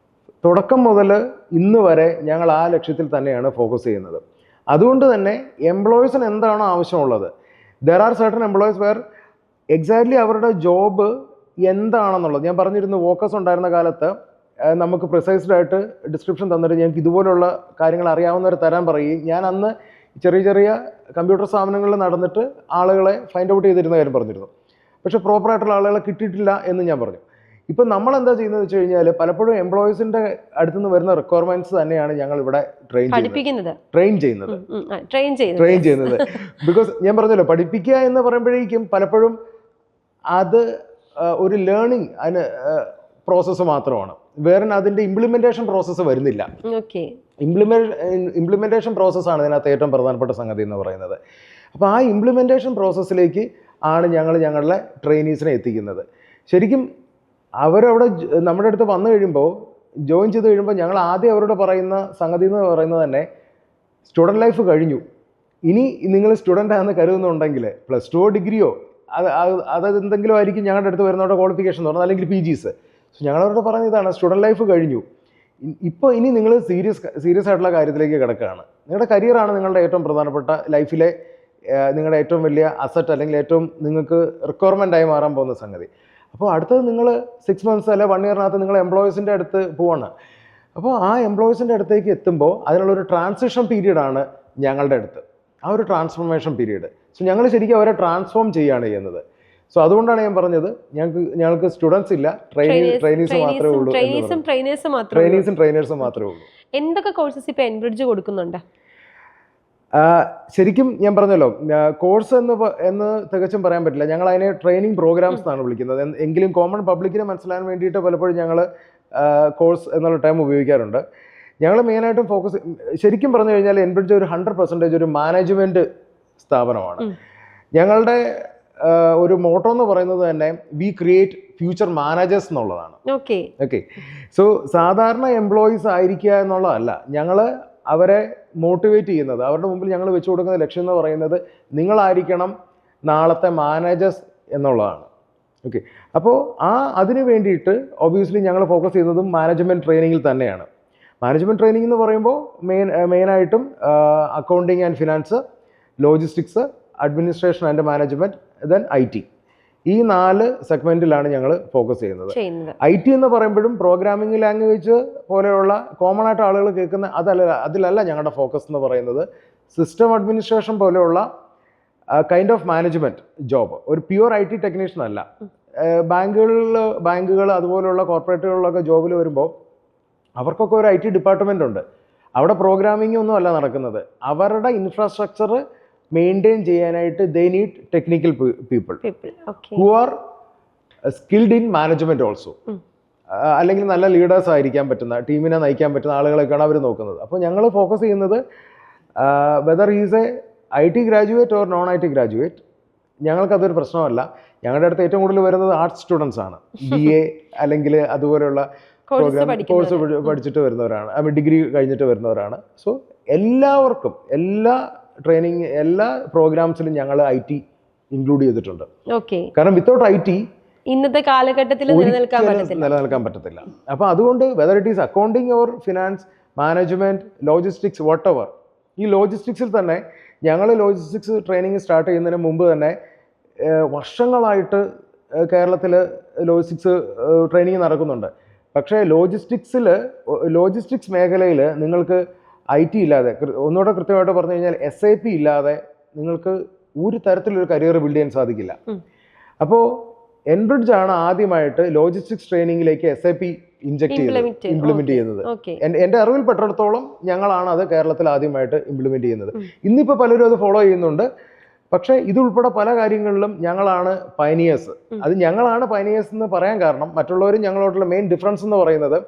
തുടക്കം മുതൽ ഇന്ന് വരെ ഞങ്ങൾ ആ ലക്ഷ്യത്തിൽ തന്നെയാണ് ഫോക്കസ് ചെയ്യുന്നത്. അതുകൊണ്ട് തന്നെ എംപ്ലോയീസിന് എന്താണോ ആവശ്യമുള്ളത്, there are certain employees where exactly അവരുടെ ജോബ് എന്താണെന്നുള്ളത് ഞാൻ പറഞ്ഞിരുന്നു. വോക്കസ് ഉണ്ടായിരുന്ന കാലത്ത് നമുക്ക് പ്രിസൈസ്ഡ് ആയിട്ട് ഡിസ്ക്രിപ്ഷൻ തന്നിട്ട് ഞങ്ങൾക്ക് ഇതുപോലുള്ള കാര്യങ്ങൾ അറിയാവുന്നവർ തരാൻ പറയുകയും ഞാൻ അന്ന് ചെറിയ ചെറിയ കമ്പ്യൂട്ടർ സ്ഥാപനങ്ങളിൽ നടന്നിട്ട് ആളുകളെ ഫൈൻഡ് ഔട്ട് ചെയ്തിരുന്ന കാര്യം പറഞ്ഞിരുന്നു. പക്ഷേ പ്രോപ്പറായിട്ടുള്ള ആളുകളെ കിട്ടിയിട്ടില്ല എന്ന് ഞാൻ പറഞ്ഞു. ഇപ്പം നമ്മൾ എന്താ ചെയ്യുന്നത് വെച്ച് കഴിഞ്ഞാൽ പലപ്പോഴും എംപ്ലോയീസിൻ്റെ അടുത്ത് നിന്ന് വരുന്ന റിക്വയർമെന്റ്സ് തന്നെയാണ് ഞങ്ങൾ ഇവിടെ ട്രെയിൻ ചെയ്യുന്നത്. ബിക്കോസ് ഞാൻ പറഞ്ഞല്ലോ, പഠിപ്പിക്കുക എന്ന് പറയുമ്പോഴേക്കും പലപ്പോഴും അത് ഒരു ലേണിംഗ് അതിന് പ്രോസസ്സ് മാത്രമാണ്, വേറെ അതിൻ്റെ ഇംപ്ലിമെൻറ്റേഷൻ പ്രോസസ്സ് വരുന്നില്ല. ഇംപ്ലിമെൻറ്റേഷൻ പ്രോസസ്സാണ് ഇതിനകത്ത് ഏറ്റവും പ്രധാനപ്പെട്ട സംഗതി എന്ന് പറയുന്നത്. അപ്പോൾ ആ ഇംപ്ലിമെൻറ്റേഷൻ പ്രോസസ്സിലേക്ക് ആണ് ഞങ്ങളുടെ ട്രെയിനീസിനെ എത്തിക്കുന്നത്. ശരിക്കും അവരവിടെ നമ്മുടെ അടുത്ത് വന്നു കഴിയുമ്പോൾ, ജോയിൻ ചെയ്ത് കഴിയുമ്പോൾ ഞങ്ങൾ ആദ്യം അവരോട് പറയുന്ന സംഗതി എന്ന് പറയുന്നത് തന്നെ സ്റ്റുഡൻറ്റ് ലൈഫ് കഴിഞ്ഞു, ഇനി നിങ്ങൾ സ്റ്റുഡൻ്റ് ആണെന്ന് കരുതുന്നുണ്ടെങ്കിൽ +2 ഡിഗ്രിയോ അതെന്തെങ്കിലും ആയിരിക്കും ഞങ്ങളുടെ അടുത്ത് വരുന്നവരുടെ ക്വാളിഫിക്കേഷൻ എന്ന് പറഞ്ഞാൽ, അല്ലെങ്കിൽ PGs. സോ ഞങ്ങളവരോട് പറയുന്നത് ഇതാണ്, സ്റ്റുഡൻറ്റ് ലൈഫ് കഴിഞ്ഞു, ഇപ്പോൾ ഇനി നിങ്ങൾ സീരിയസ് ആയിട്ടുള്ള കാര്യത്തിലേക്ക് കിടക്കുകയാണ്. നിങ്ങളുടെ കരിയറാണ് നിങ്ങളുടെ ഏറ്റവും പ്രധാനപ്പെട്ട ലൈഫിലെ നിങ്ങളുടെ ഏറ്റവും വലിയ അസറ്റ് അല്ലെങ്കിൽ ഏറ്റവും നിങ്ങൾക്ക് റിക്വയർമെൻ്റായി മാറാൻ പോകുന്ന സംഗതി. അപ്പോൾ അടുത്തത് നിങ്ങൾ 6 months അല്ലെ 1 yearനകത്ത് നിങ്ങൾ എംപ്ലോയീസിൻ്റെ അടുത്ത് പോവാണ്. അപ്പോൾ ആ എംപ്ലോയീസിൻ്റെ അടുത്തേക്ക് എത്തുമ്പോൾ അതിനുള്ളൊരു ട്രാൻസിഷൻ പീരീഡാണ് ഞങ്ങളുടെ അടുത്ത്, ആ ഒരു ട്രാൻസ്ഫോർമേഷൻ പീരീഡ്. സോ ഞങ്ങൾ ശരിക്കും അവരെ ട്രാൻസ്ഫോം ചെയ്യുകയാണ് ചെയ്യുന്നത്. സോ അതുകൊണ്ടാണ് ഞാൻ പറഞ്ഞത് ഞങ്ങൾക്ക് സ്റ്റുഡൻസ് ഇല്ല, ട്രെയിനീസ് മാത്രമേ ഉള്ളൂ. ട്രെയിനേഴ്സും മാത്രമേ ഉള്ളൂ. എന്തൊക്കെ കോഴ്സസ് ഇപ്പോൾ എൻബ്രിഡ്ജ് കൊടുക്കുന്നുണ്ട്? ശരിക്കും ഞാൻ പറഞ്ഞല്ലോ, കോഴ്സ് എന്ന് തികച്ചും പറയാൻ പറ്റില്ല. ഞങ്ങൾ അതിനെ ട്രെയിനിങ് പ്രോഗ്രാംസ് എന്നാണ് വിളിക്കുന്നത്. എങ്കിലും കോമൺ പബ്ലിക്കിന് മനസ്സിലാൻ വേണ്ടിയിട്ട് പലപ്പോഴും ഞങ്ങൾ കോഴ്സ് എന്നുള്ള ടൈം ഉപയോഗിക്കാറുണ്ട്. ഞങ്ങൾ മെയിനായിട്ടും ഫോക്കസ്, ശരിക്കും പറഞ്ഞു കഴിഞ്ഞാൽ എൻബ്രിഡ്ജ് ഒരു 100% ഒരു മാനേജ്മെൻറ്റ് സ്ഥാപനമാണ്. ഞങ്ങളുടെ ഒരു മോട്ടോ എന്ന് പറയുന്നത് തന്നെ വി ക്രിയേറ്റ് ഫ്യൂച്ചർ മാനേജേഴ്സ് എന്നുള്ളതാണ്. ഓക്കെ. സോ സാധാരണ എംപ്ലോയീസ് ആയിരിക്കുക എന്നുള്ളതല്ല, ഞങ്ങൾ അവരെ മോട്ടിവേറ്റ് ചെയ്യുന്നത്, അവരുടെ മുമ്പിൽ ഞങ്ങൾ വെച്ചു കൊടുക്കുന്ന ലക്ഷ്യം എന്ന് പറയുന്നത് നിങ്ങളായിരിക്കണം നാളത്തെ മാനേജേഴ്സ് എന്നുള്ളതാണ്. ഓക്കെ. അപ്പോൾ അതിന് വേണ്ടിയിട്ട് ഒബ്വിയസ്ലി ഞങ്ങൾ ഫോക്കസ് ചെയ്യുന്നതും മാനേജ്മെൻറ്റ് ട്രെയിനിങ്ങിൽ തന്നെയാണ്. മാനേജ്മെൻറ്റ് ട്രെയിനിങ് എന്ന് പറയുമ്പോൾ മെയിനായിട്ടും accounting and finance, logistics, administration and management, then IT. ഈ 4 സെഗ്മെൻറ്റിലാണ് ഞങ്ങൾ ഫോക്കസ് ചെയ്യുന്നത്. IT എന്ന് പറയുമ്പോഴും പ്രോഗ്രാമിംഗ് ലാംഗ്വേജ് പോലെയുള്ള കോമൺ ആയിട്ട് ആളുകൾ കേൾക്കുന്ന അതിലല്ല ഞങ്ങളുടെ ഫോക്കസ് എന്ന് പറയുന്നത്. സിസ്റ്റം അഡ്മിനിസ്ട്രേഷൻ പോലെയുള്ള കൈൻഡ് ഓഫ് മാനേജ്മെൻറ്റ് ജോബ്, ഒരു പ്യുവർ IT ടെക്നീഷ്യൻ അല്ല. ബാങ്കുകൾ അതുപോലെയുള്ള കോർപ്പറേറ്റുകളിലൊക്കെ ജോബിൽ വരുമ്പോൾ അവർക്കൊക്കെ ഒരു IT ഡിപ്പാർട്ട്മെൻ്റ് ഉണ്ട്. അവിടെ പ്രോഗ്രാമിംഗ് ഒന്നും അല്ല നടക്കുന്നത്. അവരുടെ ഇൻഫ്രാസ്ട്രക്ചർ മെയിൻറ്റെയിൻ ചെയ്യാനായിട്ട് they need technical people who are skilled in management also. അല്ലെങ്കിൽ നല്ല ലീഡേഴ്സ് ആയിരിക്കാൻ പറ്റുന്ന, ടീമിനെ നയിക്കാൻ പറ്റുന്ന ആളുകളൊക്കെയാണ് അവർ നോക്കുന്നത്. അപ്പോൾ ഞങ്ങൾ ഫോക്കസ് ചെയ്യുന്നത് whether is a IT graduate or non IT graduate, ഞങ്ങൾക്കതൊരു പ്രശ്നമല്ല. ഞങ്ങളുടെ അടുത്ത് ഏറ്റവും കൂടുതൽ വരുന്നത് ആർട്സ് സ്റ്റുഡൻസ് ആണ്. BA അല്ലെങ്കിൽ അതുപോലെയുള്ള കോഴ്സ് പഠിച്ചിട്ട് വരുന്നവരാണ്, ഡിഗ്രി കഴിഞ്ഞിട്ട് വരുന്നവരാണ്. സോ എല്ലാവർക്കും ട്രെയിനിങ് എല്ലാ പ്രോഗ്രാംസിലും ഞങ്ങൾ IT ഇൻക്ലൂഡ് ചെയ്തിട്ടുണ്ട്. കാരണം വിത്തൗട്ട് IT ഇന്നത്തെ കാലഘട്ടത്തിൽ നിലനിൽക്കാൻ പറ്റത്തില്ല. അപ്പോൾ അതുകൊണ്ട് whether it is accounting or finance, management, logistics, what ever. ഈ ലോജിസ്റ്റിക്സിൽ തന്നെ ഞങ്ങൾ ലോജിസ്റ്റിക്സ് ട്രെയിനിങ് സ്റ്റാർട്ട് ചെയ്യുന്നതിന് മുമ്പ് തന്നെ വർഷങ്ങളായിട്ട് കേരളത്തിൽ ലോജിസ്റ്റിക്സ് ട്രെയിനിങ് നടക്കുന്നുണ്ട്. പക്ഷേ ലോജിസ്റ്റിക്സ് മേഖലയിൽ നിങ്ങൾക്ക് IT ഇല്ലാതെ, ഒന്നുകൂടെ കൃത്യമായിട്ട് പറഞ്ഞു കഴിഞ്ഞാൽ SAP ഇല്ലാതെ നിങ്ങൾക്ക് ഒരു തരത്തിലൊരു കരിയർ ബിൽഡ് ചെയ്യാൻ സാധിക്കില്ല. അപ്പോൾ എൻബ്രിഡ്ജ് ആണ് ആദ്യമായിട്ട് ലോജിസ്റ്റിക്സ് ട്രെയിനിങ്ങിലേക്ക് SAP ഇംപ്ലിമെന്റ് ചെയ്യുന്നത്. എൻ്റെ അറിവിൽ പെട്ടിടത്തോളം ഞങ്ങളാണ് അത് കേരളത്തിൽ ആദ്യമായിട്ട് ഇംപ്ലിമെന്റ് ചെയ്യുന്നത്. ഇന്നിപ്പോൾ പലരും അത് ഫോളോ ചെയ്യുന്നുണ്ട്. പക്ഷേ ഇതുൾപ്പെടെ പല കാര്യങ്ങളിലും ഞങ്ങളാണ് പയനിയേഴ്സ്. അത് ഞങ്ങളാണ് പയനിയേഴ്സ് എന്ന് പറയാൻ കാരണം മറ്റുള്ളവരും ഞങ്ങളോടുള്ള മെയിൻ ഡിഫറൻസ് എന്ന് പറയുന്നത്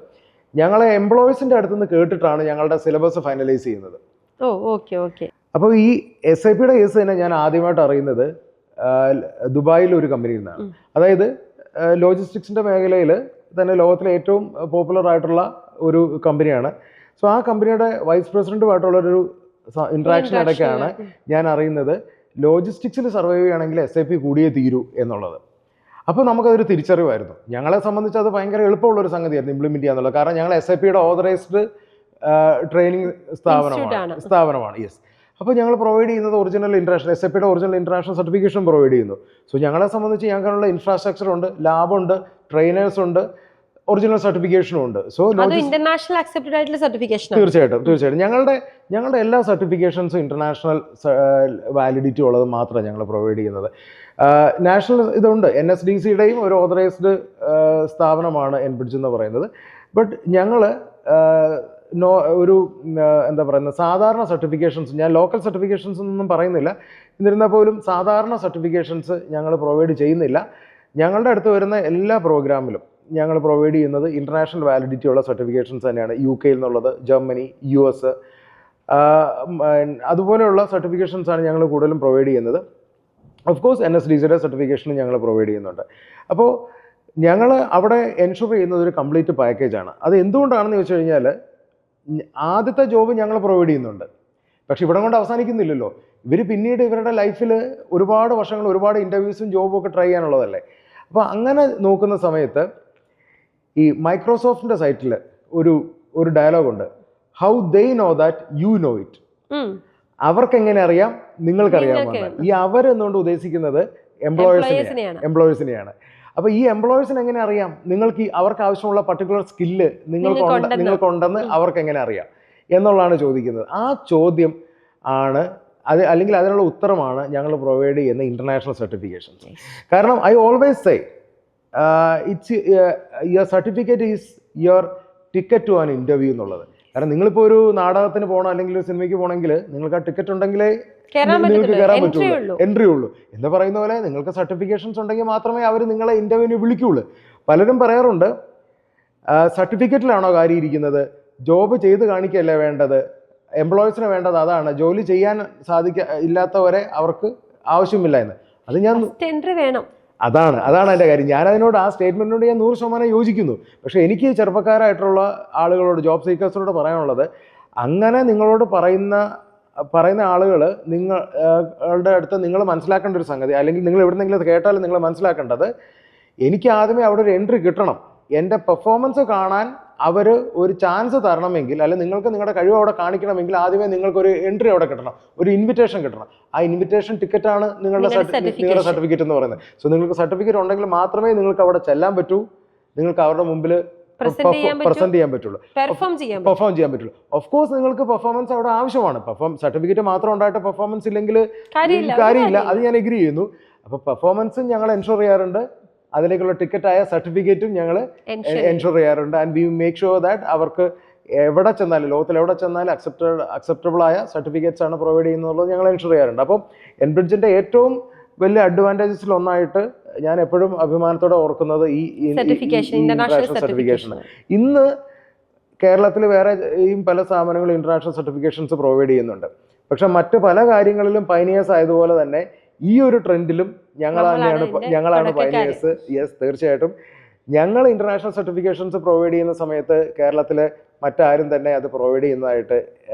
ഞങ്ങളെ എംപ്ലോയീസിൻ്റെ അടുത്ത് നിന്ന് കേട്ടിട്ടാണ് ഞങ്ങളുടെ സിലബസ് ഫൈനലൈസ് ചെയ്യുന്നത്. അപ്പോൾ ഈ SAPയുടെ കേസ് തന്നെ ഞാൻ ആദ്യമായിട്ട് അറിയുന്നത് ദുബായിൽ ഒരു കമ്പനിയിൽ നിന്നാണ്. അതായത് ലോജിസ്റ്റിക്സിൻ്റെ മേഖലയിൽ തന്നെ ലോകത്തിലെ ഏറ്റവും പോപ്പുലർ ആയിട്ടുള്ള ഒരു കമ്പനിയാണ്. സോ ആ കമ്പനിയുടെ വൈസ് പ്രസിഡൻറ്റുമായിട്ടുള്ളൊരു ഇൻട്രാക്ഷൻ ഇടയ്ക്കാണ് ഞാൻ അറിയുന്നത് ലോജിസ്റ്റിക്സിൽ സർവൈവ് ചെയ്യുകയാണെങ്കിൽ SAP കൂടിയേ തീരൂ എന്നുള്ളത്. അപ്പോൾ നമുക്കതൊരു തിരിച്ചറിവായിരുന്നു. ഞങ്ങളെ സംബന്ധിച്ച് അത് ഭയങ്കര എളുപ്പമുള്ളൊരു സംഗതിയായിരുന്നു ഇംപ്ലിമെൻറ്റ് ചെയ്യാന്നുള്ളത്. കാരണം ഞങ്ങൾ SAPയുടെ ഓതറൈസ്ഡ് ട്രെയിനിങ് സ്ഥാപനമാണ്. യെസ്. അപ്പോൾ ഞങ്ങൾ പ്രൊവൈഡ് ചെയ്യുന്നത് SAPയുടെ ഒറിജിനൽ ഇൻ്റർനാഷണൽ സർട്ടിഫിക്കേഷൻ പ്രൊവൈഡ് ചെയ്യുന്നു. സോ ഞങ്ങളെ സംബന്ധിച്ച് ഞങ്ങൾക്കുള്ള ഇൻഫ്രാസ്ട്രക്ചർ ഉണ്ട്, ലാബ് ഉണ്ട്, ട്രെയിനേഴ്സ് ഉണ്ട്, ഒറിജിനൽ സർട്ടിഫിക്കേഷനും ഉണ്ട്. സോ ഇന്റർനാഷണൽ അക്സെപ്റ്റഡ് ആയിട്ടുള്ള സർട്ടിഫിക്കേഷൻ തീർച്ചയായിട്ടും ഞങ്ങളുടെ എല്ലാ സർട്ടിഫിക്കേഷൻസും ഇന്റർനാഷണൽ വാലിഡിറ്റി ഉള്ളത് മാത്രമേ ഞങ്ങൾ പ്രൊവൈഡ് ചെയ്യുന്നത്. നാഷണൽ ഇതുണ്ട്, NSDCയുടെയും ഒരു ഓതറൈസ്ഡ് സ്ഥാപനമാണ് എൻബ്രിഡ്ജ് എന്ന് പറയുന്നത്. ബട്ട് ഞങ്ങൾ ഒരു എന്താ പറയുന്നത് സാധാരണ സർട്ടിഫിക്കേഷൻസ്, ഞാൻ ലോക്കൽ സർട്ടിഫിക്കേഷൻസ് ഒന്നും പറയുന്നില്ല, എന്നിരുന്നാൽ പോലും സാധാരണ സർട്ടിഫിക്കേഷൻസ് ഞങ്ങൾ പ്രൊവൈഡ് ചെയ്യുന്നില്ല. ഞങ്ങളുടെ അടുത്ത് വരുന്ന എല്ലാ പ്രോഗ്രാമിലും ഞങ്ങൾ പ്രൊവൈഡ് ചെയ്യുന്നത് ഇൻ്റർനാഷണൽ വാലിഡിറ്റി ഉള്ള സർട്ടിഫിക്കേഷൻസ് തന്നെയാണ്. UK നിന്നുള്ളത്, ജർമ്മനി, US അതുപോലെയുള്ള സർട്ടിഫിക്കേഷൻസാണ് ഞങ്ങൾ കൂടുതലും പ്രൊവൈഡ് ചെയ്യുന്നത്. ഓഫ് കോഴ്സ് NSDCയുടെ സർട്ടിഫിക്കേഷനും ഞങ്ങൾ പ്രൊവൈഡ് ചെയ്യുന്നുണ്ട്. അപ്പോൾ ഞങ്ങൾ അവിടെ എൻഷുർ ചെയ്യുന്നത് ഒരു കംപ്ലീറ്റ് പാക്കേജാണ്. അത് എന്തുകൊണ്ടാണെന്ന് ചോദിച്ചു കഴിഞ്ഞാൽ ആദ്യത്തെ ജോബ് ഞങ്ങൾ പ്രൊവൈഡ് ചെയ്യുന്നുണ്ട്. പക്ഷെ ഇവിടെ കൊണ്ട് അവസാനിക്കുന്നില്ലല്ലോ. ഇവർ പിന്നീട് ഇവരുടെ ലൈഫിൽ ഒരുപാട് വർഷങ്ങൾ ഒരുപാട് ഇൻ്റർവ്യൂസും ജോബും ഒക്കെ ട്രൈ ചെയ്യാനുള്ളതല്ലേ. അപ്പോൾ അങ്ങനെ നോക്കുന്ന സമയത്ത് ഈ മൈക്രോസോഫ്റ്റിൻ്റെ സൈറ്റിൽ ഒരു ഡയലോഗുണ്ട്, how they know that you know it. അവർക്ക് എങ്ങനെ അറിയാം, നിങ്ങൾക്കറിയാമെന്നാണ്. ഈ അവർ എന്നുകൊണ്ട് ഉദ്ദേശിക്കുന്നത് എംപ്ലോയേഴ്സിനെയാണ്. അപ്പൊ ഈ എംപ്ലോയേഴ്സിന് എങ്ങനെ അറിയാം നിങ്ങൾക്ക് അവർക്ക് ആവശ്യമുള്ള പർട്ടിക്കുലർ സ്കില്ല് നിങ്ങൾക്കുണ്ടെന്ന് അവർക്ക് എങ്ങനെ അറിയാം എന്നുള്ളതാണ് ചോദിക്കുന്നത്. ആ ചോദ്യം ആണ് അത്, അല്ലെങ്കിൽ അതിനുള്ള ഉത്തരമാണ് ഞങ്ങൾ പ്രൊവൈഡ് ചെയ്യുന്ന ഇന്റർനാഷണൽ സർട്ടിഫിക്കേഷൻസ്. കാരണം I always say it's your certificate is your ticket to an interview എന്നുള്ളത്. കാരണം നിങ്ങളിപ്പോൾ ഒരു നാടകത്തിന് പോകണം അല്ലെങ്കിൽ ഒരു സിനിമയ്ക്ക് പോകണമെങ്കിൽ നിങ്ങൾക്ക് ആ ടിക്കറ്റ് ഉണ്ടെങ്കിലേ നിങ്ങൾക്ക് കയറാൻ പറ്റുള്ളൂ, എൻട്രി ഉള്ളൂ എന്ന് പറയുന്ന പോലെ നിങ്ങൾക്ക് സർട്ടിഫിക്കേഷൻസ് ഉണ്ടെങ്കിൽ മാത്രമേ അവർ നിങ്ങളെ ഇന്റർവ്യൂവിന് വിളിക്കുള്ളൂ. പലരും പറയാറുണ്ട്, സർട്ടിഫിക്കറ്റിലാണോ കാര്യം ഇരിക്കുന്നത്, ജോബ് ചെയ്ത് കാണിക്കല്ലേ വേണ്ടത്, എംപ്ലോയീസിന് വേണ്ടത് അതാണ്, ജോലി ചെയ്യാൻ ഇല്ലാത്തവരെ അവർക്ക് ആവശ്യമില്ല എന്ന്. അത് ഞാൻ വേണം, അതാണ് എൻ്റെ കാര്യം. ഞാൻ അതിനോട്, ആ സ്റ്റേറ്റ്മെന്റിനോട് ഞാൻ 100% യോജിക്കുന്നു. പക്ഷെ എനിക്ക് ചെറുപ്പക്കാരായിട്ടുള്ള ആളുകളോട്, ജോബ് സീക്കേഴ്സിനോട് പറയാനുള്ളത്, അങ്ങനെ നിങ്ങളോട് പറയുന്ന ആളുകൾ നിങ്ങളുടെ അടുത്ത് നിങ്ങൾ മനസ്സിലാക്കേണ്ട ഒരു സംഗതി, അല്ലെങ്കിൽ നിങ്ങൾ എവിടെന്നെങ്കിലും കേട്ടാലും നിങ്ങൾ മനസ്സിലാക്കേണ്ടത്, എനിക്ക് ആദ്യമേ അവിടെ ഒരു എൻട്രി കിട്ടണം. എൻ്റെ പെർഫോമൻസ് കാണാൻ അവർ ഒരു ചാൻസ് തരണമെങ്കിൽ, അല്ലെങ്കിൽ നിങ്ങൾക്ക് നിങ്ങളുടെ കഴിവ് അവിടെ കാണിക്കണമെങ്കിൽ ആദ്യമേ നിങ്ങൾക്കൊരു എൻട്രി അവിടെ കിട്ടണം, ഒരു ഇൻവിറ്റേഷൻ കിട്ടണം. ആ ഇൻവിറ്റേഷൻ ടിക്കറ്റാണ് നിങ്ങളുടെ സർട്ടിഫിക്കറ്റ് എന്ന് പറയുന്നത്. സോ നിങ്ങൾക്ക് സർട്ടിഫിക്കറ്റ് ഉണ്ടെങ്കിൽ മാത്രമേ നിങ്ങൾക്ക് അവിടെ ചെല്ലാൻ പറ്റൂ, നിങ്ങൾക്ക് അവരുടെ മുമ്പിൽ പ്രസന്റ് ചെയ്യാൻ പറ്റുള്ളൂ, പെർഫോം ചെയ്യാൻ പറ്റുള്ളൂ. ഓഫ് കോഴ്സ് നിങ്ങൾക്ക് പെർഫോമൻസ് അവിടെ ആവശ്യമാണ്. സർട്ടിഫിക്കറ്റ് മാത്രം ഉണ്ടായിട്ട് പെർഫോമൻസ് ഇല്ലെങ്കിൽ കാര്യമില്ല, അത് ഞാൻ എഗ്രി ചെയ്യുന്നു. അപ്പോൾ പെർഫോമൻസും ഞങ്ങൾ എൻഷുർ ചെയ്യാറുണ്ട്, അതിലേക്കുള്ള ടിക്കറ്റായ സർട്ടിഫിക്കറ്റും ഞങ്ങൾ എൻഷുർ ചെയ്യാറുണ്ട്. And we make sure that അവർക്ക് എവിടെ ചെന്നാലും, ലോകത്തിൽ എവിടെ ചെന്നാലും അക്സെപ്റ്റബിൾ ആയ സർട്ടിഫിക്കറ്റ്സ് ആണ് പ്രൊവൈഡ് ചെയ്യുന്നത് ഞങ്ങൾ എൻഷുർ ചെയ്യാറുണ്ട്. അപ്പം എൻബ്രിഡ്ജിന്റെ ഏറ്റവും വലിയ അഡ്വാൻറ്റേജസിൽ ഒന്നായിട്ട് ഞാൻ എപ്പോഴും അഭിമാനത്തോടെ ഓർക്കുന്നത് ഈ ഇന്റർനാഷണൽ സർട്ടിഫിക്കേഷൻ. ഇന്ന് കേരളത്തിൽ വേറെയും പല സ്ഥാപനങ്ങളും ഇന്റർനാഷണൽ സർട്ടിഫിക്കേഷൻസ് പ്രൊവൈഡ് ചെയ്യുന്നുണ്ട്. പക്ഷെ മറ്റ് പല കാര്യങ്ങളിലും പൈനിയേഴ്സ് ആയതുപോലെ തന്നെ ഈ ഒരു ട്രെൻഡിലും ഞങ്ങളാണ് പൈനിയേഴ്സ്. യെസ്, തീർച്ചയായിട്ടും. ഞങ്ങൾ ഇന്റർനാഷണൽ സർട്ടിഫിക്കേഷൻസ് പ്രൊവൈഡ് ചെയ്യുന്ന സമയത്ത് കേരളത്തിലെ മറ്റാരും തന്നെ അത് പ്രൊവൈഡ് ചെയ്യുന്നതായിട്ട്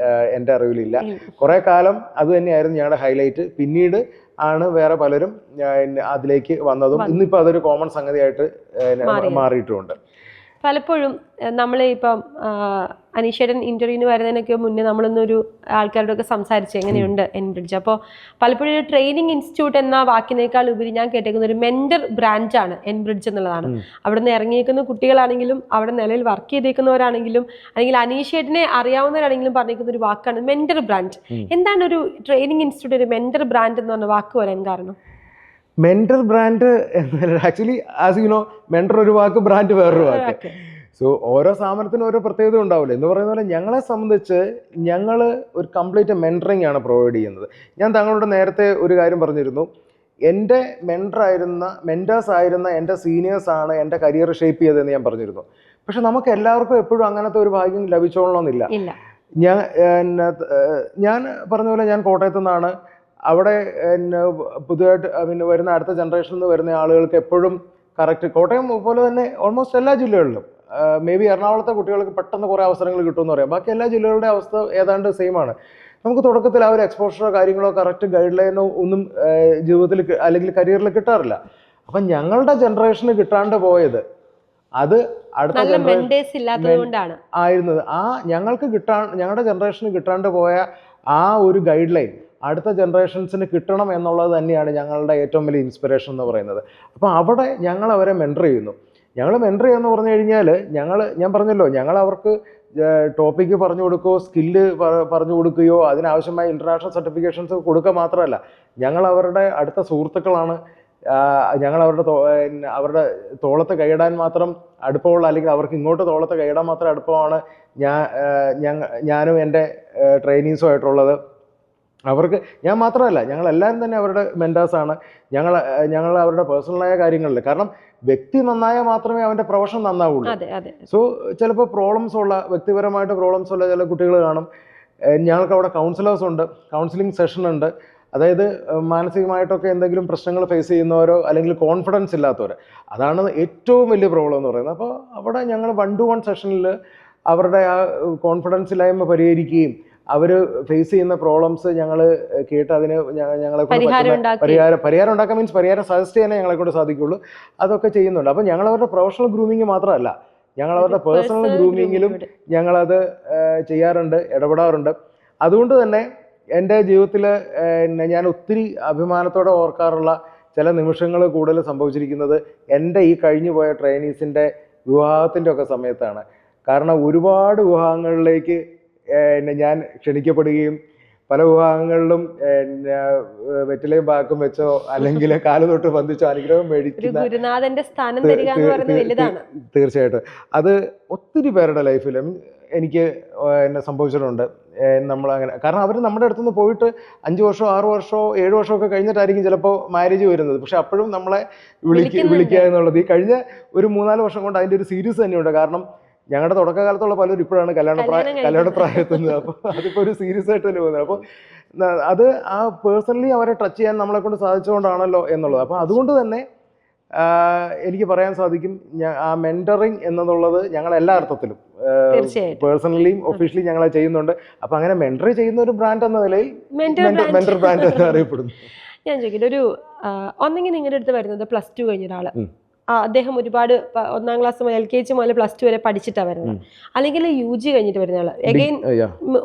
എൻ്റെ അറിവിലില്ല. കുറെ കാലം അത് തന്നെയായിരുന്നു ഞങ്ങളുടെ ഹൈലൈറ്റ്. പിന്നീട് ആണ് വേറെ പലരും അതിലേക്ക് വന്നതും ഇന്നിപ്പോൾ അതൊരു കോമൺ സംഗതിയായിട്ട് മാറിയിട്ടുമുണ്ട്. പലപ്പോഴും നമ്മൾ ഇപ്പം അനീഷേട്ടൻ ഇന്റർവ്യൂവിന് വരുന്നതിനൊക്കെ മുന്നേ നമ്മളൊന്നൊരു ആൾക്കാരോടൊക്കെ സംസാരിച്ചു എങ്ങനെയുണ്ട് എൻബ്രിഡ്ജ്. അപ്പോൾ പലപ്പോഴും ഒരു ട്രെയിനിങ് ഇൻസ്റ്റിറ്റ്യൂട്ട് എന്ന വാക്കിനേക്കാൾ ഉപരി ഞാൻ കേട്ടേക്കുന്ന ഒരു മെന്റർ ബ്രാഞ്ചാണ് എൻബ്രിഡ്ജ് എന്നുള്ളതാണ്. അവിടെ നിന്ന് ഇറങ്ങിയേക്കുന്ന കുട്ടികളാണെങ്കിലും അവിടെ നിലയിൽ വർക്ക് ചെയ്തേക്കുന്നവരാണെങ്കിലും അല്ലെങ്കിൽ അനീഷേട്ടനെ അറിയാവുന്നവരാണെങ്കിലും പറഞ്ഞേക്കുന്ന ഒരു വാക്കാണ് മെന്റർ ബ്രാൻഡ്. എന്താണ് ഒരു ട്രെയിനിങ് ഇൻസ്റ്റിറ്റ്യൂട്ട് ഒരു മെന്റർ ബ്രാൻഡ് എന്ന് പറഞ്ഞ വാക്ക് വരാൻ കാരണം? Mentor brand actually as you know, mentor ഒരു വാക്ക്, ബ്രാൻഡ് വേറൊരു വാക്ക്. സോ ഓരോ സ്ഥാപനത്തിനും ഓരോ പ്രത്യേകത ഉണ്ടാവില്ല. എന്ന് പറയുന്ന പോലെ ഞങ്ങളെ സംബന്ധിച്ച് ഞങ്ങൾ ഒരു കംപ്ലീറ്റ് മെന്ററിങ് ആണ് പ്രൊവൈഡ് ചെയ്യുന്നത്. ഞാൻ താങ്കളോട് നേരത്തെ ഒരു കാര്യം പറഞ്ഞിരുന്നു, എൻ്റെ മെന്റേഴ്സ് ആയിരുന്ന എൻ്റെ സീനിയേഴ്സാണ് എൻ്റെ കരിയർ ഷേപ്പ് ചെയ്തതെന്ന് ഞാൻ പറഞ്ഞിരുന്നു. പക്ഷെ നമുക്ക് എല്ലാവർക്കും എപ്പോഴും അങ്ങനത്തെ ഒരു ഭാഗ്യം ലഭിച്ചോളണമെന്നില്ല. ഞാൻ പറഞ്ഞ പോലെ ഞാൻ കോട്ടയത്തു നിന്നാണ്. അവിടെ പുതുതായിട്ട് വരുന്ന അടുത്ത ജനറേഷനിൽ നിന്ന് വരുന്ന ആളുകൾക്ക് എപ്പോഴും കറക്റ്റ്, കോട്ടയം പോലെ തന്നെ ഓൾമോസ്റ്റ് എല്ലാ ജില്ലകളിലും, മേ ബി എറണാകുളത്തെ കുട്ടികൾക്ക് പെട്ടെന്ന് കുറേ അവസരങ്ങൾ കിട്ടുമെന്ന് പറയാം. ബാക്കി എല്ലാ ജില്ലകളുടെ അവസ്ഥ ഏതാണ്ട് സെയിം ആണ്. നമുക്ക് തുടക്കത്തിൽ ആ ഒരു എക്സ്പോഷറോ കാര്യങ്ങളോ കറക്റ്റ് ഗൈഡ് ലൈനോ ഒന്നും ജീവിതത്തിൽ അല്ലെങ്കിൽ കരിയറിൽ കിട്ടാറില്ല. അപ്പം ഞങ്ങളുടെ ജനറേഷന് കിട്ടാണ്ട് പോയത് അത് അടുത്ത ജനറേഷൻ ആയിരുന്നത്. ഞങ്ങളുടെ ജനറേഷന് കിട്ടാണ്ട് പോയ ആ ഒരു ഗൈഡ് ലൈൻ അടുത്ത ജനറേഷൻസിന് കിട്ടണം എന്നുള്ളത് തന്നെയാണ് ഞങ്ങളുടെ ഏറ്റവും വലിയ ഇൻസ്പിറേഷൻ എന്ന് പറയുന്നത്. അപ്പോൾ അവിടെ ഞങ്ങൾ അവരെ മെൻറ്റർ ചെയ്യുന്നു. ഞങ്ങൾ മെൻറ്റർ ചെയ്യുമെന്ന് പറഞ്ഞു കഴിഞ്ഞാൽ ഞാൻ പറഞ്ഞല്ലോ, ഞങ്ങൾ അവർക്ക് ടോപ്പിക്ക് പറഞ്ഞു കൊടുക്കുകയോ സ്കില്ല് പറഞ്ഞു കൊടുക്കുകയോ അതിനാവശ്യമായ ഇൻ്റർനാഷണൽ സർട്ടിഫിക്കേഷൻസ് കൊടുക്കുക മാത്രമല്ല, ഞങ്ങൾ അവരുടെ അടുത്ത സുഹൃത്തുക്കളാണ്. ഞങ്ങൾ അവരുടെ തോളത്ത് കൈയിടാൻ മാത്രം അടുപ്പമുള്ള, അല്ലെങ്കിൽ അവർക്ക് ഇങ്ങോട്ട് തോളത്ത് കൈയിടാൻ മാത്രം അടുപ്പമാണ് ഞാനും എൻ്റെ ട്രെയിനീസും ആയിട്ടുള്ളത്. അവർക്ക് ഞാൻ മാത്രമല്ല, ഞങ്ങളെല്ലാവരും തന്നെ അവരുടെ മെൻറ്റേഴ്സാണ്. ഞങ്ങൾ അവരുടെ പേഴ്സണലായ കാര്യങ്ങളിൽ, കാരണം വ്യക്തി നന്നായാൽ മാത്രമേ അവൻ്റെ പ്രൊഫഷൻ നന്നാവുള്ളൂ. സോ ചിലപ്പോൾ വ്യക്തിപരമായിട്ട് പ്രോബ്ലംസ് ഉള്ള ചില കുട്ടികൾ കാണും. ഞങ്ങൾക്ക് അവിടെ കൗൺസിലേഴ്സ് ഉണ്ട്, കൗൺസിലിംഗ് സെഷൻ ഉണ്ട്. അതായത് മാനസികമായിട്ടൊക്കെ എന്തെങ്കിലും പ്രശ്നങ്ങൾ ഫേസ് ചെയ്യുന്നവരോ അല്ലെങ്കിൽ കോൺഫിഡൻസ് ഇല്ലാത്തവരോ, അതാണ് ഏറ്റവും വലിയ പ്രോബ്ലം എന്ന് പറയുന്നത്. അപ്പോൾ അവിടെ ഞങ്ങൾ 1-to-1 സെഷനിൽ അവരുടെ ആ കോൺഫിഡൻസ് ഇല്ലായ്മ പരിഹരിക്കുകയും അവർ ഫേസ് ചെയ്യുന്ന പ്രോബ്ലംസ് ഞങ്ങൾ കേട്ട് അതിന് ഞങ്ങളെ പരിഹാരം ഉണ്ടാക്കാൻ പരിഹാരം സജസ്റ്റ് ചെയ്യാനേ ഞങ്ങളെ കൊണ്ട് സാധിക്കുള്ളൂ. അതൊക്കെ ചെയ്യുന്നുണ്ട്. അപ്പം ഞങ്ങൾ അവരുടെ പ്രൊഫഷണൽ ഗ്രൂമിങ് മാത്രമല്ല, ഞങ്ങൾ അവരുടെ പേഴ്സണൽ ഗ്രൂമിങ്ങിലും ഞങ്ങളത് ചെയ്യാറുണ്ട്, ഇടപെടാറുണ്ട്. അതുകൊണ്ട് തന്നെ എൻ്റെ ജീവിതത്തിൽ ഞാൻ ഒത്തിരി അഭിമാനത്തോടെ ഓർക്കാറുള്ള ചില നിമിഷങ്ങൾ കൂടുതൽ സംഭവിച്ചിരിക്കുന്നത് എൻ്റെ ഈ കഴിഞ്ഞു പോയ ട്രെയിനീസിൻ്റെ വിവാഹത്തിൻ്റെ ഒക്കെ സമയത്താണ്. കാരണം ഒരുപാട് വിവാഹങ്ങളിലേക്ക് ഞാൻ ക്ഷണിക്കപ്പെടുകയും പല വിവാഹങ്ങളിലും വെറ്റിലയും പാക്കും വെച്ചോ അല്ലെങ്കിൽ കാല് തൊട്ട് ബന്ധിച്ചോ അനുഗ്രഹം മേടിക്കുന്ന തീർച്ചയായിട്ടും അത് ഒത്തിരി പേരുടെ ലൈഫിലും എനിക്ക് സംഭവിച്ചിട്ടുണ്ട്. നമ്മളങ്ങനെ കാരണം അവർ നമ്മുടെ അടുത്തുനിന്ന് പോയിട്ട് 5 വർഷമോ 6 വർഷമോ 7 വർഷമോ ഒക്കെ കഴിഞ്ഞിട്ടായിരിക്കും ചിലപ്പോൾ മാരേജ് വരുന്നത്. പക്ഷെ അപ്പോഴും നമ്മളെ വിളിക്കുക എന്നുള്ളത് ഈ കഴിഞ്ഞ ഒരു 3-4 വർഷം കൊണ്ട് അതിൻ്റെ ഒരു സീരീസ് തന്നെയുണ്ട്. കാരണം ഞങ്ങളുടെ തുടക്കകാലത്തുള്ള പലരും ഇപ്പോഴാണ് കല്യാണ പ്രായത്തുന്നത്. അപ്പോൾ അതിപ്പോൾ ഒരു സീരിയസ് ആയിട്ട് തന്നെ പോകുന്നത്. അപ്പോൾ അത് ആ പേഴ്സണലി അവരെ ടച്ച് ചെയ്യാൻ നമ്മളെ കൊണ്ട് സാധിച്ചുകൊണ്ടാണല്ലോ എന്നുള്ളത്. അപ്പോൾ അതുകൊണ്ട് തന്നെ എനിക്ക് പറയാൻ സാധിക്കും ആ മെന്ററിങ് എന്നുള്ളത് ഞങ്ങൾ എല്ലാ അർത്ഥത്തിലും പേഴ്സണലിയും ഒഫീഷ്യലി ഞങ്ങൾ ചെയ്യുന്നുണ്ട്. അപ്പോൾ അങ്ങനെ മെന്റർ ചെയ്യുന്ന ഒരു ബ്രാൻഡ് എന്ന നിലയിൽ മെന്റർ ബ്രാൻഡ് എന്ന് അറിയപ്പെടുന്നു. ഞാൻ ചോദിക്കട്ടെ, ഒരു ഒന്നെങ്കിൽ നിങ്ങളുടെ അടുത്ത് വരുന്നത് +2 കഴിഞ്ഞ ഒരാള്, അദ്ദേഹം ഒരുപാട് 1ാം ക്ലാസ് മുതൽ LKG മുതൽ +2 വരെ പഠിച്ചിട്ടാണ് വരുന്നത്, അല്ലെങ്കിൽ UG കഴിഞ്ഞിട്ട് വരുന്ന ആള്, എഗെയിൻ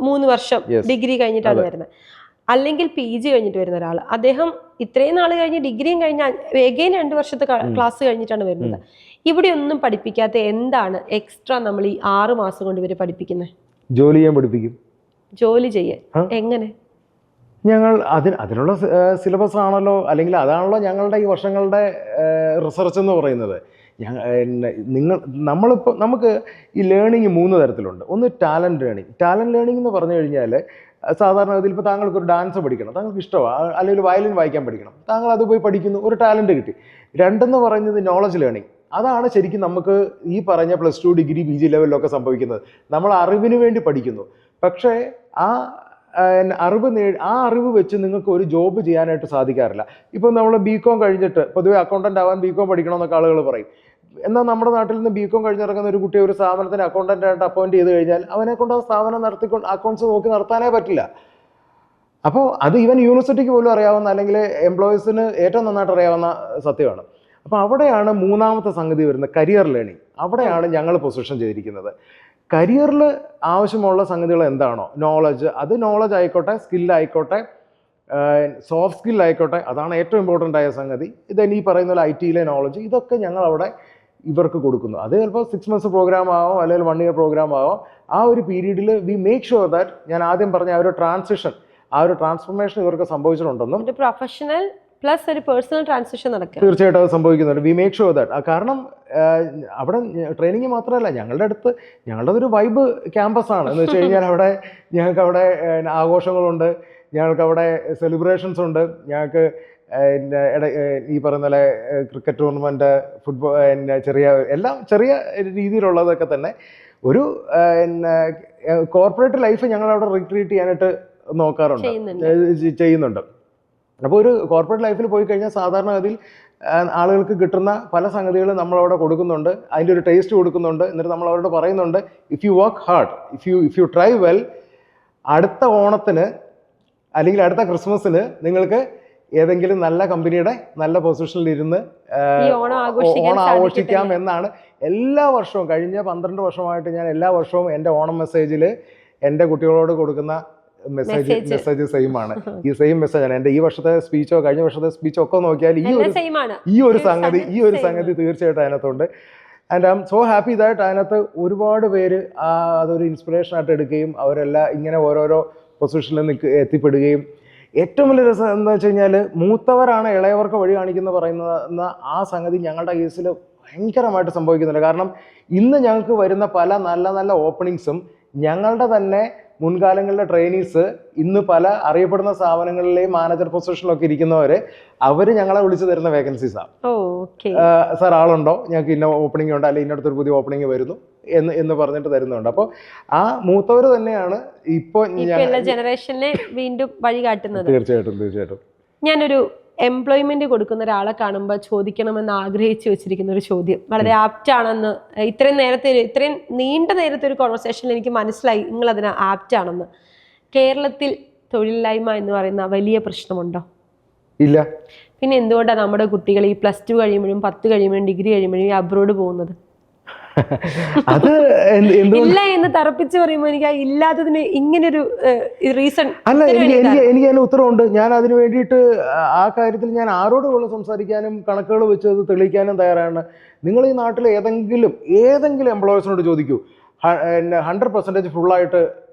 3 വർഷം ഡിഗ്രി കഴിഞ്ഞിട്ടാണ് വരുന്നത്, അല്ലെങ്കിൽ PG കഴിഞ്ഞിട്ട് വരുന്ന ഒരാൾ, അദ്ദേഹം ഇത്രയും നാൾ കഴിഞ്ഞ് ഡിഗ്രിയും കഴിഞ്ഞ എഗെയിൻ 2 വർഷത്തെ ക്ലാസ് കഴിഞ്ഞിട്ടാണ് വരുന്നത്. ഇവിടെ ഒന്നും പഠിപ്പിക്കാത്ത എന്താണ് എക്സ്ട്രാ നമ്മൾ ഈ 6 മാസം കൊണ്ട് ഇവരെ പഠിപ്പിക്കുന്നത്? ജോലി ചെയ്യാൻ പഠിപ്പിക്കും. ജോലി ചെയ്യാൻ എങ്ങനെ? ഞങ്ങൾ അതിനുള്ള സിലബസ് ആണല്ലോ, അല്ലെങ്കിൽ അതാണല്ലോ ഞങ്ങളുടെ ഈ വർഷങ്ങളുടെ റിസർച്ച് എന്ന് പറയുന്നത്. നമ്മളിപ്പോൾ നമുക്ക് ഈ ലേണിംഗ് 3 തരത്തിലുണ്ട്. ഒന്ന് ടാലൻറ്റ് ലേണിംഗ്. ടാലൻറ്റ് ലേണിംഗ് എന്ന് പറഞ്ഞു കഴിഞ്ഞാൽ സാധാരണ ഗതിയിൽ ഇപ്പോൾ താങ്കൾക്കൊരു ഡാൻസ് പഠിക്കണം, താങ്കൾക്ക് ഇഷ്ടമാണ്, അല്ലെങ്കിൽ വയലിൻ വായിക്കാൻ പഠിക്കണം, താങ്കൾ അത് പോയി പഠിക്കുന്നു, ഒരു ടാലൻറ്റ് കിട്ടി. 2 എന്ന് പറയുന്നത് നോളജ് ലേണിംഗ്. അതാണ് ശരിക്കും നമുക്ക് ഈ പറഞ്ഞ +2 ഡിഗ്രി PG ലെവലിലൊക്കെ സംഭവിക്കുന്നത്. നമ്മൾ അറിവിന് വേണ്ടി പഠിക്കുന്നു, പക്ഷേ ആ അറിവ് വെച്ച് നിങ്ങൾക്ക് ഒരു ജോബ് ചെയ്യാനായിട്ട് സാധിക്കാറില്ല. ഇപ്പം നമ്മൾ BCom കഴിഞ്ഞിട്ട് പൊതുവെ അക്കൗണ്ടൻ്റ് ആവാൻ BCom പഠിക്കണമെന്നൊക്കെ ആളുകൾ പറയും. എന്നാൽ നമ്മുടെ നാട്ടിൽ നിന്ന് BCom കഴിഞ്ഞിറങ്ങുന്ന ഒരു കുട്ടിയെ ഒരു സ്ഥാപനത്തിന് അക്കൗണ്ടൻ്റ് ആയിട്ട് അപ്പോയിൻറ്റ് ചെയ്ത് കഴിഞ്ഞാൽ അവനെ കൊണ്ട് ആ സ്ഥാപനം അക്കൗണ്ട്സ് നോക്കി നടത്താനേ പറ്റില്ല. അപ്പോൾ അത് ഈവൻ യൂണിവേഴ്സിറ്റിക്ക് പോലും അറിയാവുന്ന, അല്ലെങ്കിൽ എംപ്ലോയീസിന് ഏറ്റവും നന്നായിട്ട് അറിയാവുന്ന സത്യമാണ്. അപ്പോൾ അവിടെയാണ് 3ാമത്തെ സംഗതി വരുന്നത്, കരിയർ ലേണിംഗ്. അവിടെയാണ് ഞങ്ങൾ പൊസിഷൻ ചെയ്തിരിക്കുന്നത്. കരിയറിൽ ആവശ്യമുള്ള സംഗതികൾ എന്താണോ, നോളജ്, അത് നോളജ് ആയിക്കോട്ടെ, സ്കില്ലായിക്കോട്ടെ, സോഫ്റ്റ് സ്കില്ലായിക്കോട്ടെ, അതാണ് ഏറ്റവും ഇമ്പോർട്ടൻ്റ് ആയ സംഗതി. ഇതന്നെ ഈ പറയുന്ന പോലെ IT-യിലെ നോളജ്, ഇതൊക്കെ ഞങ്ങൾ അവിടെ ഇവർക്ക് കൊടുക്കുന്നു. അത് ചിലപ്പോൾ 6 മന്ത്സ് പ്രോഗ്രാം ആവാം, അല്ലെങ്കിൽ 1 ഇയർ പ്രോഗ്രാം ആവാം. ആ ഒരു പീരീഡിൽ വി മേക്ക് ഷുവർ ദാറ്റ് ഞാൻ ആദ്യം പറഞ്ഞ ആ ഒരു ട്രാൻസിഷൻ, ആ ഒരു ട്രാൻസ്ഫോർമേഷൻ ഇവർക്ക് സംഭവിച്ചിട്ടുണ്ടെന്നും പ്രൊഫഷണൽ പ്ലസ് ഒരു പേഴ്സണൽ ട്രാൻസിഷൻ നടക്കുക തീർച്ചയായിട്ടും അത് സംഭവിക്കുന്നുണ്ട്. We make sure that. കാരണം അവിടെ ട്രെയിനിങ് മാത്രമല്ല, ഞങ്ങളുടെ ഒരു വൈബ് ക്യാമ്പസാണ്. എന്ന് വെച്ച് കഴിഞ്ഞാൽ ഞങ്ങൾക്ക് അവിടെ ആഘോഷങ്ങളുണ്ട്, ഞങ്ങൾക്ക് അവിടെ സെലിബ്രേഷൻസ് ഉണ്ട്, ഞങ്ങൾക്ക് ഈ പറയുന്ന പോലെ ക്രിക്കറ്റ് ടൂർണമെൻറ്റ്, ഫുട്ബോൾ, എല്ലാം ചെറിയ രീതിയിലുള്ളതൊക്കെ തന്നെ. ഒരു കോർപ്പറേറ്റ് ലൈഫ് ഞങ്ങളവിടെ റീക്രിയേറ്റ് ചെയ്യാനായിട്ട് ചെയ്യുന്നുണ്ട്. അപ്പോൾ ഒരു കോർപ്പറേറ്റ് ലൈഫിൽ പോയി കഴിഞ്ഞാൽ സാധാരണഗതിയിൽ ആളുകൾക്ക് കിട്ടുന്ന പല സംഗതികളും നമ്മളവിടെ കൊടുക്കുന്നുണ്ട്, അതിൻ്റെ ഒരു ടേസ്റ്റ് കൊടുക്കുന്നുണ്ട്. എന്നിട്ട് നമ്മൾ അവരോട് പറയുന്നുണ്ട്, if you work hard, if you try well, അടുത്ത ഓണത്തിന് അല്ലെങ്കിൽ അടുത്ത ക്രിസ്മസിന് നിങ്ങൾക്ക് ഏതെങ്കിലും നല്ല കമ്പനിയുടെ നല്ല പൊസിഷനിൽ ഇരുന്ന് ഓണം ആഘോഷിക്കാം എന്നാണ് എല്ലാ വർഷവും. കഴിഞ്ഞ 12 വർഷമായിട്ട് ഞാൻ എല്ലാ വർഷവും എൻ്റെ ഓണം മെസ്സേജിൽ എൻ്റെ കുട്ടികളോട് കൊടുക്കുന്ന മെസ്സേജ് സെയിം ആണ്. ഈ സെയിം മെസ്സേജാണ്. എൻ്റെ ഈ വർഷത്തെ സ്പീച്ചോ കഴിഞ്ഞ വർഷത്തെ സ്പീച്ചോ ഒക്കെ നോക്കിയാൽ ഈ ഒരു സംഗതി തീർച്ചയായിട്ടും അതിനകത്തുണ്ട്. And I M so happy that അതിനകത്ത് ഒരുപാട് പേര് അതൊരു ഇൻസ്പിറേഷൻ ആയിട്ട് എടുക്കുകയും അവരെല്ലാം ഇങ്ങനെ ഓരോരോ പൊസിഷനിൽ എത്തിപ്പെടുകയും. ഏറ്റവും വലിയ രസം എന്താ വെച്ച് കഴിഞ്ഞാൽ, മൂത്തവരാണ് ഇളയവർക്ക് വഴി കാണിക്കുന്ന പറയുന്ന ആ സംഗതി ഞങ്ങളുടെ കേസിൽ ഭയങ്കരമായിട്ട് സംഭവിക്കുന്നുണ്ട്. കാരണം ഇന്ന് ഞങ്ങൾക്ക് വരുന്ന പല നല്ല നല്ല ഓപ്പണിങ്സും ഞങ്ങളുടെ തന്നെ മുൻകാലങ്ങളിലെ ട്രെയിനീസ് ഇന്ന് പല അറിയപ്പെടുന്ന സ്ഥാപനങ്ങളിലെയും മാനേജർ പൊസിഷനിലൊക്കെ ഇരിക്കുന്നവര് അവര് ഞങ്ങളെ വിളിച്ചു തരുന്ന വേക്കൻസീസാണ്. സാർ ആളുണ്ടോ, ഞങ്ങൾക്ക് ഇന്ന ഓപ്പണിംഗ് ഉണ്ട്, അല്ലെങ്കിൽ ഇന്നടുത്തൊരു പുതിയ ഓപ്പണിംഗ് വരുന്നു എന്ന് പറഞ്ഞിട്ട് തരുന്നുണ്ട്. അപ്പോൾ ആ മൂത്തവര് തന്നെയാണ് ഇപ്പോൾ ജനറേഷനെ വീണ്ടും വഴി കാട്ടുന്നത്. തീർച്ചയായിട്ടും ഞാനൊരു എംപ്ലോയ്മെന്റ് കൊടുക്കുന്ന ഒരാളെ കാണുമ്പോൾ ചോദിക്കണമെന്ന് ആഗ്രഹിച്ചു വെച്ചിരിക്കുന്ന ഒരു ചോദ്യം വളരെ ആപ്റ്റ് ആണെന്ന് ഇത്രയും നീണ്ട നേരത്തെ ഒരു കോൺവെർസേഷനിൽ എനിക്ക് മനസ്സിലായി നിങ്ങൾ അതിന് ആപ്റ്റ് ആണെന്ന്. കേരളത്തിൽ തൊഴിലില്ലായ്മ എന്ന് പറയുന്ന വലിയ പ്രശ്നമുണ്ടോ? ഇല്ല. പിന്നെ എന്തുകൊണ്ടാണ് നമ്മുടെ കുട്ടികൾ ഈ +2 കഴിയുമ്പോഴും 10 കഴിയുമ്പോഴും ഡിഗ്രി കഴിയുമ്പോഴും അബ്രോഡ് പോകുന്നത്? അത് എന്തുകൊണ്ട് ഇല്ല എന്ന് തറപ്പിച്ച് പറയുമ്പോൾ എനിക്ക് ആ ഇല്ലാത്തതിന് ഇങ്ങനൊരു റീസൺ അല്ല, എനിക്ക് അതിന് ഉത്തരവുണ്ട്. ഞാൻ അതിന് വേണ്ടിയിട്ട് ആ കാര്യത്തിൽ ഞാൻ ആരോടും സംസാരിക്കാനും കണക്കുകൾ വെച്ച് അത് തെളിയിക്കാനും തയ്യാറാണ്. നിങ്ങൾ ഈ നാട്ടിൽ ഏതെങ്കിലും എംപ്ലോയേഴ്സിനോട് ചോദിക്കൂ, 100% ഫുള്ളായിട്ട്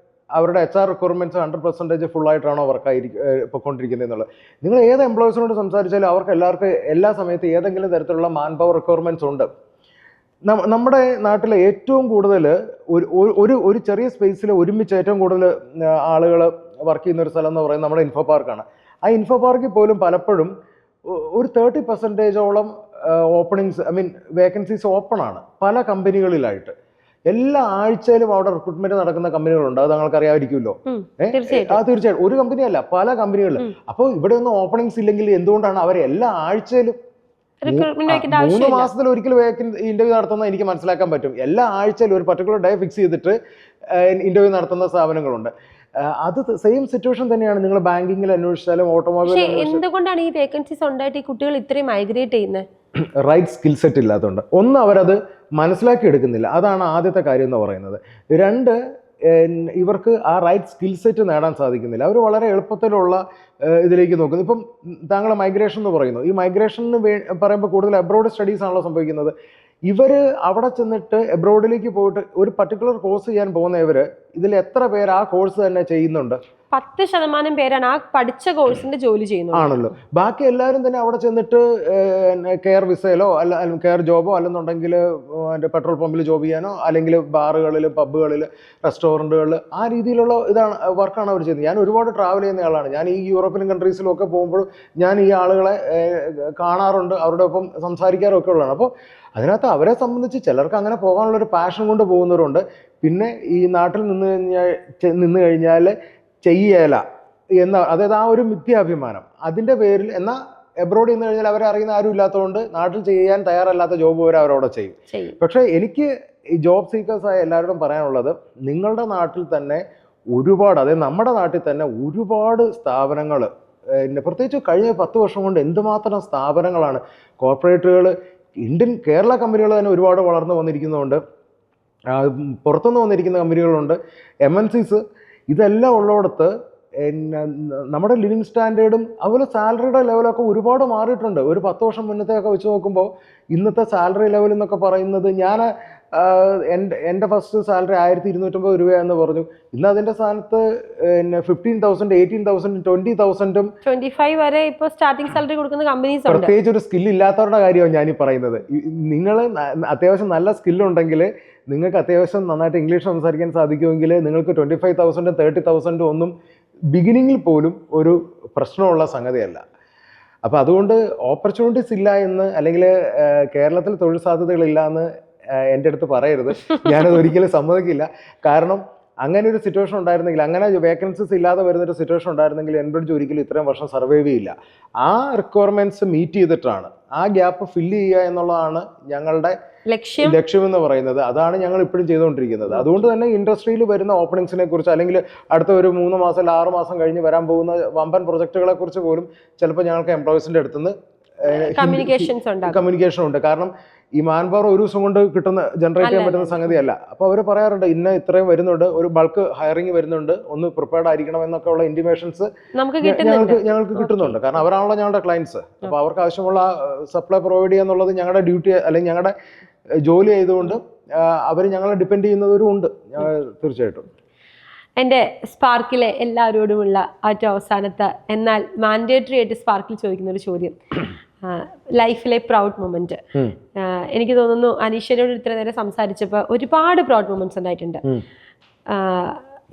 അവരുടെ HR റിക്വയർമെന്റ്സ് 100% ഫുള്ളായിട്ടാണോ പൊയ്ക്കൊണ്ടിരിക്കുന്നത് എന്നുള്ളത്. നിങ്ങൾ ഏത് എംപ്ലോയേഴ്സിനോട് സംസാരിച്ചാലും അവർക്ക് എല്ലാവർക്കും എല്ലാ സമയത്തും ഏതെങ്കിലും തരത്തിലുള്ള മാൻ പവർ റിക്വയർമെന്റ്സ് ഉണ്ട്. നമ്മുടെ നാട്ടിലെ ഏറ്റവും കൂടുതൽ ഒരു ചെറിയ സ്പേസിൽ ഒരുമിച്ച് ഏറ്റവും കൂടുതൽ ആളുകൾ വർക്ക് ചെയ്യുന്ന ഒരു സ്ഥലം എന്ന് പറയുന്നത് നമ്മുടെ ഇൻഫോ പാർക്കാണ്. ആ ഇൻഫോ പാർക്കിൽ പോലും പലപ്പോഴും ഒരു 30%ഓളം ഓപ്പണിങ്സ്, വേക്കൻസീസ് ഓപ്പൺ ആണ് പല കമ്പനികളിലായിട്ട്. എല്ലാ ആഴ്ചയിലും അവിടെ റിക്രൂട്ട്മെന്റ് നടക്കുന്ന കമ്പനികളുണ്ട്. അത് നിങ്ങൾക്ക് അറിയാമായിരിക്കുമല്ലോ. തീർച്ചയായിട്ടും ഒരു കമ്പനിയല്ല, പല കമ്പനികളിലും. അപ്പോൾ ഇവിടെ ഒന്നും ഓപ്പണിങ്സ് ഇല്ലെങ്കിൽ എന്തുകൊണ്ടാണ് അവർ എല്ലാ ആഴ്ചയിലും 3 മാസത്തിൽ ഒരിക്കൽ ഇന്റർവ്യൂ നടത്തുന്നത് എനിക്ക് മനസ്സിലാക്കാൻ പറ്റും. എല്ലാ ആഴ്ചയിലും ഒരു പർട്ടിക്കുലർ ഡേ ഫിക്സ് ചെയ്തിട്ട് ഇന്റർവ്യൂ നടത്തുന്ന സ്ഥാപനങ്ങളുണ്ട്. അത് സെയിം സിറ്റുവേഷൻ തന്നെയാണ് നിങ്ങൾ ബാങ്കിങ്ങിൽ അന്വേഷിച്ചാലും ഓട്ടോമൊബൈൽ. എന്തുകൊണ്ടാണ് ഈ വേക്കൻസീസ് ഉണ്ടായിട്ട് ഈ കുട്ടികൾ ഇത്രയും മൈഗ്രേറ്റ് ചെയ്യുന്നത്? റൈറ്റ് സ്കിൽ സെറ്റ് ഇല്ലാത്തതുകൊണ്ട്. ഒന്ന്, അവരത് മനസ്സിലാക്കി എടുക്കുന്നില്ല. അതാണ് ആദ്യത്തെ കാര്യം എന്ന് പറയുന്നത്. 2, ഇവർക്ക് ആ റൈറ്റ് സ്കിൽ സെറ്റ് നേടാൻ സാധിക്കുന്നില്ല. അവർ വളരെ എളുപ്പത്തിലുള്ള ഇതിലേക്ക് നോക്കുന്നു. ഇപ്പം താങ്കൾ മൈഗ്രേഷൻ എന്ന് പറയുന്നു. ഈ മൈഗ്രേഷന് പറയുമ്പോൾ കൂടുതൽ അബ്രോഡ് സ്റ്റഡീസ് ആണല്ലോ സംഭവിക്കുന്നത്. ഇവർ അവിടെ ചെന്നിട്ട് എബ്രോഡിലേക്ക് പോയിട്ട് ഒരു പർട്ടിക്കുലർ കോഴ്സ് ചെയ്യാൻ പോകുന്നവർ ഇതിൽ എത്ര പേര് ആ കോഴ്സ് തന്നെ ചെയ്യുന്നുണ്ട്? 10% പേരാണ് ആ പഠിച്ച കോഴ്സിന്റെ ജോലി ചെയ്യുന്നത് ആണല്ലോ. ബാക്കി എല്ലാവരും തന്നെ അവിടെ ചെന്നിട്ട് കെയർ വിസയിലോ കെയർ ജോബോ അല്ലെന്നുണ്ടെങ്കിൽ പെട്രോൾ പമ്പിൽ ജോബ് ചെയ്യാനോ അല്ലെങ്കിൽ ബാറുകളിൽ, പബ്ബുകളിൽ, റെസ്റ്റോറൻറ്റുകളിൽ ആ രീതിയിലുള്ള വർക്കാണ് അവർ ചെയ്യുന്നത്. ഞാൻ ഒരുപാട് ട്രാവൽ ചെയ്യുന്ന ആളാണ്. ഞാൻ ഈ യൂറോപ്യൻ കൺട്രീസിലും ഒക്കെ പോകുമ്പോൾ ഞാൻ ഈ ആളുകളെ കാണാറുണ്ട്, അവരുടെ ഒപ്പം സംസാരിക്കാറൊക്കെ ഉള്ളതാണ്. അപ്പോൾ അതിനകത്ത് അവരെ സംബന്ധിച്ച് ചിലർക്ക് അങ്ങനെ പോകാനുള്ളൊരു പാഷൻ കൊണ്ട് പോകുന്നവരുണ്ട്. പിന്നെ ഈ നാട്ടിൽ നിന്ന് കഴിഞ്ഞാൽ ചെയ്യല അതായത് ആ ഒരു മിഥ്യാഭിമാനം, അതിൻ്റെ പേരിൽ. എന്നാൽ എബ്രോഡ് നിന്ന് കഴിഞ്ഞാൽ അവരെ അറിയുന്ന ആരും ഇല്ലാത്തതുകൊണ്ട് നാട്ടിൽ ചെയ്യാൻ തയ്യാറല്ലാത്ത ജോബ് വരെ അവരവിടെ ചെയ്യും. പക്ഷേ എനിക്ക് ഈ ജോബ് സീക്കേഴ്സായ എല്ലാവരോടും പറയാനുള്ളത്, നിങ്ങളുടെ നാട്ടിൽ തന്നെ ഒരുപാട്, അതായത് നമ്മുടെ നാട്ടിൽ തന്നെ ഒരുപാട് സ്ഥാപനങ്ങൾ, പ്രത്യേകിച്ച് കഴിഞ്ഞ 10 വർഷം കൊണ്ട് എന്തുമാത്രം സ്ഥാപനങ്ങളാണ്, കോർപ്പറേറ്റുകൾ, കേരള കമ്പനികൾ തന്നെ ഒരുപാട് വളർന്നു വന്നിരിക്കുന്നതുകൊണ്ട്, പുറത്തുനിന്ന് വന്നിരിക്കുന്ന കമ്പനികളുണ്ട്, MNCs. ഇതെല്ലാം ഉള്ളിടത്ത് നമ്മുടെ ലിവിങ് സ്റ്റാൻഡേർഡും അതുപോലെ സാലറിയുടെ ലെവലൊക്കെ ഒരുപാട് മാറിയിട്ടുണ്ട്. ഒരു 10 വർഷം മുന്നത്തെയൊക്കെ വെച്ച് നോക്കുമ്പോൾ ഇന്നത്തെ സാലറി ലെവൽ എന്നൊക്കെ പറയുന്നത്, ഞാൻ എൻ്റെ ഫസ്റ്റ് സാലറി 1250 രൂപയെന്ന് പറഞ്ഞു. ഇന്ന് അതിൻ്റെ സ്ഥാനത്ത് 15,000, 18,000, 20,000 25 വരെ ഇപ്പോൾ സ്റ്റാർട്ടിംഗ് സാലറി കൊടുക്കുന്ന കമ്പനീസ് ഉണ്ട്. പ്രത്യേകിച്ച് ഒരു സ്കിൽ ഇല്ലാത്തവരുടെ കാര്യമാണ് ഞാനീ പറയുന്നത്. നിങ്ങൾ അത്യാവശ്യം നല്ല സ്കില്ലുണ്ടെങ്കിൽ, നിങ്ങൾക്ക് അത്യാവശ്യം നന്നായിട്ട് ഇംഗ്ലീഷ് സംസാരിക്കാൻ സാധിക്കുമെങ്കിൽ നിങ്ങൾക്ക് 25,000, 30,000 ഒന്നും ബിഗിനിങ്ങിൽ പോലും ഒരു പ്രശ്നമുള്ള സംഗതിയല്ല. അപ്പോൾ അതുകൊണ്ട് ഓപ്പർച്യൂണിറ്റീസ് ഇല്ല എന്ന്, അല്ലെങ്കിൽ കേരളത്തിൽ തൊഴിൽ സാധ്യതകളില്ല എന്ന് എൻ്റെ അടുത്ത് പറയരുത്. ഞാനത് ഒരിക്കലും സമ്മതിക്കില്ല. കാരണം അങ്ങനെ ഒരു സിറ്റുവേഷൻ ഉണ്ടായിരുന്നെങ്കിൽ, അങ്ങനെ വേക്കൻസീസ് ഇല്ലാതെ വരുന്നൊരു സിറ്റുവേഷൻ ഉണ്ടായിരുന്നെങ്കിൽ എൻബ്രിഡ്ജ് ഒരിക്കലും ഇത്രയും വർഷം സർവൈവ് ചെയ്യില്ല. ആ റിക്വയർമെന്റ്സ് മീറ്റ് ചെയ്തിട്ടാണ്, ആ ഗ്യാപ്പ് ഫില്ല് ചെയ്യുക എന്നുള്ളതാണ് ഞങ്ങളുടെ ലക്ഷ്യം എന്ന് പറയുന്നത്. അതാണ് ഞങ്ങൾ ഇപ്പോഴും ചെയ്തുകൊണ്ടിരിക്കുന്നത്. അതുകൊണ്ട് തന്നെ ഇൻഡസ്ട്രിയിൽ വരുന്ന ഓപ്പണിങ്സിനെ കുറിച്ച്, അല്ലെങ്കിൽ അടുത്ത ഒരു 3 മാസം അല്ല 6 മാസം കഴിഞ്ഞ് വരാൻ പോകുന്ന വമ്പൻ പ്രൊജക്ടുകളെ കുറിച്ച് പോലും ചിലപ്പോൾ ഞങ്ങൾക്ക് എംപ്ലോയീസിൻ്റെ അടുത്തുനിന്ന് കമ്മ്യൂണിക്കേഷൻ ഉണ്ട്. കാരണം ഈ മാൻ പവർ ഒരു ദിവസം കൊണ്ട് ജനറേറ്റ് ചെയ്യാൻ പറ്റുന്ന സംഗതിയല്ല. അപ്പോൾ അവർ പറയാറുണ്ട്, ഇത്രയും വരുന്നുണ്ട്, ഒരു ബൾക്ക് ഹയറിംഗ് വരുന്നുണ്ട്, ഒന്ന് പ്രിപ്പയർഡ് ആയിരിക്കണം എന്നൊക്കെ ഉള്ള ഇന്റിമേഷൻസ് ഞങ്ങൾക്ക് കിട്ടുന്നുണ്ട്. കാരണം അവരാണല്ലോ ഞങ്ങളുടെ ക്ലയൻസ്. അപ്പോൾ അവർക്ക് ആവശ്യമുള്ള സപ്ലൈ പ്രൊവൈഡ് ചെയ്യുക എന്നുള്ളത് ഞങ്ങളുടെ ഡ്യൂട്ടി, അല്ലെങ്കിൽ ഞങ്ങളുടെ ജോലി ആയതുകൊണ്ട് അവർ ഞങ്ങളെ ഡിപ്പെൻഡ് ചെയ്യുന്നവരും ഉണ്ട്. തീർച്ചയായിട്ടും. എൻ്റെ സ്പാർക്കിലെ എല്ലാവരോടുമുള്ള ഏറ്റവും അവസാനത്തെ എന്നാൽ മാൻഡേറ്ററി ആയിട്ട് സ്പാർക്കിൽ ചോദിക്കുന്ന ഒരു ചോദ്യം, ലൈഫിലെ പ്രൗഡ് മൊമെന്റ്. എനിക്ക് തോന്നുന്നു അനീഷയോട് ഇത്ര നേരം സംസാരിച്ചപ്പോൾ ഒരുപാട് പ്രൗഡ് മൊമെന്റ്സ് ഉണ്ടായിട്ടുണ്ട്.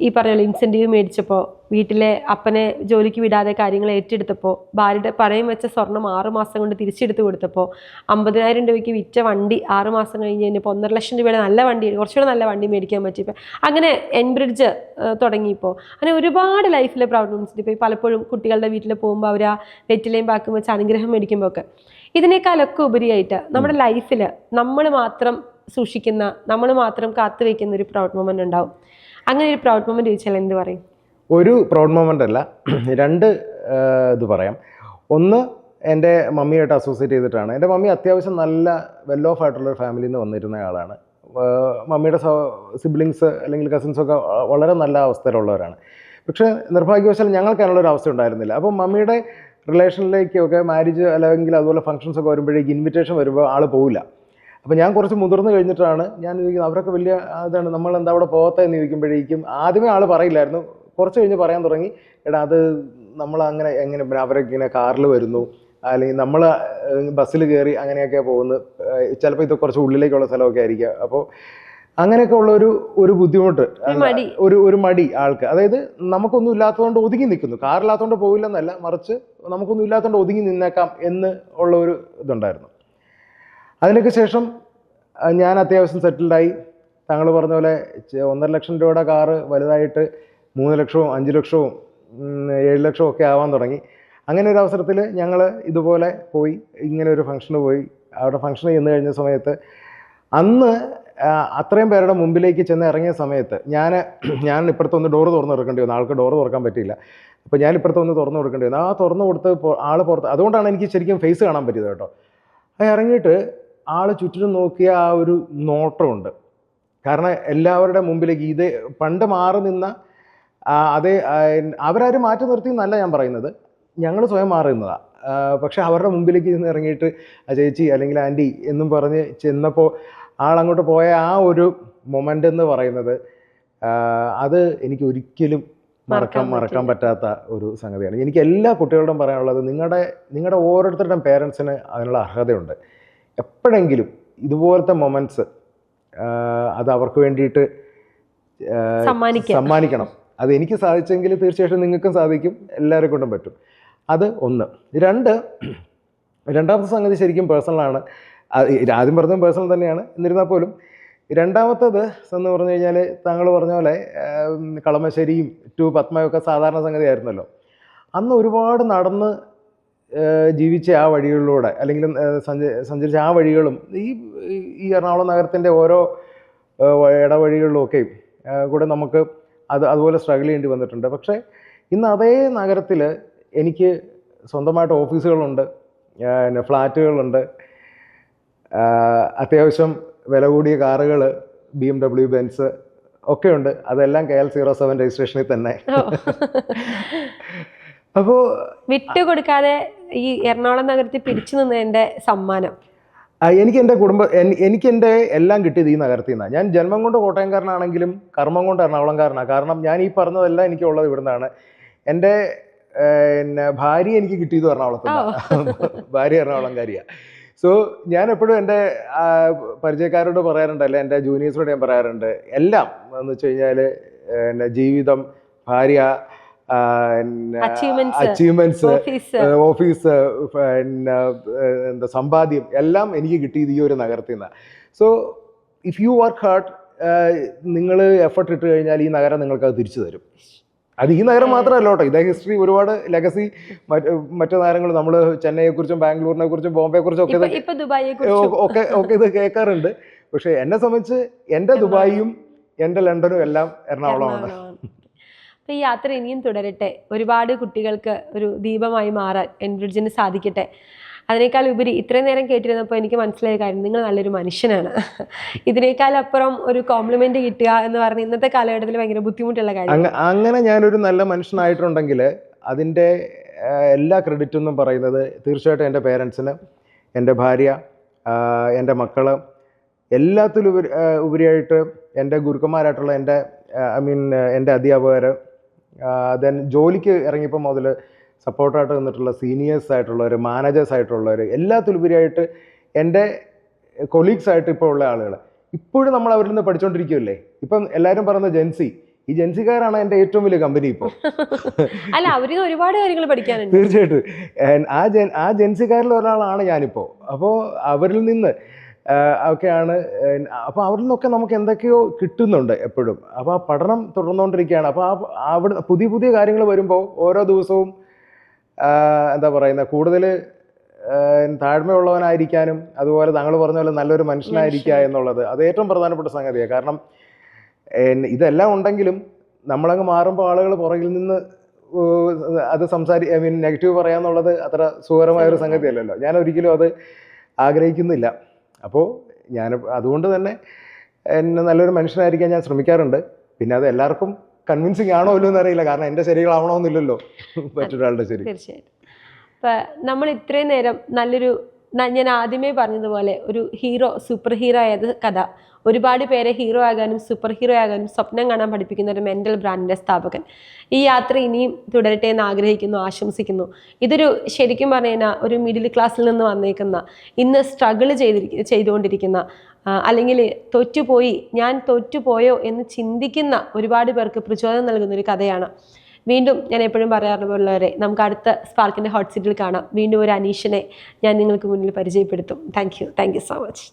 ഈ പറഞ്ഞ ഇൻസെൻറ്റീവ് മേടിച്ചപ്പോൾ, വീട്ടിലെ അപ്പനെ ജോലിക്ക് വിടാതെ കാര്യങ്ങൾ ഏറ്റെടുത്തപ്പോൾ, ഭാര്യയുടെ പണയം വെച്ച സ്വർണം 6 മാസം കൊണ്ട് തിരിച്ചെടുത്ത് കൊടുത്തപ്പോൾ, 50,000 രൂപയ്ക്ക് വിറ്റ വണ്ടി 6 മാസം കഴിഞ്ഞ് കഴിഞ്ഞപ്പോൾ 1.5 ലക്ഷം രൂപയുടെ നല്ല വണ്ടി, കുറച്ചുകൂടെ നല്ല വണ്ടി മേടിക്കാൻ പറ്റിയപ്പോൾ, അങ്ങനെ എൻബ്രിഡ്ജ് തുടങ്ങിയപ്പോൾ, അങ്ങനെ ഒരുപാട് ലൈഫിലെ പ്രൗഡ് മൊമെന്റ്സ്. ഇപ്പോൾ പലപ്പോഴും കുട്ടികളുടെ വീട്ടിൽ പോകുമ്പോൾ അവർ ആ വെറ്റിലേയും ബാക്കും വെച്ച് അനുഗ്രഹം മേടിക്കുമ്പോൾ ഒക്കെ, ഇതിനേക്കാളൊക്കെ ഉപരിയായിട്ട് നമ്മുടെ ലൈഫിൽ നമ്മൾ മാത്രം സൂക്ഷിക്കുന്ന, നമ്മൾ മാത്രം കാത്തു വയ്ക്കുന്ന ഒരു പ്രൗഡ് മൊമെന്റ് ഉണ്ടാവും. അങ്ങനെ ഒരു പ്രൗഡ് മൊമെന്റ് ചോദിച്ചാൽ എന്ത് പറയും? ഒരു പ്രൗഡ് മൊമെന്റ് അല്ല, 2 ഇത് പറയാം. ഒന്ന്, എൻ്റെ മമ്മിയായിട്ട് അസോസിയേറ്റ് ചെയ്തിട്ടാണ്. എൻ്റെ മമ്മി അത്യാവശ്യം നല്ല വെൽ ഓഫ് ആയിട്ടുള്ളൊരു ഫാമിലിയിൽ നിന്ന് വന്നിരുന്ന ആളാണ്. മമ്മിയുടെ സിബ്ലിങ്സ് അല്ലെങ്കിൽ കസിൻസൊക്കെ വളരെ നല്ല അവസ്ഥയിലുള്ളവരാണ്. പക്ഷേ നിർഭാഗ്യവശാൽ ഞങ്ങൾക്ക് അതിനുള്ളൊരു അവസ്ഥ ഉണ്ടായിരുന്നില്ല. അപ്പം മമ്മിയുടെ റിലേഷനിലേക്കൊക്കെ മാരേജ് അല്ലെങ്കിൽ അതുപോലെ ഫംഗ്ഷൻസൊക്കെ വരുമ്പോഴേക്ക് ഇൻവിറ്റേഷൻ വരുമ്പോൾ ആൾ പോവില്ല. അപ്പോൾ ഞാൻ കുറച്ച് മുതിർന്ന് കഴിഞ്ഞിട്ടാണ് ഞാൻ ചോദിക്കുന്നത്, അവരൊക്കെ വലിയ ഇതാണ്, നമ്മൾ എന്താ അവിടെ പോകത്തെ എന്ന് ചോദിക്കുമ്പോഴേക്കും ആദ്യമേ ആൾ പറയില്ലായിരുന്നു. കുറച്ച് കഴിഞ്ഞ് പറയാൻ തുടങ്ങി, എടാ അത് നമ്മൾ അങ്ങനെ എങ്ങനെ അവരൊക്കെ ഇങ്ങനെ കാറിൽ വരുന്നു, അല്ലെങ്കിൽ നമ്മൾ ബസ്സിൽ കയറി അങ്ങനെയൊക്കെ പോകുന്നത്, ചിലപ്പോൾ ഇത് കുറച്ച് ഉള്ളിലേക്കുള്ള സ്ഥലമൊക്കെ ആയിരിക്കുക. അപ്പോൾ അങ്ങനെയൊക്കെ ഉള്ള ഒരു ബുദ്ധിമുട്ട്, ഒരു മടി ആൾക്ക്. അതായത് നമുക്കൊന്നും ഇല്ലാത്തതുകൊണ്ട് ഒതുങ്ങി നിൽക്കുന്നു, കാറില്ലാത്തതുകൊണ്ട് പോവില്ലെന്നല്ല, മറിച്ച് നമുക്കൊന്നും ഇല്ലാത്തതുകൊണ്ട് ഒതുങ്ങി നിന്നേക്കാം എന്ന് ഉള്ള ഒരു ഇതുണ്ടായിരുന്നു. അതിനൊക്കെ ശേഷം ഞാൻ അത്യാവശ്യം സെറ്റിൽഡായി. താങ്കൾ പറഞ്ഞ പോലെ 1.5 ലക്ഷം രൂപയുടെ കാറ് വലുതായിട്ട് 3 ലക്ഷവും 5 ലക്ഷവും 7 ലക്ഷവും ഒക്കെ ആവാൻ തുടങ്ങി. അങ്ങനെ ഒരു അവസരത്തിൽ ഞങ്ങൾ ഇതുപോലെ പോയി, ഇങ്ങനെ ഒരു ഫംഗ്ഷന് പോയി. അവിടെ ഫംഗ്ഷന് ചെന്ന് കഴിഞ്ഞ സമയത്ത് അന്ന് അത്രയും പേരുടെ മുമ്പിലേക്ക് ചെന്ന് ഇറങ്ങിയ സമയത്ത് ഞാൻ ഇപ്പുറത്തൊന്ന് ഡോറ് തുറന്ന് കൊടുക്കേണ്ടി വന്നു. ആൾക്ക് ഡോറ് തുറക്കാൻ പറ്റിയില്ല. അപ്പോൾ ഞാൻ ഇപ്പുറത്തൊന്ന് തുറന്ന് കൊടുക്കേണ്ടി വന്നു. ആ തുറന്ന് കൊടുത്ത് ആൾ പുറത്ത്, അതുകൊണ്ടാണ് എനിക്ക് ശരിക്കും ഫേസ് കാണാൻ പറ്റിയത് കേട്ടോ. അത് ഇറങ്ങിയിട്ട് ആൾ ചുറ്റിനും നോക്കിയ ആ ഒരു നോട്ടമുണ്ട്. കാരണം എല്ലാവരുടെ മുമ്പിലേക്ക് ഇത് പണ്ട് മാറി നിന്ന അതേ, അവരാരും മാറ്റി നിർത്തി എന്നല്ല ഞാൻ പറയുന്നത്, ഞങ്ങൾ സ്വയം മാറി നിന്നതാണ്. പക്ഷെ അവരുടെ മുമ്പിലേക്ക് ചെന്ന് ഇറങ്ങിയിട്ട് ആ ചേച്ചി അല്ലെങ്കിൽ ആൻറ്റി എന്നും പറഞ്ഞ് ചെന്നപ്പോൾ ആളങ്ങോട്ട് പോയ ആ ഒരു മൊമെൻ്റ് എന്ന് പറയുന്നത് അത് എനിക്ക് ഒരിക്കലും മറക്കാൻ പറ്റാത്ത ഒരു സംഗതിയാണ്. എനിക്ക് എല്ലാ കുട്ടികളോടും പറയാനുള്ളത്, നിങ്ങളുടെ ഓരോരുത്തരുടെയും പേരൻസിന് അതിനുള്ള അർഹതയുണ്ട്. എപ്പോഴെങ്കിലും ഇതുപോലത്തെ മൊമെൻറ്റ്സ് അത് അവർക്ക് വേണ്ടിയിട്ട് സമ്മാനിക്കണം. അത് എനിക്ക് സാധിച്ചെങ്കിൽ തീർച്ചയായിട്ടും നിങ്ങൾക്കും സാധിക്കും, എല്ലാവരെ കൊണ്ടും പറ്റും. അത് ഒന്ന്. രണ്ടാമത്തെ സംഗതി ശരിക്കും പേഴ്സണലാണ്. ആദ്യം പറഞ്ഞതും പേഴ്സണൽ തന്നെയാണ്. എന്നിരുന്നാൽ പോലും രണ്ടാമത്തേത് എന്ന് പറഞ്ഞു കഴിഞ്ഞാൽ, താങ്കൾ പറഞ്ഞ പോലെ കളമശ്ശേരിയും ടു പത്മയൊക്കെ സാധാരണ സംഗതി ആയിരുന്നല്ലോ. അന്ന് ഒരുപാട് നടന്ന് ജീവിച്ച ആ വഴികളിലൂടെ, അല്ലെങ്കിൽ സഞ്ചരിച്ച ആ വഴികളും ഈ എറണാകുളം നഗരത്തിൻ്റെ ഓരോ ഇടവഴികളിലൊക്കെയും കൂടെ നമുക്ക് അതുപോലെ സ്ട്രഗിൾ ചെയ്യേണ്ടി വന്നിട്ടുണ്ട്. പക്ഷേ ഇന്ന് അതേ നഗരത്തിൽ എനിക്ക് സ്വന്തമായിട്ട് ഓഫീസുകളുണ്ട്, ഫ്ലാറ്റുകളുണ്ട്, അത്യാവശ്യം വില കൂടിയ കാറുകൾ, BMW, ബെൻസ് ഒക്കെ ഉണ്ട്. അതെല്ലാം KL07 രജിസ്ട്രേഷനിൽ തന്നെ. അപ്പോൾ വിട്ടുകൊടുക്കാതെ ഈ എറണാകുളം നഗരത്തിൽ പിടിച്ചു നിന്നതിൻ്റെ സമ്മാനം എനിക്ക് എൻ്റെ എല്ലാം കിട്ടിയത് ഈ നഗരത്തിൽ നിന്നാണ്. ഞാൻ ജന്മം കൊണ്ട് കോട്ടയംകാരനാണെങ്കിലും കർമ്മം കൊണ്ട് എറണാകുളംകാരനാണ്. കാരണം ഞാൻ ഈ പറഞ്ഞതെല്ലാം എനിക്കുള്ളത് ഇവിടുന്നാണ്. എൻ്റെ ഭാര്യ എനിക്ക് കിട്ടിയത് എറണാകുളത്താണ്. ഭാര്യ എറണാകുളംകാരിയാണ്. സോ ഞാൻ എപ്പോഴും എൻ്റെ പരിചയക്കാരോട് പറയാറുണ്ട്, അല്ലെ എൻ്റെ ജൂനിയേഴ്സിനോട് ഞാൻ പറയാറുണ്ട്, എല്ലാം എന്ന് വെച്ച് കഴിഞ്ഞാൽ ജീവിതം, ഭാര്യ, അച്ചീവ്മെന്റ്സ്, ഓഫീസ്, എന്താ സമ്പാദ്യം, എല്ലാം എനിക്ക് കിട്ടിയത് ഈ ഒരു നഗരത്തിൽ നിന്നാണ്. So if you work hard, നിങ്ങൾ എഫർട്ട് ഇട്ട് കഴിഞ്ഞാൽ ഈ നഗരം നിങ്ങൾക്ക് അത് തിരിച്ചു തരും. അത് ഈ നഗരം മാത്രമല്ല കേട്ടോ, ഇതേ ഹിസ്റ്ററി ഒരുപാട് ലെഗസി മറ്റു നഗരങ്ങൾ, നമ്മൾ ചെന്നൈയെ കുറിച്ചും ബാംഗ്ലൂരിനെ കുറിച്ചും ബോംബെയെ കുറിച്ചും ഒക്കെ ഇത് കേൾക്കാറുണ്ട്. പക്ഷെ എന്നെ സംബന്ധിച്ച് എൻ്റെ ദുബായിയും എൻ്റെ ലണ്ടനും എല്ലാം എറണാകുളമാണ്. അപ്പോൾ ഈ യാത്ര ഇനിയും തുടരട്ടെ, ഒരുപാട് കുട്ടികൾക്ക് ഒരു ദീപമായി മാറാൻ എൻബ്രിഡ്ജിന് സാധിക്കട്ടെ. അതിനേക്കാൾ ഉപരി ഇത്രയും നേരം കേട്ടിരുന്നപ്പോൾ എനിക്ക് മനസ്സിലായ കാര്യം, നിങ്ങൾ നല്ലൊരു മനുഷ്യനാണ്. ഇതിനേക്കാൾ അപ്പുറം ഒരു കോംപ്ലിമെന്റ് കിട്ടുക എന്ന് പറഞ്ഞ ഇന്നത്തെ കാലഘട്ടത്തിൽ ഭയങ്കര ബുദ്ധിമുട്ടുള്ള കാര്യം. അങ്ങനെ ഞാനൊരു നല്ല മനുഷ്യനായിട്ടുണ്ടെങ്കിൽ അതിൻ്റെ എല്ലാ ക്രെഡിറ്റും എന്നും പറയുന്നത് തീർച്ചയായിട്ടും എൻ്റെ പേരൻസിന്, എൻ്റെ ഭാര്യ, എൻ്റെ മക്കൾ, എല്ലാത്തിലും ഉപരിയായിട്ട് എൻ്റെ ഗുരുക്കന്മാരായിട്ടുള്ള എൻ്റെ അധ്യാപകർ, ദെൻ ജോലിക്ക് ഇറങ്ങിയപ്പോൾ മുതൽ സപ്പോർട്ടായിട്ട് നിന്നിട്ടുള്ള സീനിയേഴ്സ് ആയിട്ടുള്ളവർ, മാനേജേഴ്സ് ആയിട്ടുള്ളവർ, എല്ലാത്തിലുപരിയായിട്ട് എൻ്റെ കൊളീഗ്സ് ആയിട്ട് ഇപ്പോൾ ഉള്ള ആളുകൾ. ഇപ്പോഴും നമ്മൾ അവരിൽ നിന്ന് പഠിച്ചുകൊണ്ടിരിക്കുകയല്ലേ. ഇപ്പം എല്ലാവരും പറയുന്നത് ജെൻസി, ഈ ജെൻസിക്കാരാണ് എൻ്റെ ഏറ്റവും വലിയ കമ്പനി ഇപ്പോൾ. അല്ല, അവർക്ക് ഒരുപാട് കാര്യങ്ങൾ പഠിക്കാനുണ്ട്. തീർച്ചയായിട്ടും ആ ജെൻസിക്കാരിൽ ഒരാളാണ് ഞാനിപ്പോൾ. അപ്പോൾ അവരിൽ നിന്ന് ഒക്കെയാണ്, അപ്പോൾ അവരിൽ നിന്നൊക്കെ നമുക്ക് എന്തൊക്കെയോ കിട്ടുന്നുണ്ട് എപ്പോഴും. അപ്പോൾ ആ പഠനം തുടർന്നുകൊണ്ടിരിക്കുകയാണ്. അപ്പോൾ അവിടെ പുതിയ പുതിയ കാര്യങ്ങൾ വരുമ്പോൾ ഓരോ ദിവസവും എന്താ പറയുന്നത്, കൂടുതൽ താഴ്മയുള്ളവനായിരിക്കാനും അതുപോലെ താങ്കൾ പറഞ്ഞ പോലെ നല്ലൊരു മനുഷ്യനായിരിക്കുക എന്നുള്ളത് അത് ഏറ്റവും പ്രധാനപ്പെട്ട സംഗതിയാണ്. കാരണം ഇതെല്ലാം ഉണ്ടെങ്കിലും നമ്മളങ്ങ് മാറുമ്പോൾ ആളുകൾ പുറകിൽ നിന്ന് അത് നെഗറ്റീവ് പറയാന്നുള്ളത് അത്ര സുഖകരമായൊരു സംഗതിയല്ലല്ലോ. ഞാൻ ഒരിക്കലും അത് ആഗ്രഹിക്കുന്നില്ല. അപ്പോൾ അതുകൊണ്ട് തന്നെ എന്നെ നല്ലൊരു മനുഷ്യനായിരിക്കാൻ ഞാൻ ശ്രമിക്കാറുണ്ട്. പിന്നെ അത് എല്ലാവർക്കും കൺവിൻസിങ് ആണോ ഇല്ലോ എന്നറിയില്ല, കാരണം എൻ്റെ ശരികളാവണമെന്നില്ലല്ലോ മറ്റൊരാളുടെ ശരി. തീർച്ചയായിട്ടും. ഇപ്പം നമ്മൾ ഇത്രയും നേരം ഞാൻ ആദ്യമേ പറഞ്ഞതുപോലെ ഒരു സൂപ്പർ ഹീറോ ആയത് കഥ, ഒരുപാട് പേരെ ഹീറോ ആകാനും സൂപ്പർ ഹീറോ ആകാനും സ്വപ്നം കാണാൻ പഠിപ്പിക്കുന്ന ഒരു മെൻ്റൽ ബ്രാൻഡിൻ്റെ സ്ഥാപകൻ. ഈ യാത്ര ഇനിയും തുടരട്ടെ എന്ന് ആഗ്രഹിക്കുന്നു, ആശംസിക്കുന്നു. ഇതൊരു ശരിക്കും പറഞ്ഞു കഴിഞ്ഞാൽ ഒരു മിഡിൽ ക്ലാസ്സിൽ നിന്ന് വന്നേക്കുന്ന, ഇന്ന് സ്ട്രഗിൾ ചെയ്തുകൊണ്ടിരിക്കുന്ന, അല്ലെങ്കിൽ ഞാൻ തോറ്റുപോയോ എന്ന് ചിന്തിക്കുന്ന ഒരുപാട് പേർക്ക് പ്രചോദനം നൽകുന്ന ഒരു കഥയാണ്. വീണ്ടും ഞാൻ എപ്പോഴും പറയാറുള്ളവരെ, നമുക്ക് അടുത്ത സ്പാർക്കിൻ്റെ ഹോട്ട് സീറ്റിൽ കാണാം. വീണ്ടും ഒരു അനീഷിനെ ഞാൻ നിങ്ങൾക്ക് മുന്നിൽ പരിചയപ്പെടുത്തും. Thank you so much.